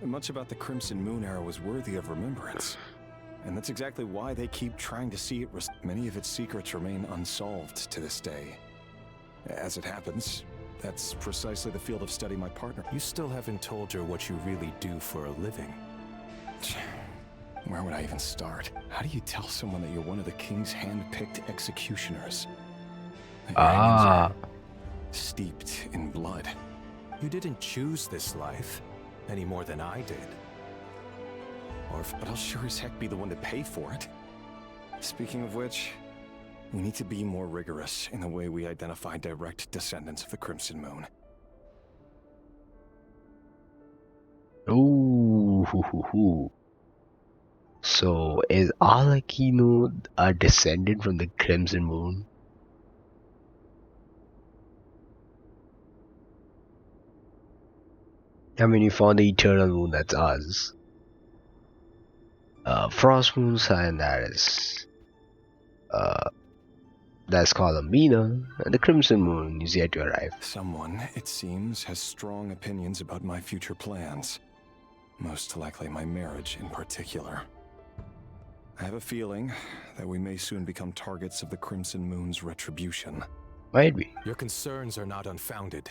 [SPEAKER 12] Much about the Crimson Moon era was worthy of remembrance. And that's exactly why they keep trying to see it. Many of its secrets remain unsolved to this day. As it happens, that's precisely the field of study my partner.
[SPEAKER 18] You still haven't told her what you really do for a living.
[SPEAKER 12] Where would I even start? How do you tell someone that you're one of the king's hand-picked executioners? Steeped in blood.
[SPEAKER 18] You didn't choose this life, any more than I did.
[SPEAKER 12] But I'll sure as heck be the one to pay for it. Speaking of which, we need to be more rigorous in the way we identify direct descendants of the Crimson Moon.
[SPEAKER 1] Ooh. So, is Alakino a descendant from the Crimson Moon? I mean, you found the Eternal Moon, that's us. Frost Moon sign, that's called Amina, and the Crimson Moon is yet to arrive.
[SPEAKER 12] Someone, it seems, has strong opinions about my future plans. Most likely my marriage in particular. I have a feeling that we may soon become targets of the Crimson Moon's retribution.
[SPEAKER 1] Might be.
[SPEAKER 18] Your concerns are not unfounded.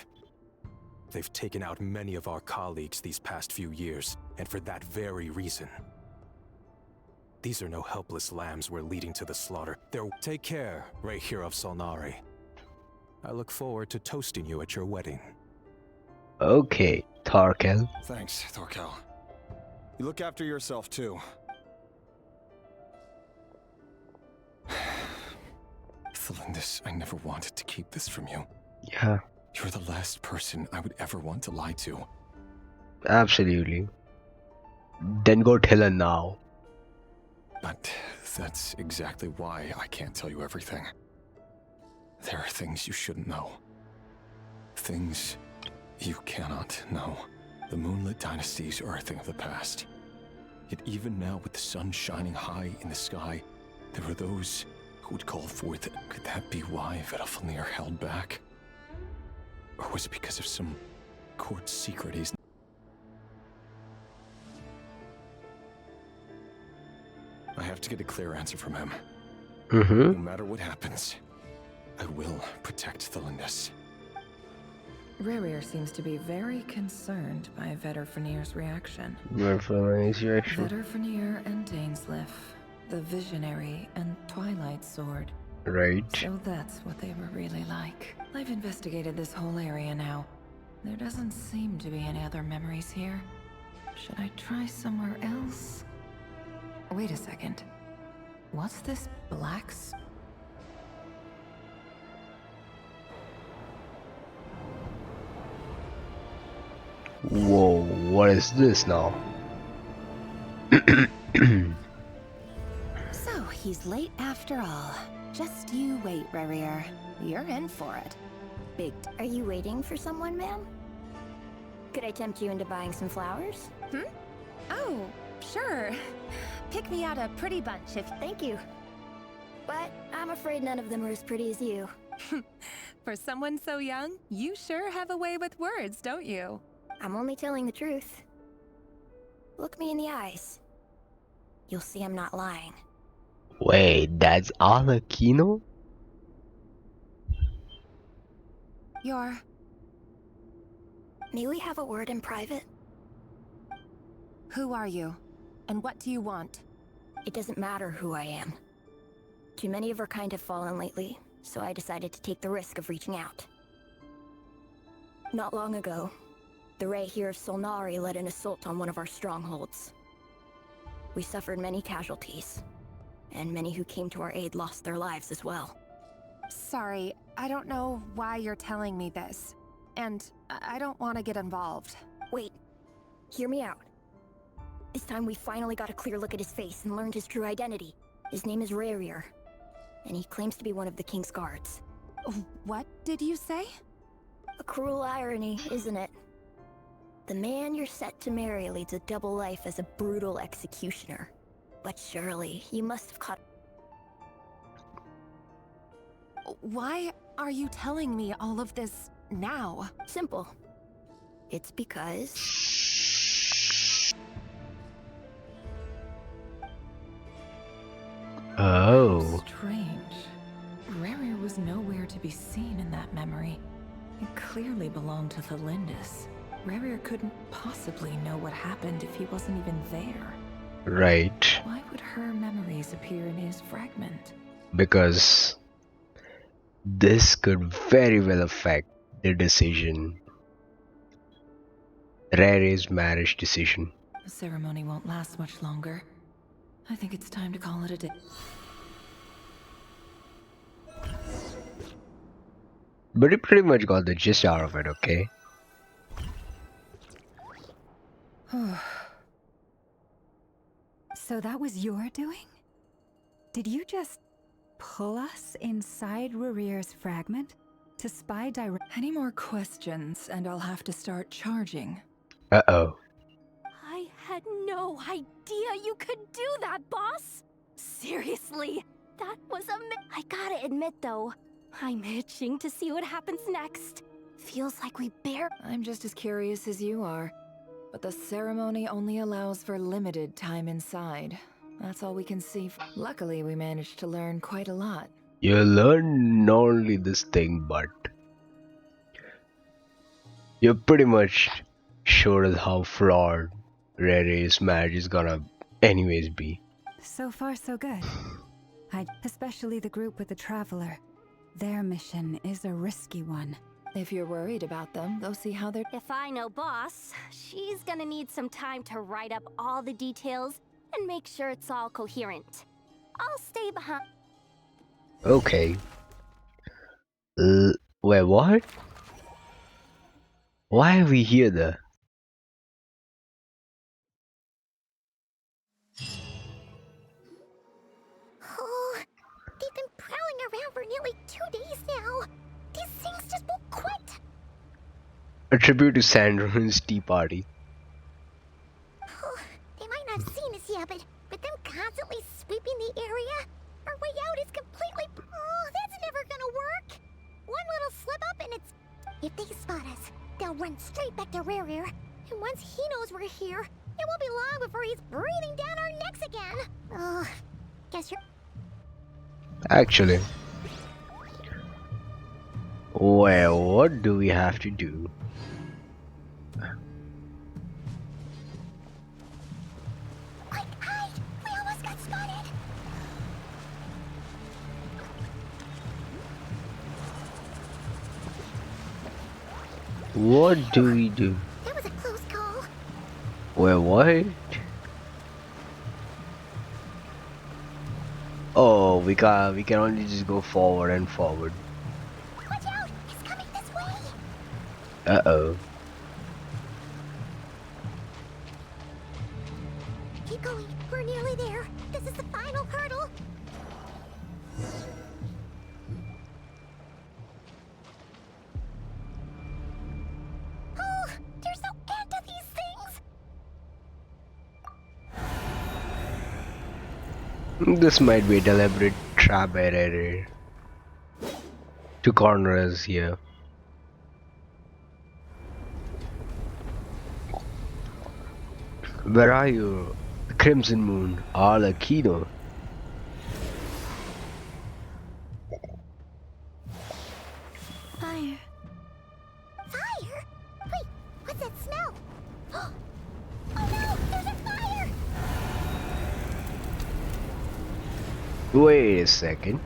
[SPEAKER 18] They've taken out many of our colleagues these past few years, and for that very reason. These are no helpless lambs we're leading to the slaughter. Take care, Rerir of Solnari. I look forward to toasting you at your wedding.
[SPEAKER 1] Okay, Tarkel.
[SPEAKER 12] Thanks, Thorkel. You look after yourself, too. Thollandis, I never wanted to keep this from you.
[SPEAKER 1] Yeah.
[SPEAKER 12] You're the last person I would ever want to lie to.
[SPEAKER 1] Absolutely. Then go tell her now.
[SPEAKER 12] But that's exactly why I can't tell you everything. There are things you shouldn't know. Things you cannot know. The moonlit dynasties are a thing of the past. Yet even now, with the sun shining high in the sky, there are those who would call forth. Could that be why Vedalfnir held back? Or was it because of some court secret he's... I have to get a clear answer from him. No matter what happens, I will protect Thollandis.
[SPEAKER 7] Rerir seems to be very concerned by Vedalfnir's reaction.
[SPEAKER 1] Vedalfnir
[SPEAKER 7] and Dainsleif, the Visionary and Twilight Sword.
[SPEAKER 1] Right.
[SPEAKER 7] So that's what they were really like. I've investigated this whole area now. There doesn't seem to be any other memories here. Should I try somewhere else? Wait a second. What's this black
[SPEAKER 1] Whoa, what is this now?
[SPEAKER 16] So, he's late after all. Just you wait, Rerir. You're in for it.
[SPEAKER 2] Are you waiting for someone, ma'am? Could I tempt you into buying some flowers?
[SPEAKER 16] Oh, sure. Pick me out a pretty bunch if...
[SPEAKER 2] Thank you. But I'm afraid none of them are as pretty as you.
[SPEAKER 7] For someone so young, you sure have a way with words, don't you?
[SPEAKER 2] I'm only telling the truth. Look me in the eyes. You'll see I'm not lying.
[SPEAKER 1] Wait, that's Alakino?
[SPEAKER 2] May we have a word in private?
[SPEAKER 16] Who are you? And what do you want?
[SPEAKER 2] It doesn't matter who I am. Too many of our kind have fallen lately, so I decided to take the risk of reaching out. Not long ago, the Rerir of Solnari led an assault on one of our strongholds. We suffered many casualties, and many who came to our aid lost their lives as well.
[SPEAKER 16] Sorry, I don't know why you're telling me this. And I don't want to get involved.
[SPEAKER 2] Wait, hear me out. This time we finally got a clear look at his face and learned his true identity. His name is Rerir, and he claims to be one of the King's guards.
[SPEAKER 16] What did you say?
[SPEAKER 2] A cruel irony, isn't it? The man you're set to marry leads a double life as a brutal executioner. But surely, you must have caught...
[SPEAKER 16] Why are you telling me all of this now?
[SPEAKER 2] Simple. It's because...
[SPEAKER 1] Oh.
[SPEAKER 7] Strange. Rerir was nowhere to be seen in that memory. It clearly belonged to Thelindis. Rerir couldn't possibly know what happened if he wasn't even there.
[SPEAKER 1] Right.
[SPEAKER 7] Why would her memories appear in his fragment?
[SPEAKER 1] Because this could very well affect the decision. Rerir's marriage decision.
[SPEAKER 7] The ceremony won't last much longer. I think it's time to call it a day.
[SPEAKER 1] But you pretty much got the gist out of it, okay?
[SPEAKER 9] So that was your doing? Did you just pull us inside Rerir's fragment to spy direct?
[SPEAKER 7] Any more questions and I'll have to start charging.
[SPEAKER 1] Uh-oh.
[SPEAKER 3] I had no idea you could do that, boss! Seriously, that was I gotta admit though, I'm itching to see what happens next. Feels like we
[SPEAKER 7] I'm just as curious as you are. But the ceremony only allows for limited time inside. That's all we can see. Luckily, we managed to learn quite a lot.
[SPEAKER 1] You learn not only this thing, but you pretty much showed us how flawed Rerir's marriage is gonna anyways be.
[SPEAKER 9] So far, so good. Especially the group with the Traveler. Their mission is a risky one.
[SPEAKER 7] If you're worried about them, go see how they're...
[SPEAKER 3] If I know boss, she's gonna need some time to write up all the details and make sure it's all coherent. I'll stay behind.
[SPEAKER 1] Okay. Wait, what? Why are we here though?
[SPEAKER 8] Oh, they've been prowling around for nearly 2 days now. These things just won't quit.
[SPEAKER 1] A tribute to Sandron's tea party.
[SPEAKER 8] Oh, they might not have seen us yet, but them constantly sweeping the area, our way out is completely... Oh, that's never gonna work. One little slip up and it's... If they spot us, they'll run straight back to Rerir. And once he knows we're here, it won't be long before he's breathing down our necks again. Oh, guess you're...
[SPEAKER 1] Actually. Well, what do we have to do?
[SPEAKER 8] Quick, hide! We almost got spotted!
[SPEAKER 1] What do we do?
[SPEAKER 8] That was a close call.
[SPEAKER 1] Well, what? Oh, we can only just go forward and forward.
[SPEAKER 8] Watch out! He's coming this way!
[SPEAKER 1] Uh-oh.
[SPEAKER 8] Keep going. We're nearly there. This is the final hurdle. Oh, there's no end to these things.
[SPEAKER 1] This might be a deliberate trap by Rerir to corner us here. Where are you? The Crimson Moon, Arlecchino.
[SPEAKER 15] Fire.
[SPEAKER 8] Fire? Wait, what's that smell? Oh no, there's a fire!
[SPEAKER 1] Wait a second.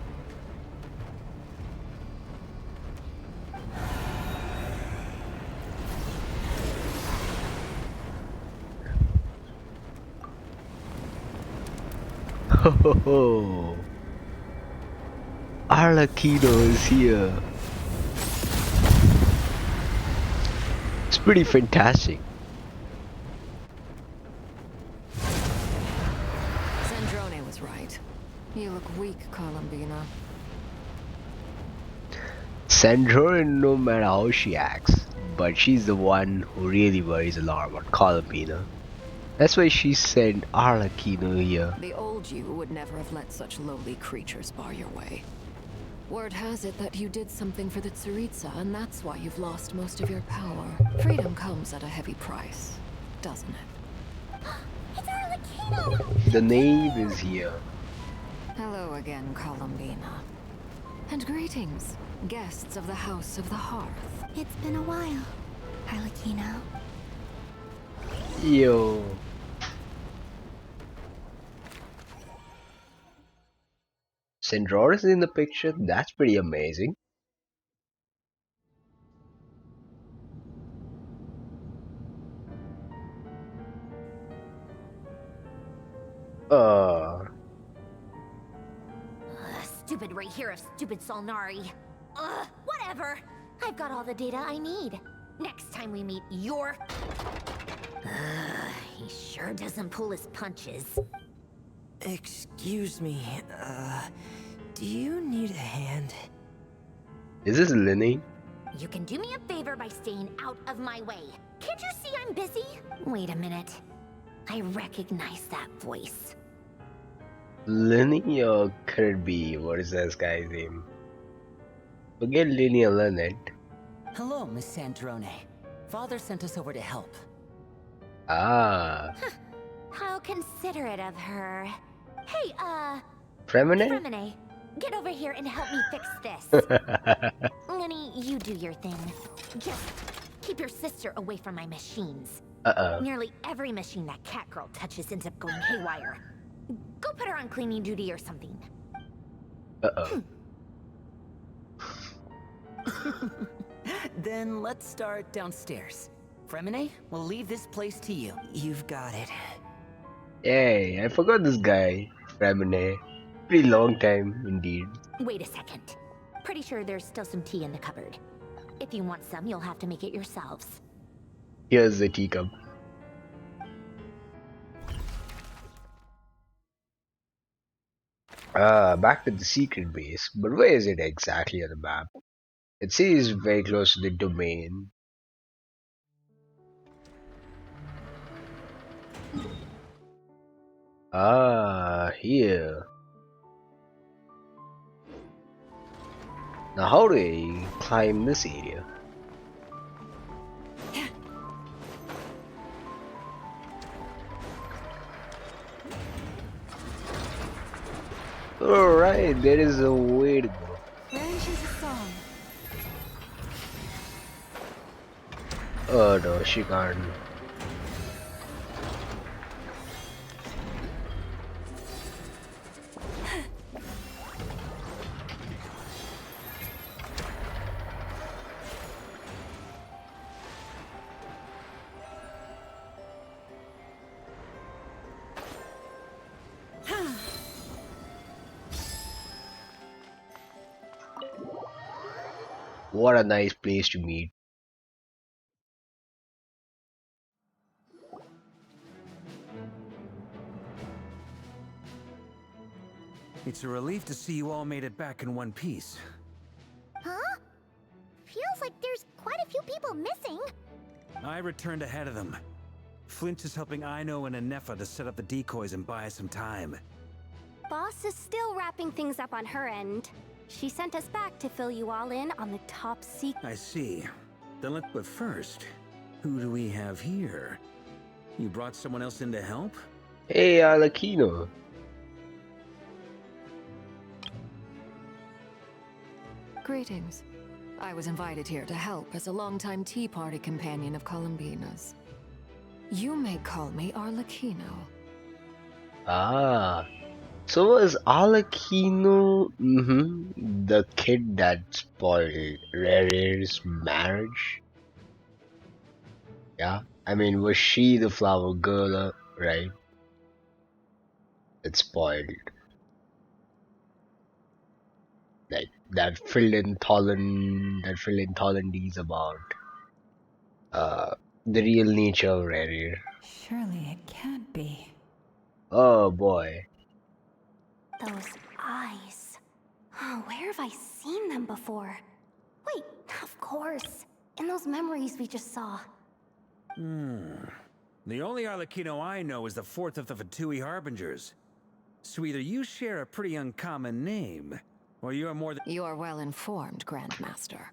[SPEAKER 1] Oh, Arlecchino is here. It's pretty fantastic.
[SPEAKER 19] Sandrone was right. You look weak, Columbina.
[SPEAKER 1] Sandrone, no matter how she acts, but she's the one who really worries a lot about Columbina. That's why she sent Arlecchino here.
[SPEAKER 19] The old you would never have let such lowly creatures bar your way. Word has it that you did something for the Tsaritsa, and that's why you've lost most of your power. Freedom comes at a heavy price, doesn't it?
[SPEAKER 8] It's Arlecchino!
[SPEAKER 1] The knave is here.
[SPEAKER 19] Hello again, Columbina. And greetings, guests of the House of the Hearth.
[SPEAKER 15] It's been a while, Arlecchino.
[SPEAKER 1] Yo. Sandrone is in the picture. That's pretty amazing.
[SPEAKER 14] Stupid Rerir of stupid Solnari. Whatever. I've got all the data I need. Next time we meet, you're... he sure doesn't pull his punches.
[SPEAKER 17] Excuse me, do you need a hand?
[SPEAKER 1] Is this Linny?
[SPEAKER 14] You can do me a favor by staying out of my way. Can't you see I'm busy? Wait a minute. I recognize that voice.
[SPEAKER 1] Linny, or could it be, what is this guy's name? Forget Linny and Leonard.
[SPEAKER 20] Hello, Miss Sandrone. Father sent us over to help.
[SPEAKER 1] Ah.
[SPEAKER 14] How considerate of her. Hey,
[SPEAKER 1] Fremine?
[SPEAKER 14] Fremine, get over here and help me fix this. Lenny, you do your thing. Just keep your sister away from my machines.
[SPEAKER 1] Uh-oh.
[SPEAKER 14] Nearly every machine that cat girl touches ends up going haywire. Go put her on cleaning duty or something.
[SPEAKER 1] Uh-oh.
[SPEAKER 20] Then let's start downstairs. Fremine, we'll leave this place to you. You've got it.
[SPEAKER 1] Hey, I forgot this guy, Fremine. Pretty long time, indeed.
[SPEAKER 14] Wait a second. Pretty sure there's still some tea in the cupboard. If you want some, you'll have to make it yourselves.
[SPEAKER 1] Here's the teacup. Back to the secret base, but where is it exactly on the map? It says very close to the domain. Ah, here. Now how do I climb this area? Alright, there is a way to go.
[SPEAKER 15] Ranch is a song.
[SPEAKER 1] Oh no, she can't. What a nice place to meet.
[SPEAKER 4] It's a relief to see you all made it back in one piece.
[SPEAKER 8] Huh? Feels like there's quite a few people missing.
[SPEAKER 4] I returned ahead of them. Flint is helping Ino and Nefer to set up the decoys and buy us some time.
[SPEAKER 3] Boss is still wrapping things up on her end. She sent us back to fill you all in on the top secret.
[SPEAKER 4] I see. But first, who do we have here? You brought someone else in to help?
[SPEAKER 1] Hey, Alakino.
[SPEAKER 19] Greetings. I was invited here to help as a longtime tea party companion of Columbina's. You may call me Arlecchino.
[SPEAKER 1] Ah, so was Alakino the kid that spoiled Rerir's marriage? Yeah, I mean, was she the flower girl, right? That spoiled, like that filled in Thollandies about the real nature of Rerir.
[SPEAKER 9] Surely it can't be.
[SPEAKER 1] Oh boy.
[SPEAKER 3] Those eyes. Oh, where have I seen them before? Wait, of course. In those memories we just saw.
[SPEAKER 4] The only Arlecchino I know is the fourth of the Fatui Harbingers. So either you share a pretty uncommon name, or you're more than—
[SPEAKER 19] You are well informed, Grandmaster.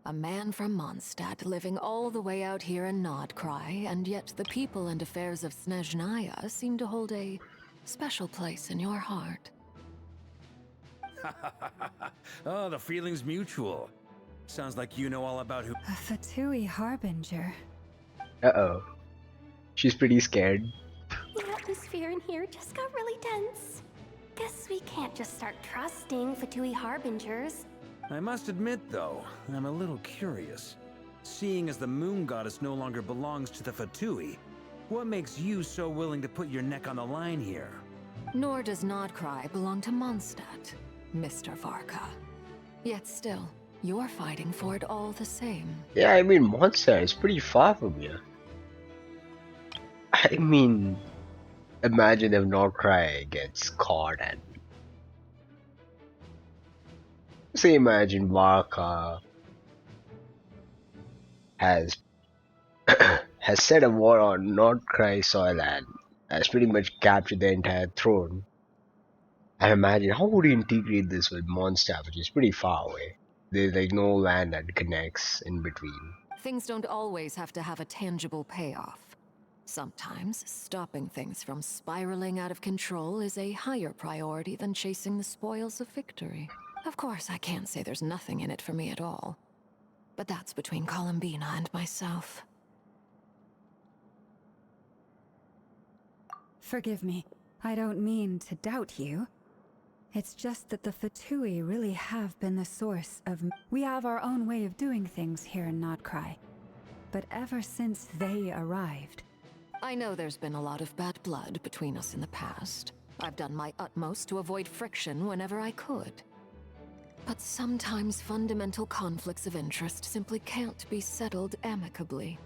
[SPEAKER 19] A man from Mondstadt living all the way out here in Nod-Krai, and yet the people and affairs of Snezhnaya seem to hold a special place in your heart.
[SPEAKER 4] Oh, the feeling's mutual. Sounds like you know all about who—
[SPEAKER 9] A Fatui Harbinger.
[SPEAKER 1] Uh-oh. She's pretty scared.
[SPEAKER 3] The atmosphere in here just got really tense. Guess we can't just start trusting Fatui Harbingers.
[SPEAKER 4] I must admit, though, I'm a little curious. Seeing as the moon goddess no longer belongs to the Fatui, what makes you so willing to put your neck on the line here?
[SPEAKER 19] Nor does Nod-Krai belong to Mondstadt, Mr. Varka. Yet still, you're fighting for it all the same.
[SPEAKER 1] Yeah, I mean, Mondstadt is pretty far from here. I mean, imagine if Nod-Krai gets caught and... Say imagine Varka has has set a war on Nod-Krai soil and has pretty much captured the entire throne. And imagine how would you integrate this with Mondstadt, which is pretty far away. There's like no land that connects in between.
[SPEAKER 19] Things don't always have to have a tangible payoff. Sometimes, stopping things from spiraling out of control is a higher priority than chasing the spoils of victory. Of course, I can't say there's nothing in it for me at all. But that's between Columbina and myself.
[SPEAKER 9] Forgive me. I don't mean to doubt you. It's just that the Fatui really have been the source of... We have our own way of doing things here in Nod-Krai. But ever since they arrived...
[SPEAKER 19] I know there's been a lot of bad blood between us in the past. I've done my utmost to avoid friction whenever I could. But sometimes fundamental conflicts of interest simply can't be settled amicably.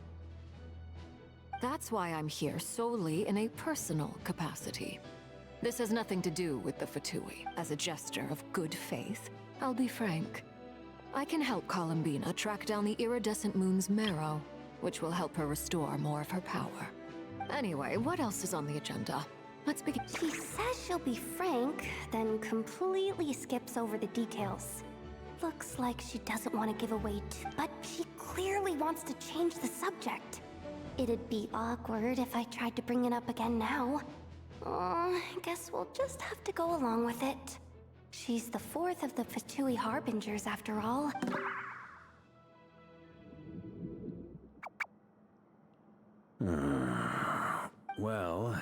[SPEAKER 19] That's why I'm here solely in a personal capacity. This has nothing to do with the Fatui. As a gesture of good faith, I'll be frank. I can help Columbina track down the iridescent moon's marrow, which will help her restore more of her power. Anyway, what else is on the agenda? Let's begin.
[SPEAKER 3] She says she'll be frank, then completely skips over the details. Looks like she doesn't want to give away but she clearly wants to change the subject. It'd be awkward if I tried to bring it up again now. I guess we'll just have to go along with it. She's the fourth of the Fatui Harbingers after all.
[SPEAKER 4] Well,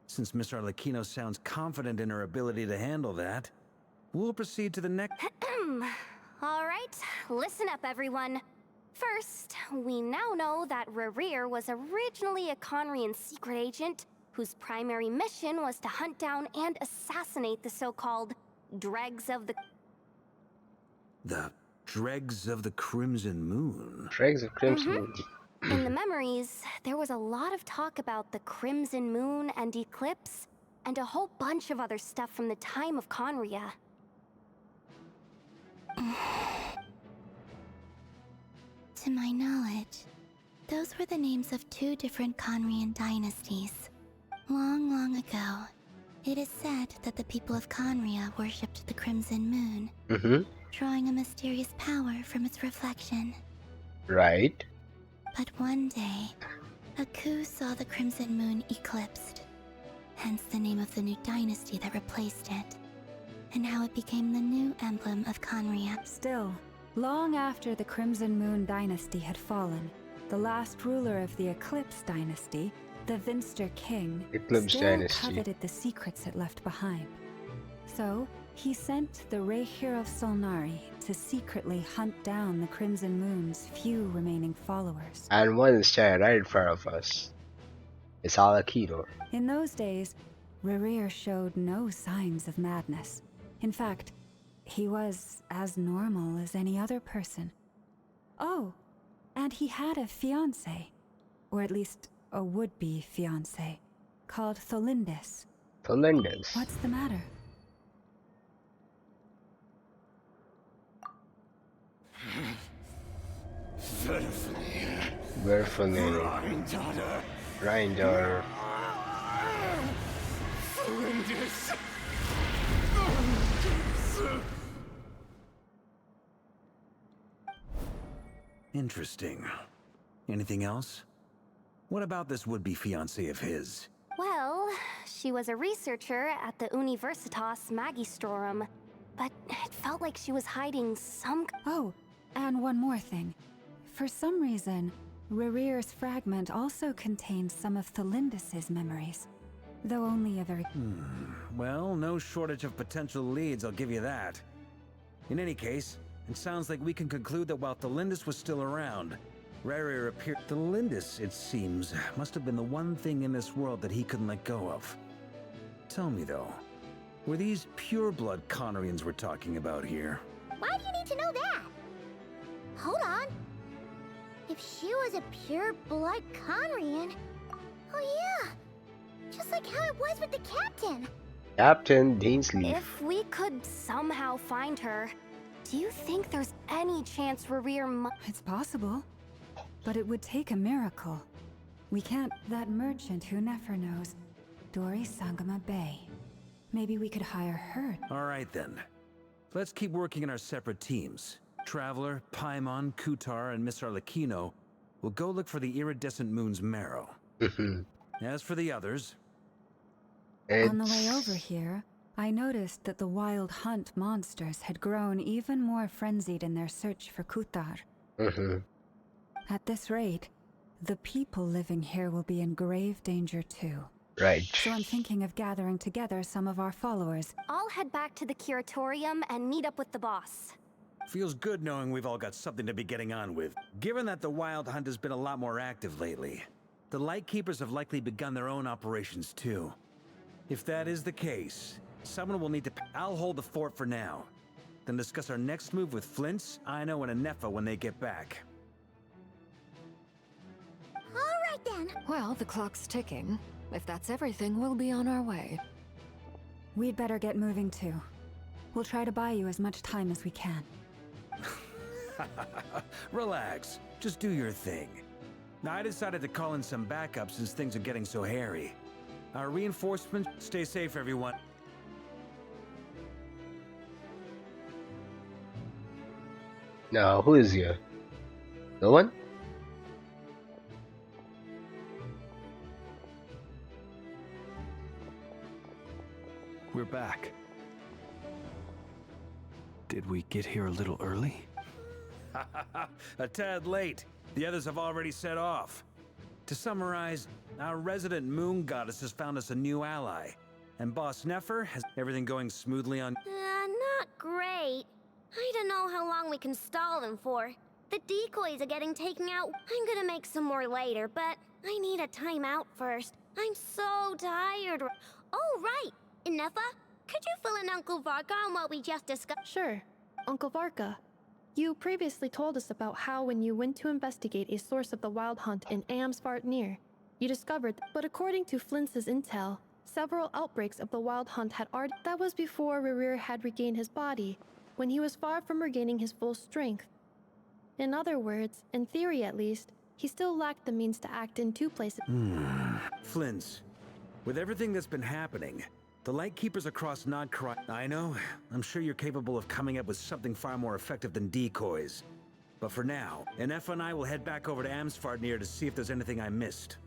[SPEAKER 4] since Miss Arlecchino sounds confident in her ability to handle that, we'll proceed to the next...
[SPEAKER 3] Alright, listen up everyone. First, we now know that Rerir was originally a Conrian secret agent whose primary mission was to hunt down and assassinate the so-called dregs of the...
[SPEAKER 4] The dregs of the Crimson Moon.
[SPEAKER 1] Dregs of Crimson Moon.
[SPEAKER 3] In the memories, there was a lot of talk about the Crimson Moon and Eclipse, and a whole bunch of other stuff from the time of Conria.
[SPEAKER 15] To my knowledge, those were the names of two different Conrian dynasties. Long, long ago, It is said that the people of Conria worshipped the Crimson Moon, drawing a mysterious power from its reflection.
[SPEAKER 1] Right.
[SPEAKER 15] But one day, a coup saw the Crimson Moon eclipsed, hence the name of the new dynasty that replaced it, and how it became the new emblem of Conria.
[SPEAKER 9] Still, long after the Crimson Moon dynasty had fallen, the last ruler of the Eclipse dynasty, the Vinster King, still coveted the secrets it left behind. So, he sent the Rerir of Solnari to secretly hunt down the Crimson Moon's few remaining followers.
[SPEAKER 1] And one is standing right in front of us. It's Alakito.
[SPEAKER 9] In those days, Rerir showed no signs of madness. In fact, he was as normal as any other person. Oh, and he had a fiancé, or at least a would-be fiancé, called Tholindis.
[SPEAKER 1] Tholindis?
[SPEAKER 9] What's the matter?
[SPEAKER 1] Verfone. Reindar.
[SPEAKER 4] Interesting. Anything else? What about this would-be fiancé of his?
[SPEAKER 3] Well, she was a researcher at the Universitas Magistrorum, but it felt like she was hiding some...
[SPEAKER 9] Oh, and one more thing. For some reason, Rerir's fragment also contained some of Tholindis' memories, though only a very...
[SPEAKER 4] Well, no shortage of potential leads, I'll give you that. In any case, it sounds like we can conclude that while Tholindis was still around, Rerir appeared. Tholindis, it seems, must have been the one thing in this world that he couldn't let go of. Tell me though, were these pure-blood Conrians we're talking about here?
[SPEAKER 8] Why do you need to know that? Hold on. If she was a pure-blood Conrian... Oh yeah! Just like how it was with the captain.
[SPEAKER 1] Captain Dainsleif.
[SPEAKER 3] If we could somehow find her, do you think there's any chance Rerir
[SPEAKER 9] It's possible. But it would take a miracle. We can't... That merchant who Nefer knows, Dori Sangama Bay. Maybe we could hire her.
[SPEAKER 4] Alright then. Let's keep working in our separate teams. Traveler, Paimon, Kutar, and Miss Arlecchino will go look for the iridescent moon's marrow. As for the others...
[SPEAKER 9] On the way over here, I noticed that the wild hunt monsters had grown even more frenzied in their search for Kutar. At this rate, the people living here will be in grave danger too.
[SPEAKER 1] Right.
[SPEAKER 9] So I'm thinking of gathering together some of our followers.
[SPEAKER 3] I'll head back to the Curatorium and meet up with the boss.
[SPEAKER 4] Feels good knowing we've all got something to be getting on with. Given that the Wild Hunt has been a lot more active lately, the Lightkeepers have likely begun their own operations too. If that is the case, someone will need to... I'll hold the fort for now, then discuss our next move with Flints, Aino, and Anefa when they get back.
[SPEAKER 8] Alright then.
[SPEAKER 19] Well, the clock's ticking. If that's everything, we'll be on our way.
[SPEAKER 9] We'd better get moving too. We'll try to buy you as much time as we can.
[SPEAKER 4] Relax. Just do your thing. I decided to call in some backup since things are getting so hairy. Our reinforcements, stay safe, everyone.
[SPEAKER 1] Now, who is here? No one?
[SPEAKER 10] We're back. Did we get here a little early?
[SPEAKER 4] A tad late. The others have already set off. To summarize, our resident moon goddess has found us a new ally. And Boss Nefer has everything going smoothly on...
[SPEAKER 8] Not great. I don't know how long we can stall them for. The decoys are getting taken out. I'm gonna make some more later, but I need a timeout first. I'm so tired. Oh, right! Nefa, could you fill in Uncle Varka on what we just discussed?
[SPEAKER 11] Sure. Uncle Varka, you previously told us about how when you went to investigate a source of the Wild Hunt in Amsvartnir, you discovered, but according to Flintz's intel, several outbreaks of the Wild Hunt had already... That was before Rerir had regained his body, when he was far from regaining his full strength. In other words, in theory at least, he still lacked the means to act in two places.
[SPEAKER 4] Flintz, with everything that's been happening, The Lightkeepers across Nod-Krai. I know. I'm sure you're capable of coming up with something far more effective than decoys. But for now, Nefer and I will head back over to Amsfarnir to see if there's anything I missed.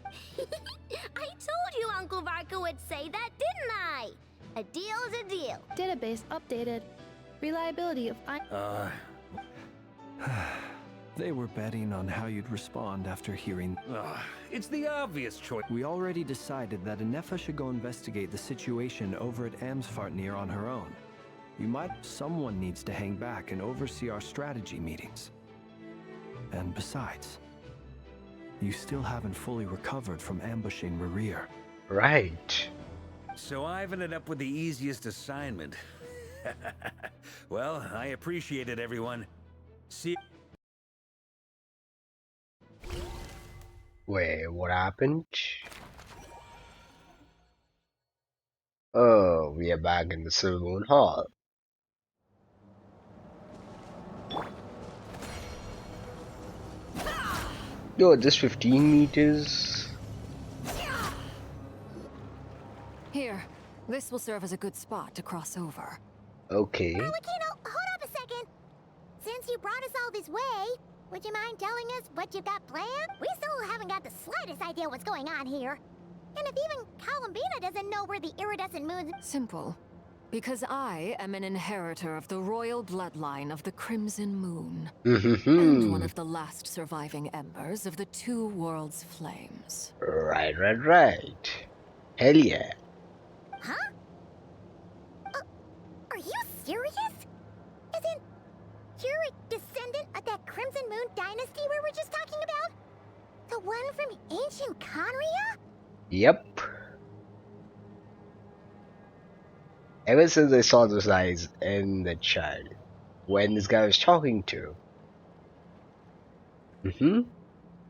[SPEAKER 8] I told you Uncle Varka would say that, didn't I? A deal's a deal.
[SPEAKER 11] Database updated. Reliability of
[SPEAKER 10] They were betting on how you'd respond after hearing.
[SPEAKER 4] It's the obvious choice.
[SPEAKER 10] We already decided that Nefer should go investigate the situation over at Amsfarnir on her own. Someone needs to hang back and oversee our strategy meetings. And besides, you still haven't fully recovered from ambushing Rerir.
[SPEAKER 1] Right.
[SPEAKER 4] So I've ended up with the easiest assignment. Well, I appreciate it, everyone. See.
[SPEAKER 1] Wait, what happened? Oh, we are back in the Silvermoon Hall. Yo, just 15 meters.
[SPEAKER 19] Here, this will serve as a good spot to cross over.
[SPEAKER 1] Okay.
[SPEAKER 8] Arlecchino, hold up a second. Since you brought us all this way, would you mind telling us what you've got planned? We still haven't got the slightest idea what's going on here. And if even Columbina doesn't know where the iridescent moon's...
[SPEAKER 19] Simple. Because I am an inheritor of the royal bloodline of the Crimson Moon. And one of the last surviving embers of the two worlds' flames.
[SPEAKER 1] Right. Hell yeah.
[SPEAKER 8] Huh? Are you serious? Isn't you're a descendant of that Crimson Moon dynasty we were just talking about? The one from ancient Conria?
[SPEAKER 1] Yep. Ever since I saw those eyes in the child, when this guy was talking to,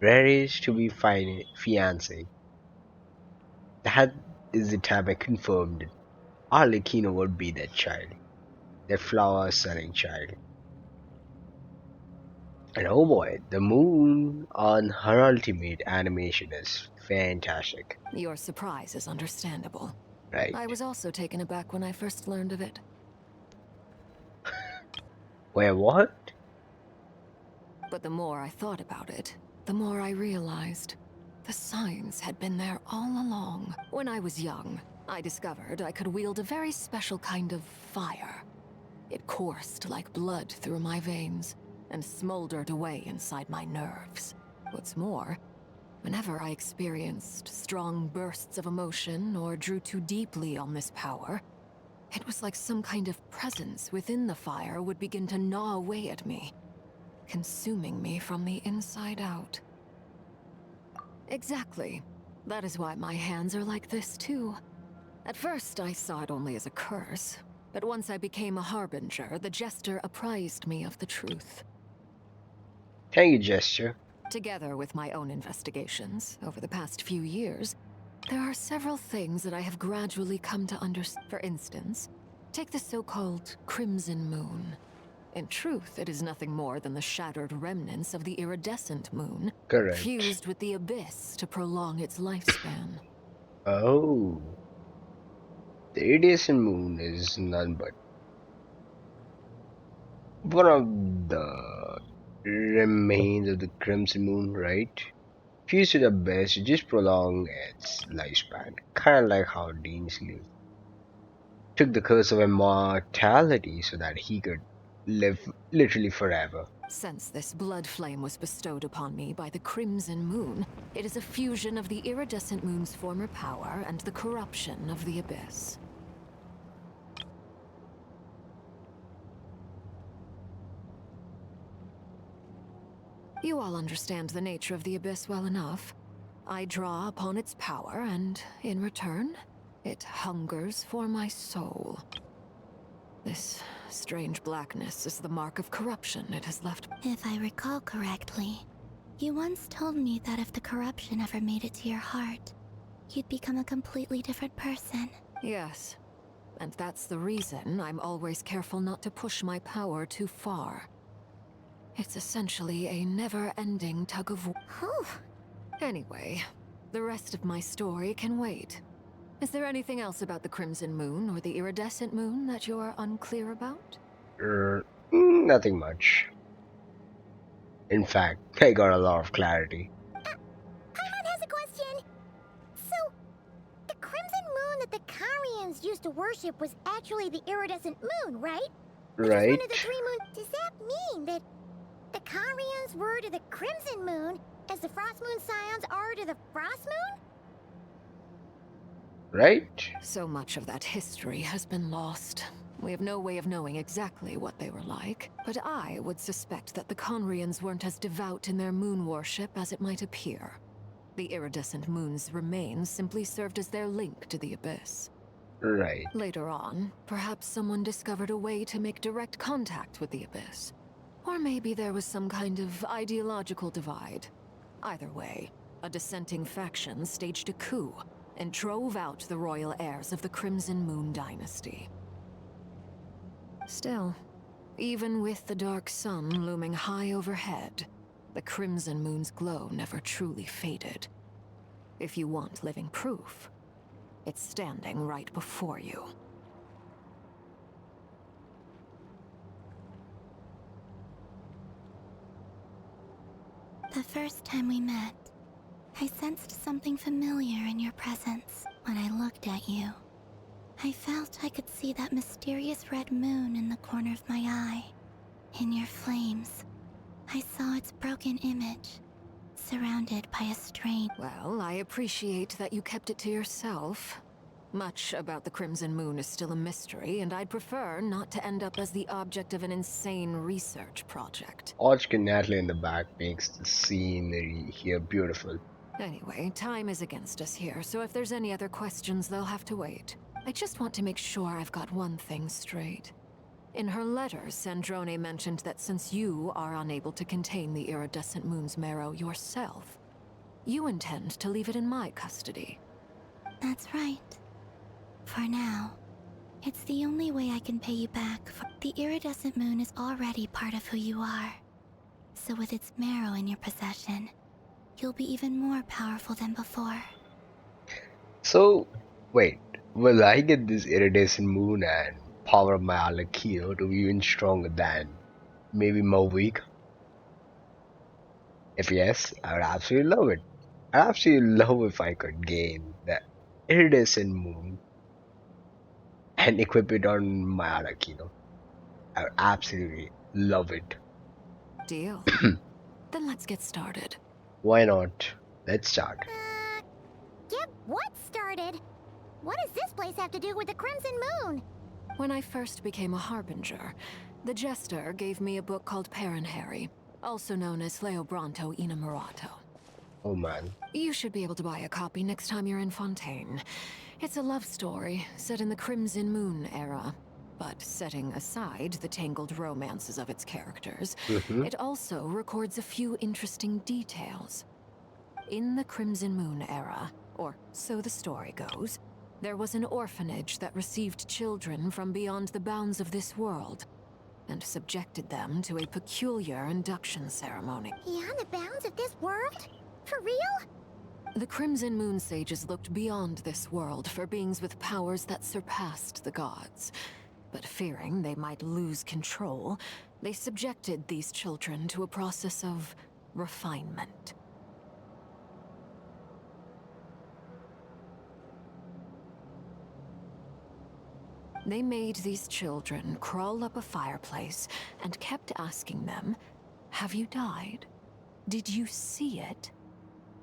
[SPEAKER 1] Rerir's to be fiancé. That is the time I confirmed it. Arlecchino would be that child, that flower-selling child. And oh boy, the moon on her ultimate animation is fantastic.
[SPEAKER 19] Your surprise is understandable.
[SPEAKER 1] Right.
[SPEAKER 19] I was also taken aback when I first learned of it.
[SPEAKER 1] Where what?
[SPEAKER 19] But the more I thought about it, the more I realized the signs had been there all along. When I was young, I discovered I could wield a very special kind of fire. It coursed like blood through my veins and smoldered away inside my nerves. What's more, whenever I experienced strong bursts of emotion or drew too deeply on this power, it was like some kind of presence within the fire would begin to gnaw away at me, consuming me from the inside out. Exactly. That is why my hands are like this too. At first, I saw it only as a curse, but once I became a harbinger, the Jester apprised me of the truth.
[SPEAKER 1] Thank you, Gesture.
[SPEAKER 19] Together with my own investigations over the past few years, there are several things that I have gradually come to understand. For instance, take the so-called Crimson Moon. In truth, it is nothing more than the shattered remnants of the iridescent moon,
[SPEAKER 1] Correct.
[SPEAKER 19] fused with the abyss to prolong its lifespan.
[SPEAKER 1] Oh. The iridescent moon is none but one of the remains of the Crimson Moon, right? Fused to the abyss to just prolong its lifespan. Kinda like how Dean Sleeve took the curse of immortality so that he could live literally forever.
[SPEAKER 19] Since this blood flame was bestowed upon me by the Crimson Moon, it is a fusion of the iridescent moon's former power and the corruption of the abyss. You all understand the nature of the abyss well enough. I draw upon its power, and in return, it hungers for my soul. This strange blackness is the mark of corruption it has left.
[SPEAKER 15] If I recall correctly, you once told me that if the corruption ever made it to your heart, you'd become a completely different person.
[SPEAKER 19] Yes, and that's the reason I'm always careful not to push my power too far. It's essentially a never-ending tug of war. Anyway, the rest of my story can wait. Is there anything else about the Crimson Moon or the Iridescent Moon that you're unclear about?
[SPEAKER 1] Nothing much. In fact, I got a lot of clarity.
[SPEAKER 8] Archon has a question. So, the crimson moon that the Karians used to worship was actually the iridescent moon, right? Which was one of the 3 moons. Does that mean that the Karians were to the crimson moon as the frost moon scions are to the frost moon?
[SPEAKER 1] Right?
[SPEAKER 19] So much of that history has been lost. We have no way of knowing exactly what they were like, but I would suspect that the Conrians weren't as devout in their moon worship as it might appear. The iridescent moon's remains simply served as their link to the abyss.
[SPEAKER 1] Right.
[SPEAKER 19] Later on, perhaps someone discovered a way to make direct contact with the abyss. Or maybe there was some kind of ideological divide. Either way, a dissenting faction staged a coup and drove out the royal heirs of the Crimson Moon dynasty. Still, even with the dark sun looming high overhead, the Crimson Moon's glow never truly faded. If you want living proof, it's standing right before you.
[SPEAKER 15] The first time we met, I sensed something familiar in your presence when I looked at you. I felt I could see that mysterious red moon in the corner of my eye. In your flames, I saw its broken image, surrounded by a strange...
[SPEAKER 19] Well, I appreciate that you kept it to yourself. Much about the Crimson Moon is still a mystery, and I'd prefer not to end up as the object of an insane research project.
[SPEAKER 1] Archon Natalie in the back makes the scenery here beautiful.
[SPEAKER 19] Anyway, time is against us here, so if there's any other questions, they'll have to wait. I just want to make sure I've got one thing straight. In her letter, Sandrone mentioned that since you are unable to contain the iridescent moon's marrow yourself, you intend to leave it in my custody.
[SPEAKER 15] That's right. For now, it's the only way I can pay you back. The iridescent moon is already part of who you are. So with its marrow in your possession, you'll be even more powerful than before.
[SPEAKER 1] So, wait, will I get this iridescent moon and power of my Alakio to be even stronger than maybe Mowik? If yes, I would absolutely love it. I'd absolutely love if I could gain the iridescent moon and equip it on my Alakino. I would absolutely love it.
[SPEAKER 19] Deal. Then let's get started.
[SPEAKER 1] Why not? Let's start.
[SPEAKER 8] Get what started? What does this place have to do with the Crimson Moon?
[SPEAKER 19] When I first became a Harbinger, the Jester gave me a book called Paranhari, also known as Leobranto Innamorato.
[SPEAKER 1] Oh man.
[SPEAKER 19] You should be able to buy a copy next time you're in Fontaine. It's a love story set in the Crimson Moon era, but setting aside the tangled romances of its characters, it also records a few interesting details. In the Crimson Moon era, or so the story goes, there was an orphanage that received children from beyond the bounds of this world, and subjected them to a peculiar induction ceremony.
[SPEAKER 8] Beyond the bounds of this world? For real?
[SPEAKER 19] The Crimson Moon Sages looked beyond this world for beings with powers that surpassed the gods. But fearing they might lose control, they subjected these children to a process of refinement. They made these children crawl up a fireplace and kept asking them, "Have you died? Did you see it?"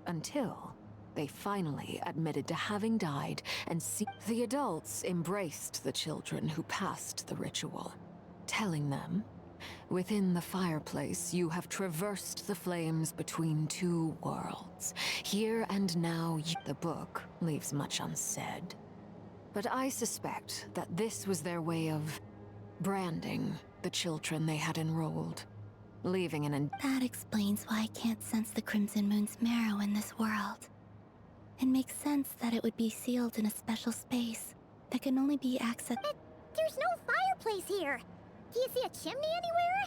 [SPEAKER 19] Until they finally admitted to having died and the adults embraced the children who passed the ritual, telling them, "Within the fireplace you have traversed the flames between two worlds. Here and now the book leaves much unsaid. But I suspect that this was their way of branding the children they had enrolled, leaving
[SPEAKER 15] That explains why I can't sense the Crimson Moon's marrow in this world. It makes sense that it would be sealed in a special space that can only be accessed.
[SPEAKER 8] But there's no fireplace here. Do you see a chimney anywhere?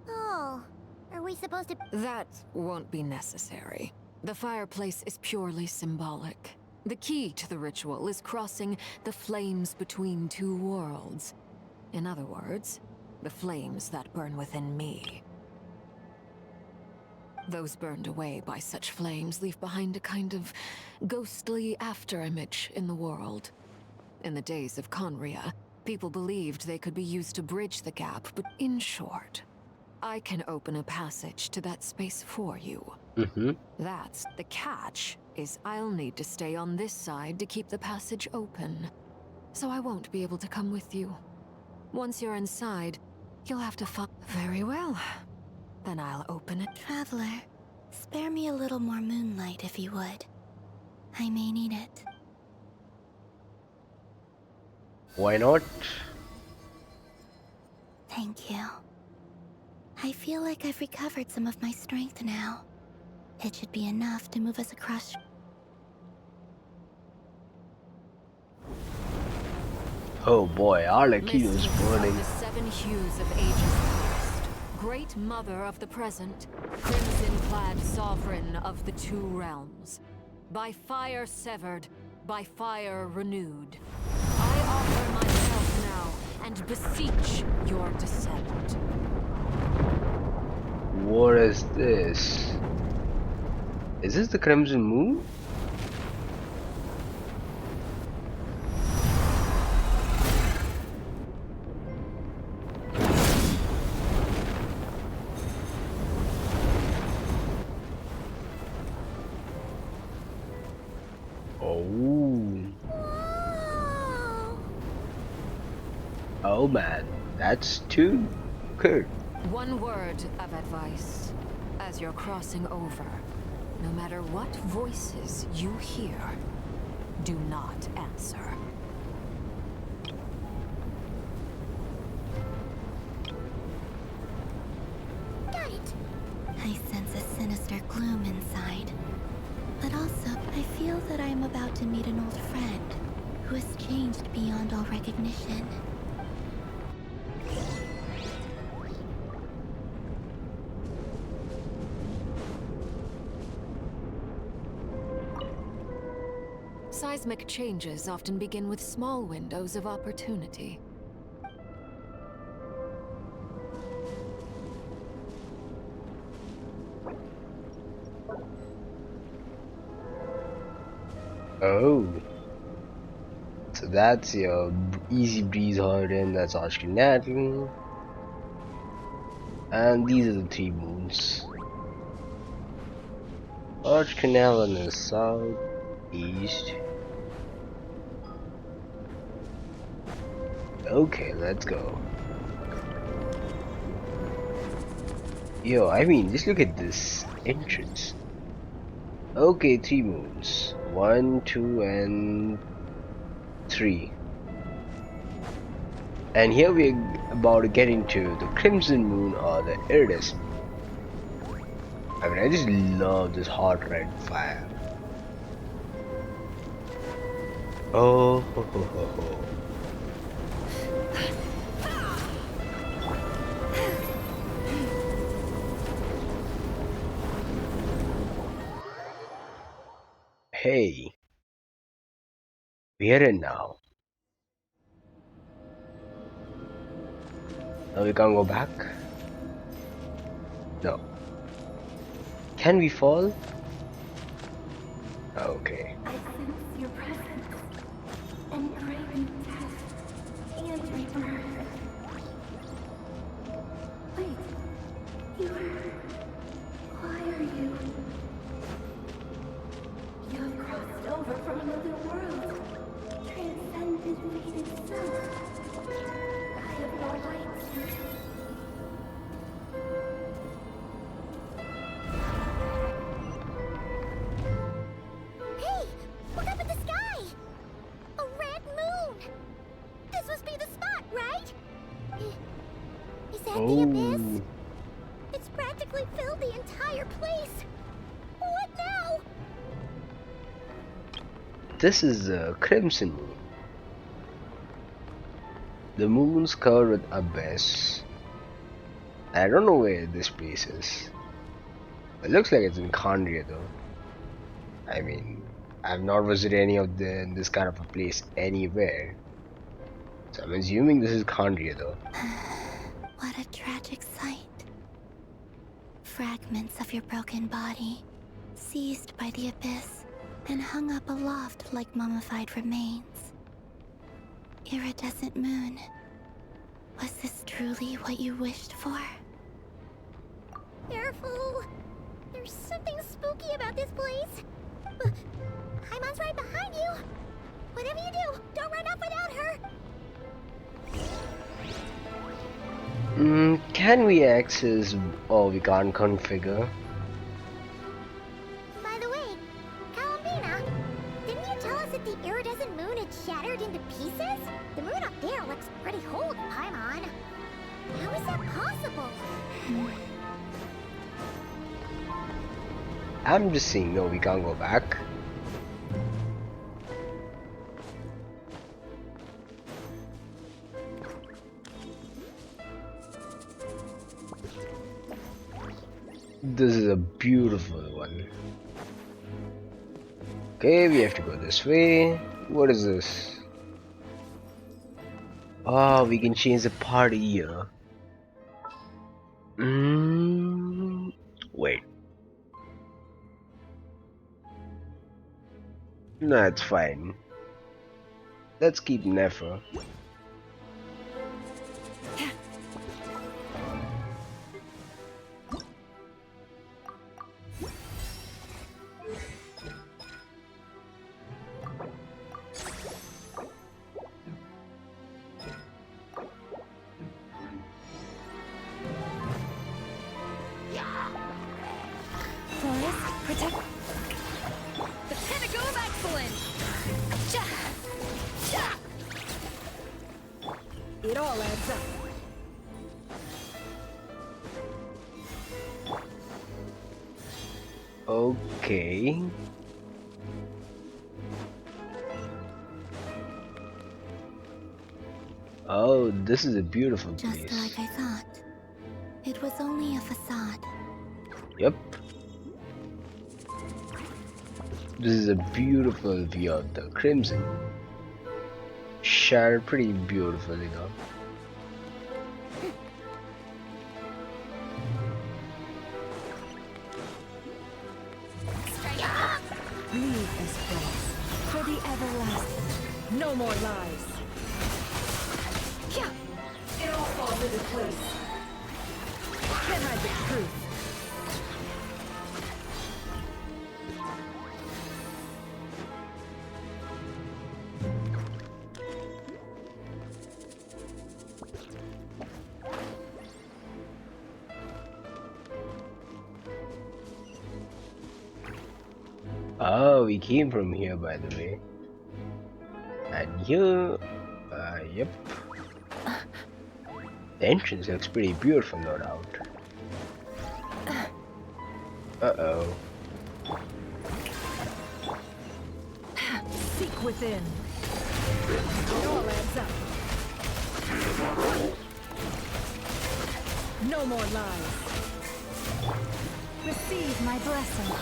[SPEAKER 8] Oh, are we supposed to...
[SPEAKER 19] That won't be necessary. The fireplace is purely symbolic. The key to the ritual is crossing the flames between two worlds. In other words, the flames that burn within me. Those burned away by such flames leave behind a kind of ghostly afterimage in the world. In the days of Conria, people believed they could be used to bridge the gap, but in short, I can open a passage to that space for you. That's the catch, is I'll need to stay on this side to keep the passage open. So I won't be able to come with you. Once you're inside, you'll have to find... Very well. Then I'll open it.
[SPEAKER 15] Traveler, spare me a little more moonlight if you would. I may need it.
[SPEAKER 1] Why not?
[SPEAKER 15] Thank you. I feel like I've recovered some of my strength now. It should be enough to move us across.
[SPEAKER 1] Oh boy, Arlecchino's burning.
[SPEAKER 19] The 7 hues of ages past, great mother of the present, crimson-clad sovereign of the 2 realms. By fire severed, by fire renewed. I offer myself now and beseech your descent.
[SPEAKER 1] What is this? Is this the Crimson Moon? Oh man, that's too good.
[SPEAKER 19] One word of advice. As you're crossing over, no matter what voices you hear, do not answer.
[SPEAKER 15] Got it! I sense a sinister gloom inside. But also, I feel that I am about to meet an old friend who has changed beyond all recognition.
[SPEAKER 19] Seismic changes often begin with small windows of opportunity.
[SPEAKER 1] Oh. So that's your easy breeze harden, that's Archon Quest. And these are the 3 moons. Archon in the south, east. Okay, let's go. Yo, I mean, just look at this entrance. Okay, 3 moons. 1, 2, and 3. And here we're about to get into the Crimson Moon or the Iridescent. I mean, I just love this hot red fire. Oh, ho, ho, ho, ho. Hey, we're in now. Now we can't go back. No. Can we fall? Okay.
[SPEAKER 8] I sense your presence and crave death and rebirth. Wait, why are you? You have crossed over from another world, transcended fate itself. I have no rights. Hey, look up at the sky! A red moon! This must be the spot, right? Is that the abyss? It's practically filled the entire place. What now?
[SPEAKER 1] This is the Crimson Moon. The moon's covered with abyss. I don't know where this place is. It looks like it's in Conria though. I mean, I've not visited any of this kind of a place anywhere. So I'm assuming this is Khandria though.
[SPEAKER 15] What a tragic sight. Fragments of your broken body, seized by the abyss, and hung up aloft like mummified remains. Iridescent moon, was this truly what you wished for?
[SPEAKER 8] Careful! There's something spooky about this place. Paimon's right behind you. Whatever you do, don't run off without her.
[SPEAKER 1] Can we access? Oh, we can't configure.
[SPEAKER 8] By the way, Kalambina, didn't you tell us that the iridescent moon had shattered into pieces? The moon up there looks pretty cold, Paimon. How is that possible?
[SPEAKER 1] I'm just saying, no, we can't go back. This is a beautiful one. Okay, we have to go this way. What is this? Oh, we can change the party here. Wait. No, it's fine. Let's keep Nefer.
[SPEAKER 2] Protect the pinnacle of excellence. It all adds up.
[SPEAKER 1] Okay. Oh, this is a beautiful place.
[SPEAKER 15] Just like I thought. It was only a facade.
[SPEAKER 1] Yep. This is a beautiful view of the Crimson. Shattered pretty beautifully though.
[SPEAKER 2] Leave this place for the everlasting. No more lies. It all falls into place. Can't hide the truth.
[SPEAKER 1] Oh, we came from here by the way. And here, yep. The entrance looks pretty beautiful, no doubt. Uh-oh.
[SPEAKER 2] Seek within. It all adds up. No more lies. Receive my blessing.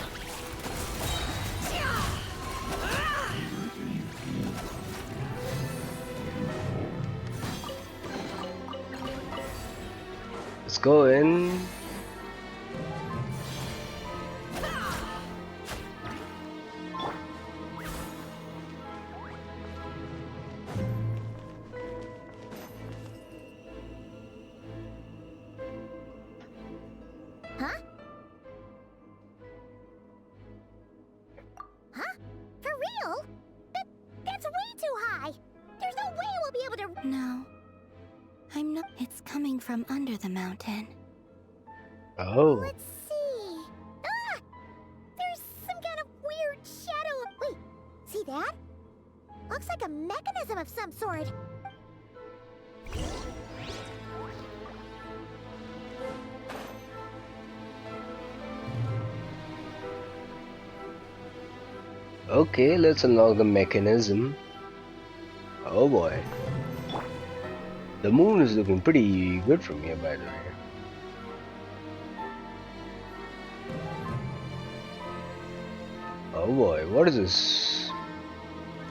[SPEAKER 1] Let's go in.
[SPEAKER 8] Huh? Huh? For real? That's way too high. There's no way we'll be able to.
[SPEAKER 15] No. I'm not. It's coming from under the mountain.
[SPEAKER 1] Oh.
[SPEAKER 8] Let's see. Ah! There's some kind of weird shadow. Wait, see that? Looks like a mechanism of some sort.
[SPEAKER 1] Okay, let's unlock the mechanism. Oh boy. The moon is looking pretty good from here, by the way. Oh boy, what is this?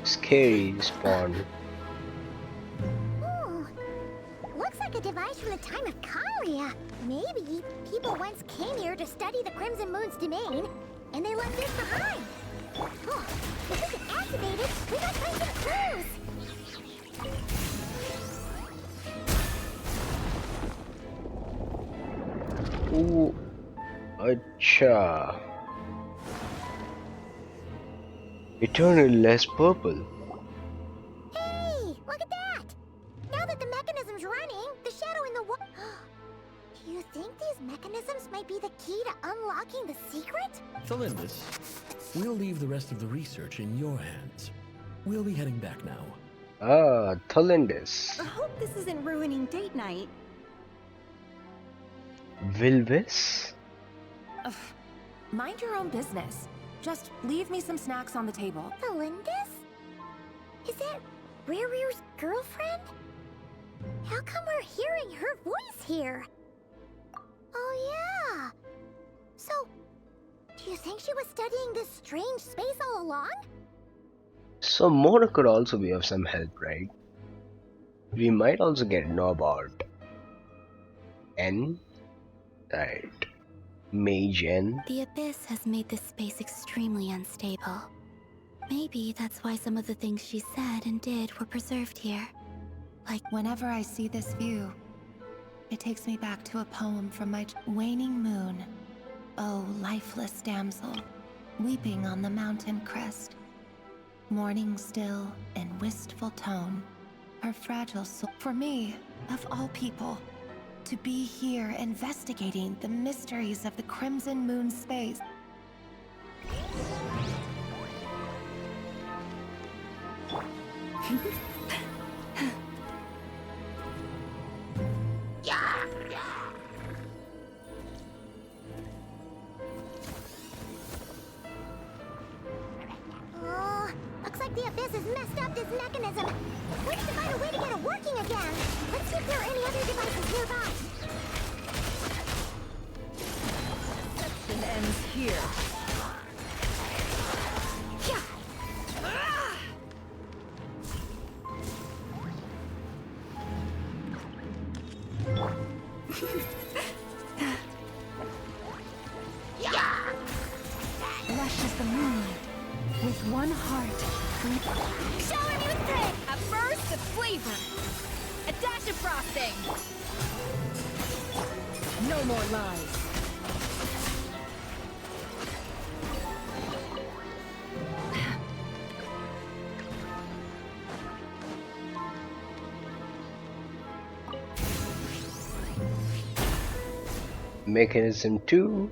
[SPEAKER 1] Scary spawn.
[SPEAKER 8] Ooh, looks like a device from the time of Kalia. Maybe people once came here to study the Crimson Moon's domain, and they left this behind. Oh, if we can activate it, we might find some clues.
[SPEAKER 1] Ooh, acha. Eternal less purple.
[SPEAKER 8] Hey, look at that! Now that the mechanism's running, the shadow in the wall. Do you think these mechanisms might be the key to unlocking the secret?
[SPEAKER 21] Thalindis, we'll leave the rest of the research in your hands. We'll be heading back now.
[SPEAKER 1] Ah, Thalindis.
[SPEAKER 2] I hope this isn't ruining date night.
[SPEAKER 1] Vilvis?
[SPEAKER 16] Ugh. Mind your own business. Just leave me some snacks on the table.
[SPEAKER 8] Thalindis? Is that Rerir's girlfriend? How come we're hearing her voice here? Oh yeah! So, do you think she was studying this strange space all along?
[SPEAKER 1] So Mona could also be of some help, right? We might also get to know about N. Right. Mage N.
[SPEAKER 15] The Abyss has made this space extremely unstable. Maybe that's why some of the things she said and did were preserved here. Like,
[SPEAKER 16] whenever I see this view, it takes me back to a poem from my waning moon. Oh, lifeless damsel, weeping on the mountain crest. Mourning still in wistful tone, her fragile soul. For me, of all people, to be here investigating the mysteries of the Crimson Moon space.
[SPEAKER 8] Oh, looks like the Abyss has messed up this mechanism. We need to find a way to get it working again. Let's see if there are any other devices nearby.
[SPEAKER 2] Section ends here.
[SPEAKER 16] Lush as the moonlight, with one heart.
[SPEAKER 2] Shower me with praise! A burst of flavor! A dash of frosting! No more lies.
[SPEAKER 1] Mechanism 2.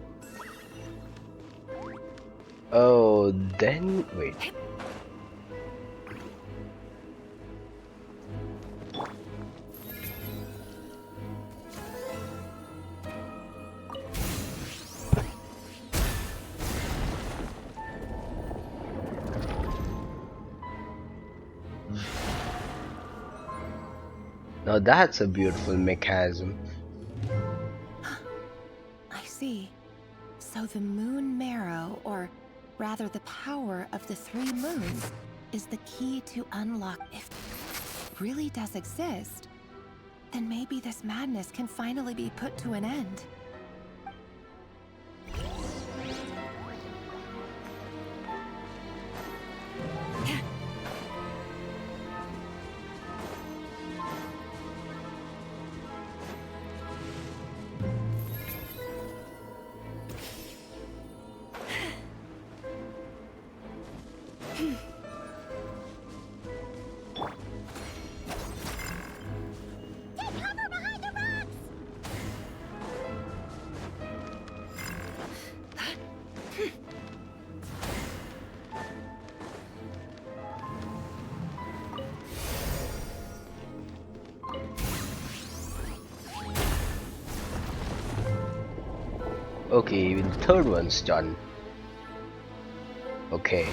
[SPEAKER 1] Oh, then wait. Now that's a beautiful mechanism.
[SPEAKER 16] I see. So the moon marrow, or rather the power of the three moons, is the key to unlock. If it really does exist, then maybe this madness can finally be put to an end.
[SPEAKER 1] Okay, the third one's done. Okay.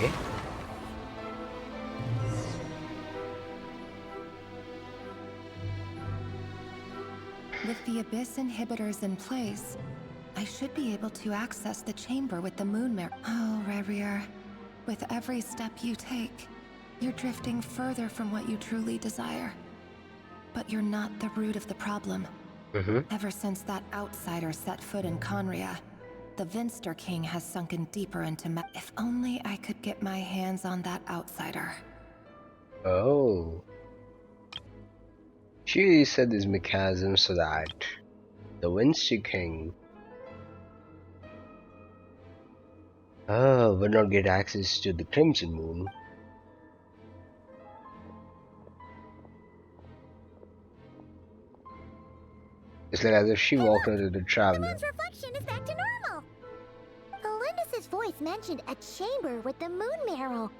[SPEAKER 16] With the Abyss inhibitors in place, I should be able to access the chamber with the moon mirror. Oh, Rerir. With every step you take, you're drifting further from what you truly desire. But you're not the root of the problem. Ever since that outsider set foot in Conria, the Vinster King has sunken deeper into If only I could get my hands on that outsider.
[SPEAKER 1] Oh. She said this mechanism so that the Vinster King would not get access to the Crimson Moon. It's like as if she walked into the Traveler.
[SPEAKER 8] The moon's reflection is back to normal. Elendis' voice mentioned a chamber with the moon marrow.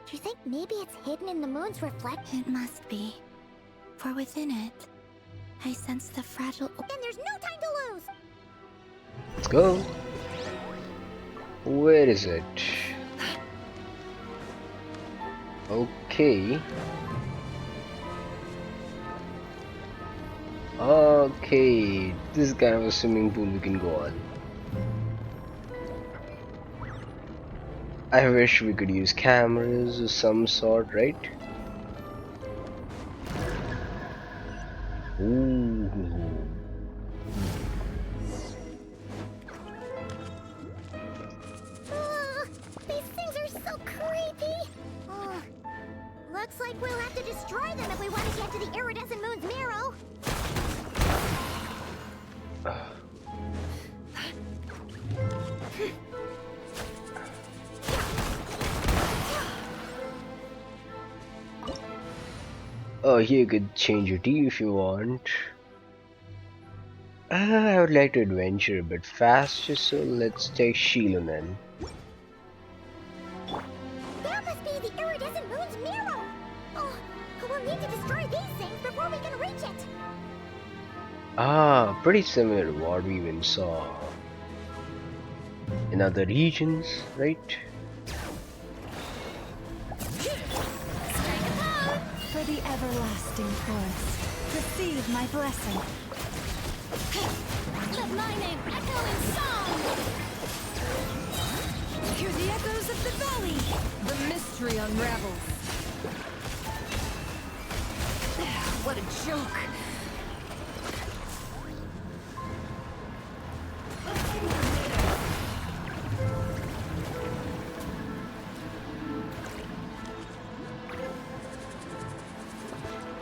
[SPEAKER 8] Do you think maybe it's hidden in the moon's reflection?
[SPEAKER 15] It must be. For within it, I sense the fragile...
[SPEAKER 8] Then there's no time to lose!
[SPEAKER 1] Let's go. Where is it? Okay. Okay, this is kind of a swimming pool we can go on. I wish we could use cameras of some sort, right? Ooh.
[SPEAKER 8] These things are so creepy! Looks like we'll have to destroy them if we want to get to the iridescent moon's marrow!
[SPEAKER 1] Oh, here you could change your team if you want. I would like to adventure a bit faster, so let's take Shilon then.
[SPEAKER 8] That must be the iridescent moon's marrow! Oh, we'll need to destroy these things before we can reach it!
[SPEAKER 1] Ah, pretty similar to what we even saw in other regions, right?
[SPEAKER 9] For the everlasting forest, receive my blessing.
[SPEAKER 3] Let my name echo in song!
[SPEAKER 7] Hear the echoes of the valley! The mystery unravels. What a joke!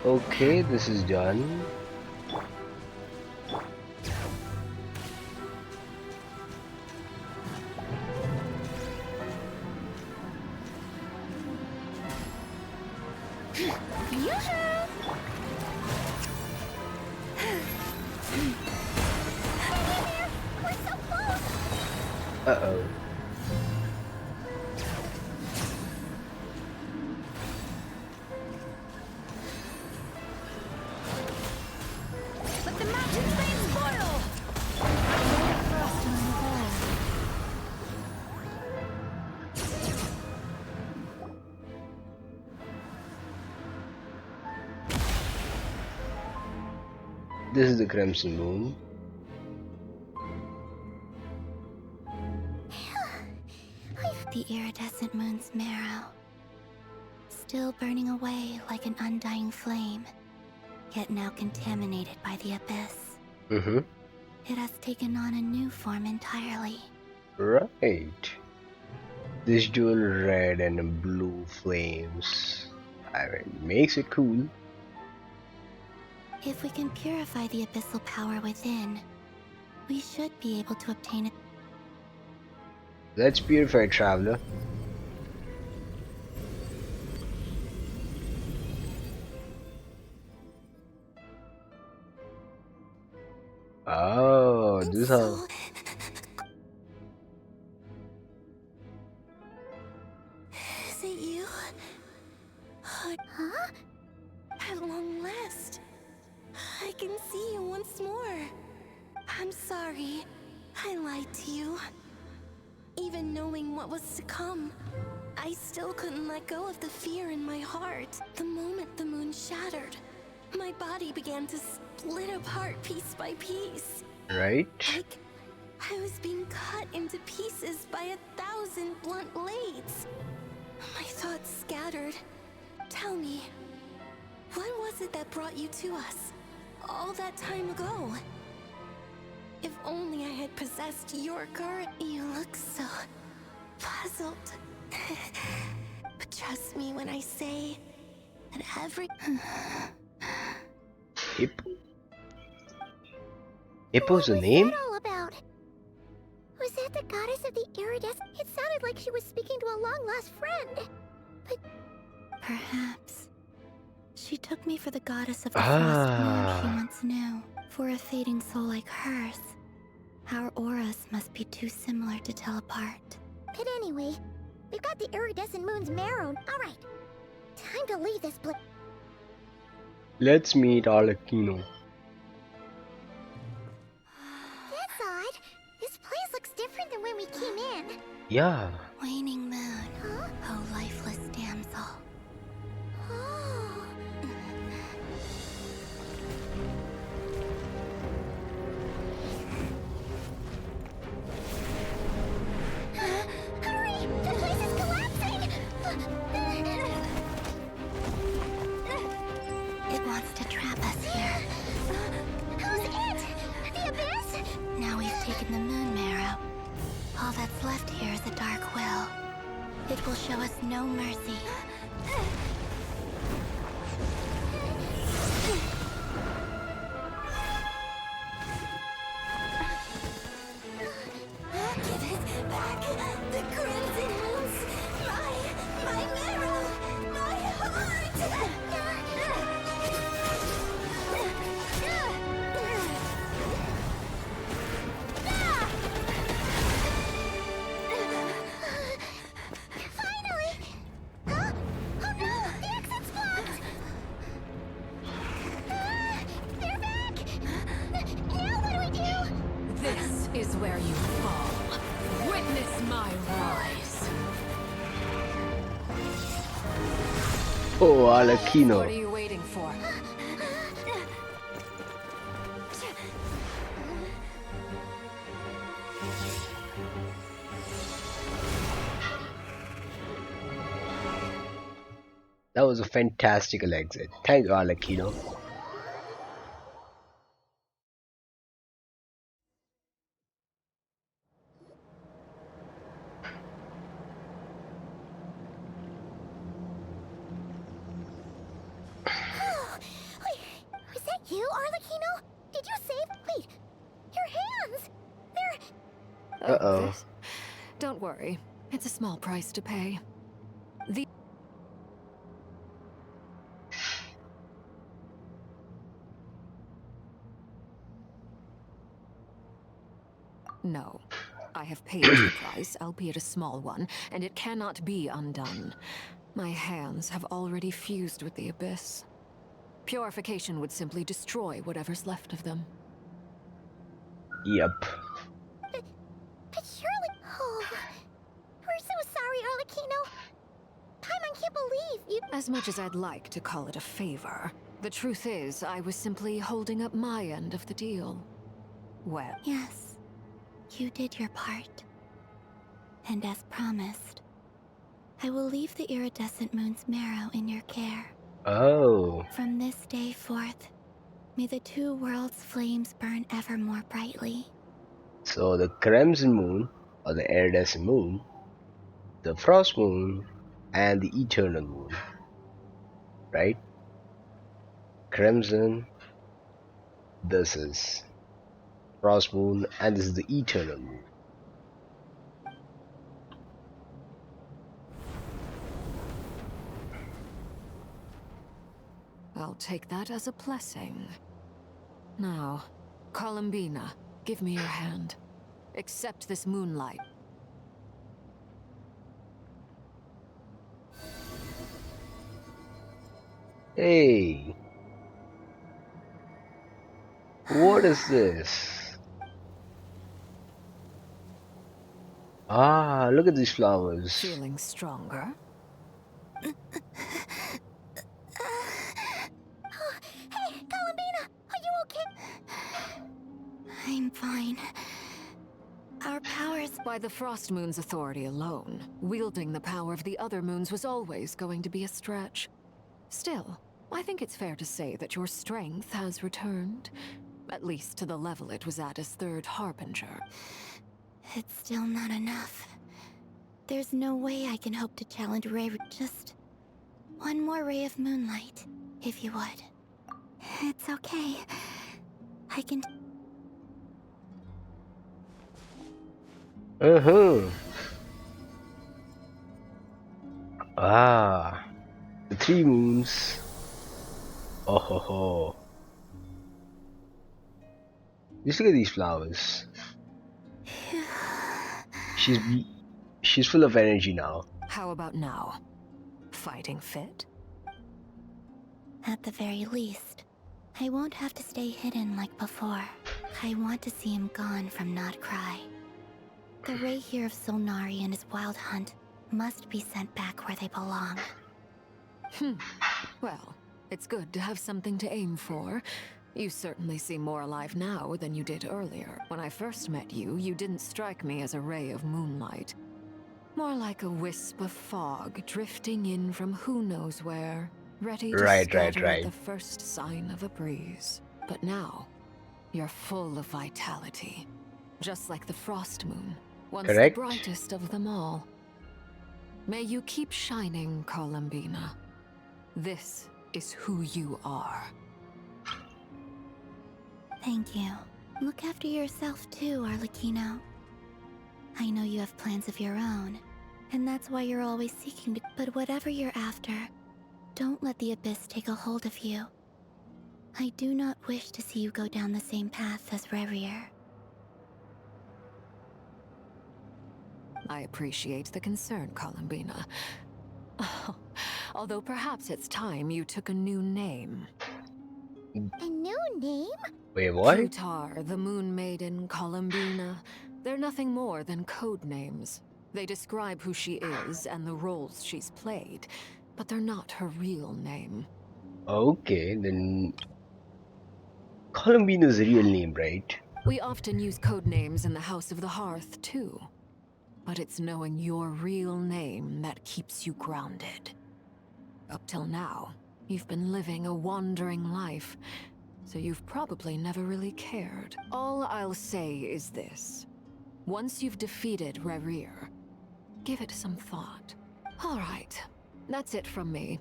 [SPEAKER 1] Okay, this is done. Uh-oh.
[SPEAKER 7] Let the mountain flames boil!
[SPEAKER 9] Frost on the wall.
[SPEAKER 1] This is the Crimson Moon.
[SPEAKER 15] The iridescent moon's marrow, still burning away like an undying flame, yet now contaminated by the abyss. It has taken on a new form entirely.
[SPEAKER 1] Right. This dual red and blue flames. I mean, makes it cool.
[SPEAKER 15] If we can purify the abyssal power within, we should be able to obtain it.
[SPEAKER 1] Let's purify, Traveler. Oh, this is how.
[SPEAKER 15] Is it you? Huh? At long last, I can see you once more. I'm sorry, I lied to you. Even knowing what was to come, I still couldn't let go of the fear in my heart. The moment the moon shattered, my body began to split apart piece by piece.
[SPEAKER 1] Right?
[SPEAKER 15] Like I was being cut into pieces by 1,000 blunt blades. thoughts scattered. Tell me, what was it that brought you to us all that time ago? If only I had possessed your courage. You look so puzzled. But trust me when I say that every...
[SPEAKER 1] Hippo's a
[SPEAKER 8] What
[SPEAKER 1] name?
[SPEAKER 8] was that all about? Was that the goddess of the iridescent? It sounded like she was speaking to a long-lost friend. But
[SPEAKER 15] perhaps she took me for the goddess of the frost moon she once knew. For a fading soul like hers, our auras must be too similar to tell apart.
[SPEAKER 8] But anyway, we've got the iridescent moon's marrow. All right, time to leave this place.
[SPEAKER 1] Let's meet Arlecchino.
[SPEAKER 8] That's odd. This place looks different than when we came in.
[SPEAKER 1] Yeah.
[SPEAKER 15] Waning moon, oh lifeless damsel.
[SPEAKER 8] Oh. Hurry! The place is collapsing!
[SPEAKER 15] It wants to trap us here.
[SPEAKER 8] Who's it? The abyss?
[SPEAKER 15] Now we've taken the moon marrow. All that's left here is a dark will. It will show us no mercy.
[SPEAKER 8] Give it back! The crimson moons! My marrow! My heart! Finally! Huh? Oh no! The exit's blocked! They're back! Now what do we do?
[SPEAKER 19] This is where you fall. Witness my rise.
[SPEAKER 1] Oh, Arlecchino.
[SPEAKER 19] What are you waiting for?
[SPEAKER 1] That was a fantastical exit. Thank you, Arlecchino.
[SPEAKER 8] Wait, was that you, Arlecchino? Did you save? Wait, your hands! They're...
[SPEAKER 1] Uh-oh.
[SPEAKER 19] This? Don't worry. It's a small price to pay. The No. I have paid the price, albeit a small one, and it cannot be undone. My hands have already fused with the abyss. Purification would simply destroy whatever's left of them.
[SPEAKER 1] Yep.
[SPEAKER 8] But surely... Oh, we're so sorry, Arlecchino. Paimon can't believe you...
[SPEAKER 19] As much as I'd like to call it a favor, the truth is I was simply holding up my end of the deal. Well...
[SPEAKER 15] Yes, you did your part. And as promised, I will leave the iridescent moon's marrow in your care.
[SPEAKER 1] Oh.
[SPEAKER 15] From this day forth, may the two worlds' flames burn ever more brightly.
[SPEAKER 1] So the Crimson Moon, or the Iridescent Moon, the Frost Moon, and the Eternal Moon. Right? Crimson, this is Frost Moon, and this is the Eternal Moon.
[SPEAKER 19] I'll take that as a blessing. Now, Columbina, give me your hand. Accept this moonlight.
[SPEAKER 1] Hey! What is this? Ah, look at these flowers.
[SPEAKER 19] Feeling stronger?
[SPEAKER 8] Hey, Columbina, are you okay?
[SPEAKER 15] I'm fine. Our powers...
[SPEAKER 19] By the Frost Moon's authority alone, wielding the power of the other moons was always going to be a stretch. Still, I think it's fair to say that your strength has returned. At least to the level it was at as Third Harbinger.
[SPEAKER 15] It's still not enough. There's no way I can hope to challenge Rerir. Just one more ray of moonlight, if you would. It's okay. I can...
[SPEAKER 1] Ah, the 3 moons. Oh ho ho. Just look at these flowers. She's full of energy now.
[SPEAKER 19] How about now? Fighting fit?
[SPEAKER 15] At the very least, I won't have to stay hidden like before. I want to see him gone from Nod-Krai. The Rerir of Solnari and his wild hunt must be sent back where they belong.
[SPEAKER 19] Well, it's good to have something to aim for. You certainly seem more alive now than you did earlier. When I first met you, you didn't strike me as a ray of moonlight. More like a wisp of fog drifting in from who knows where, ready to scatter at the first sign of a breeze. But now, you're full of vitality. Just like the Frost Moon, once the brightest of them all. May you keep shining, Columbina. This is who you are.
[SPEAKER 15] Thank you. Look after yourself too, Arlecchino. I know you have plans of your own, and that's why you're always seeking to... But whatever you're after, don't let the Abyss take a hold of you. I do not wish to see you go down the same path as Rerir.
[SPEAKER 19] I appreciate the concern, Columbina. Although perhaps it's time you took a new name.
[SPEAKER 8] A new name?
[SPEAKER 1] Wait, what?
[SPEAKER 19] Plutar, the Moon Maiden, Columbina. They're nothing more than code names. They describe who she is and the roles she's played, but they're not her real name.
[SPEAKER 1] Okay, then Columbina's real name, right?
[SPEAKER 19] We often use code names in the House of the Hearth, too. But it's knowing your real name that keeps you grounded. Up till now, you've been living a wandering life, so you've probably never really cared. All I'll say is this. Once you've defeated Rerir, give it some thought. All right, that's it from me.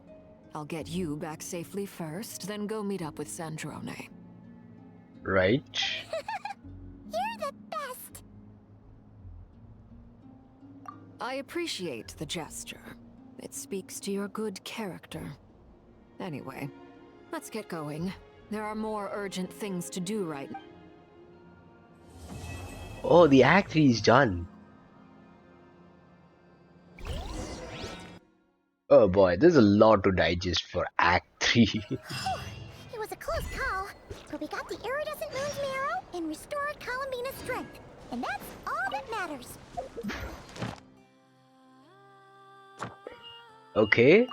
[SPEAKER 19] I'll get you back safely first, then go meet up with Sandrone.
[SPEAKER 1] Right.
[SPEAKER 8] You're the best!
[SPEAKER 19] I appreciate the gesture. It speaks to your good character. Anyway, let's get going. There are more urgent things to do right now.
[SPEAKER 1] Oh, the Act 3 is done. Oh boy, there's a lot to digest for Act 3.
[SPEAKER 8] It was a close call, but we got the iridescent moon's marrow and restored Columbina's strength. And that's all that matters.
[SPEAKER 1] Okay.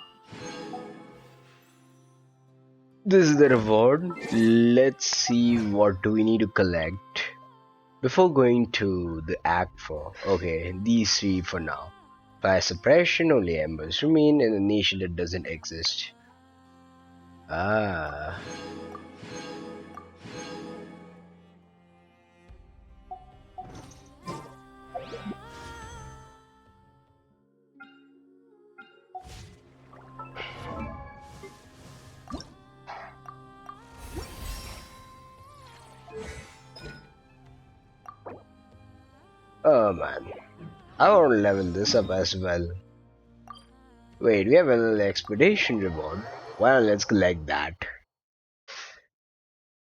[SPEAKER 1] This is the reward. Let's see what do we need to collect before going to the Act 4. Okay, these 3 for now. Fire suppression, only embers remain in a nation that doesn't exist. Ah. Oh man, I want to level this up as well. Wait, we have an expedition reward. Well, let's collect that.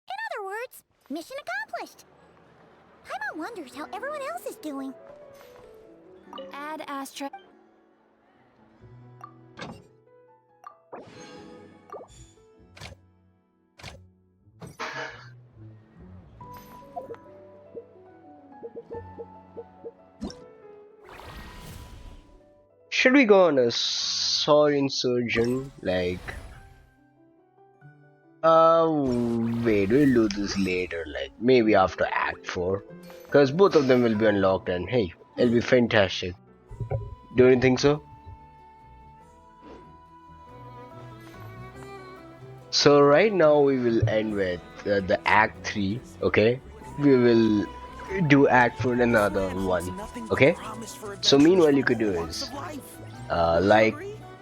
[SPEAKER 8] In other words, mission accomplished. Paimon wonders how everyone else is doing.
[SPEAKER 15] Add Astra...
[SPEAKER 1] Should we go on a Saurian sojourn? Like, wait, we'll do this later, like maybe after Act 4. because both of them will be unlocked, and hey, it'll be fantastic. Don't you think so? So right now we will end with the Act 3, okay? We will do Act 4 in another one, okay? So meanwhile you could do is like,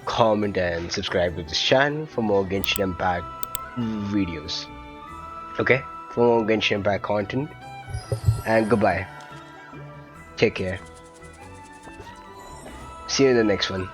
[SPEAKER 1] comment and subscribe to this channel for more Genshin Impact videos, okay? For more Genshin Impact content, and goodbye. Take care. See you in the next one.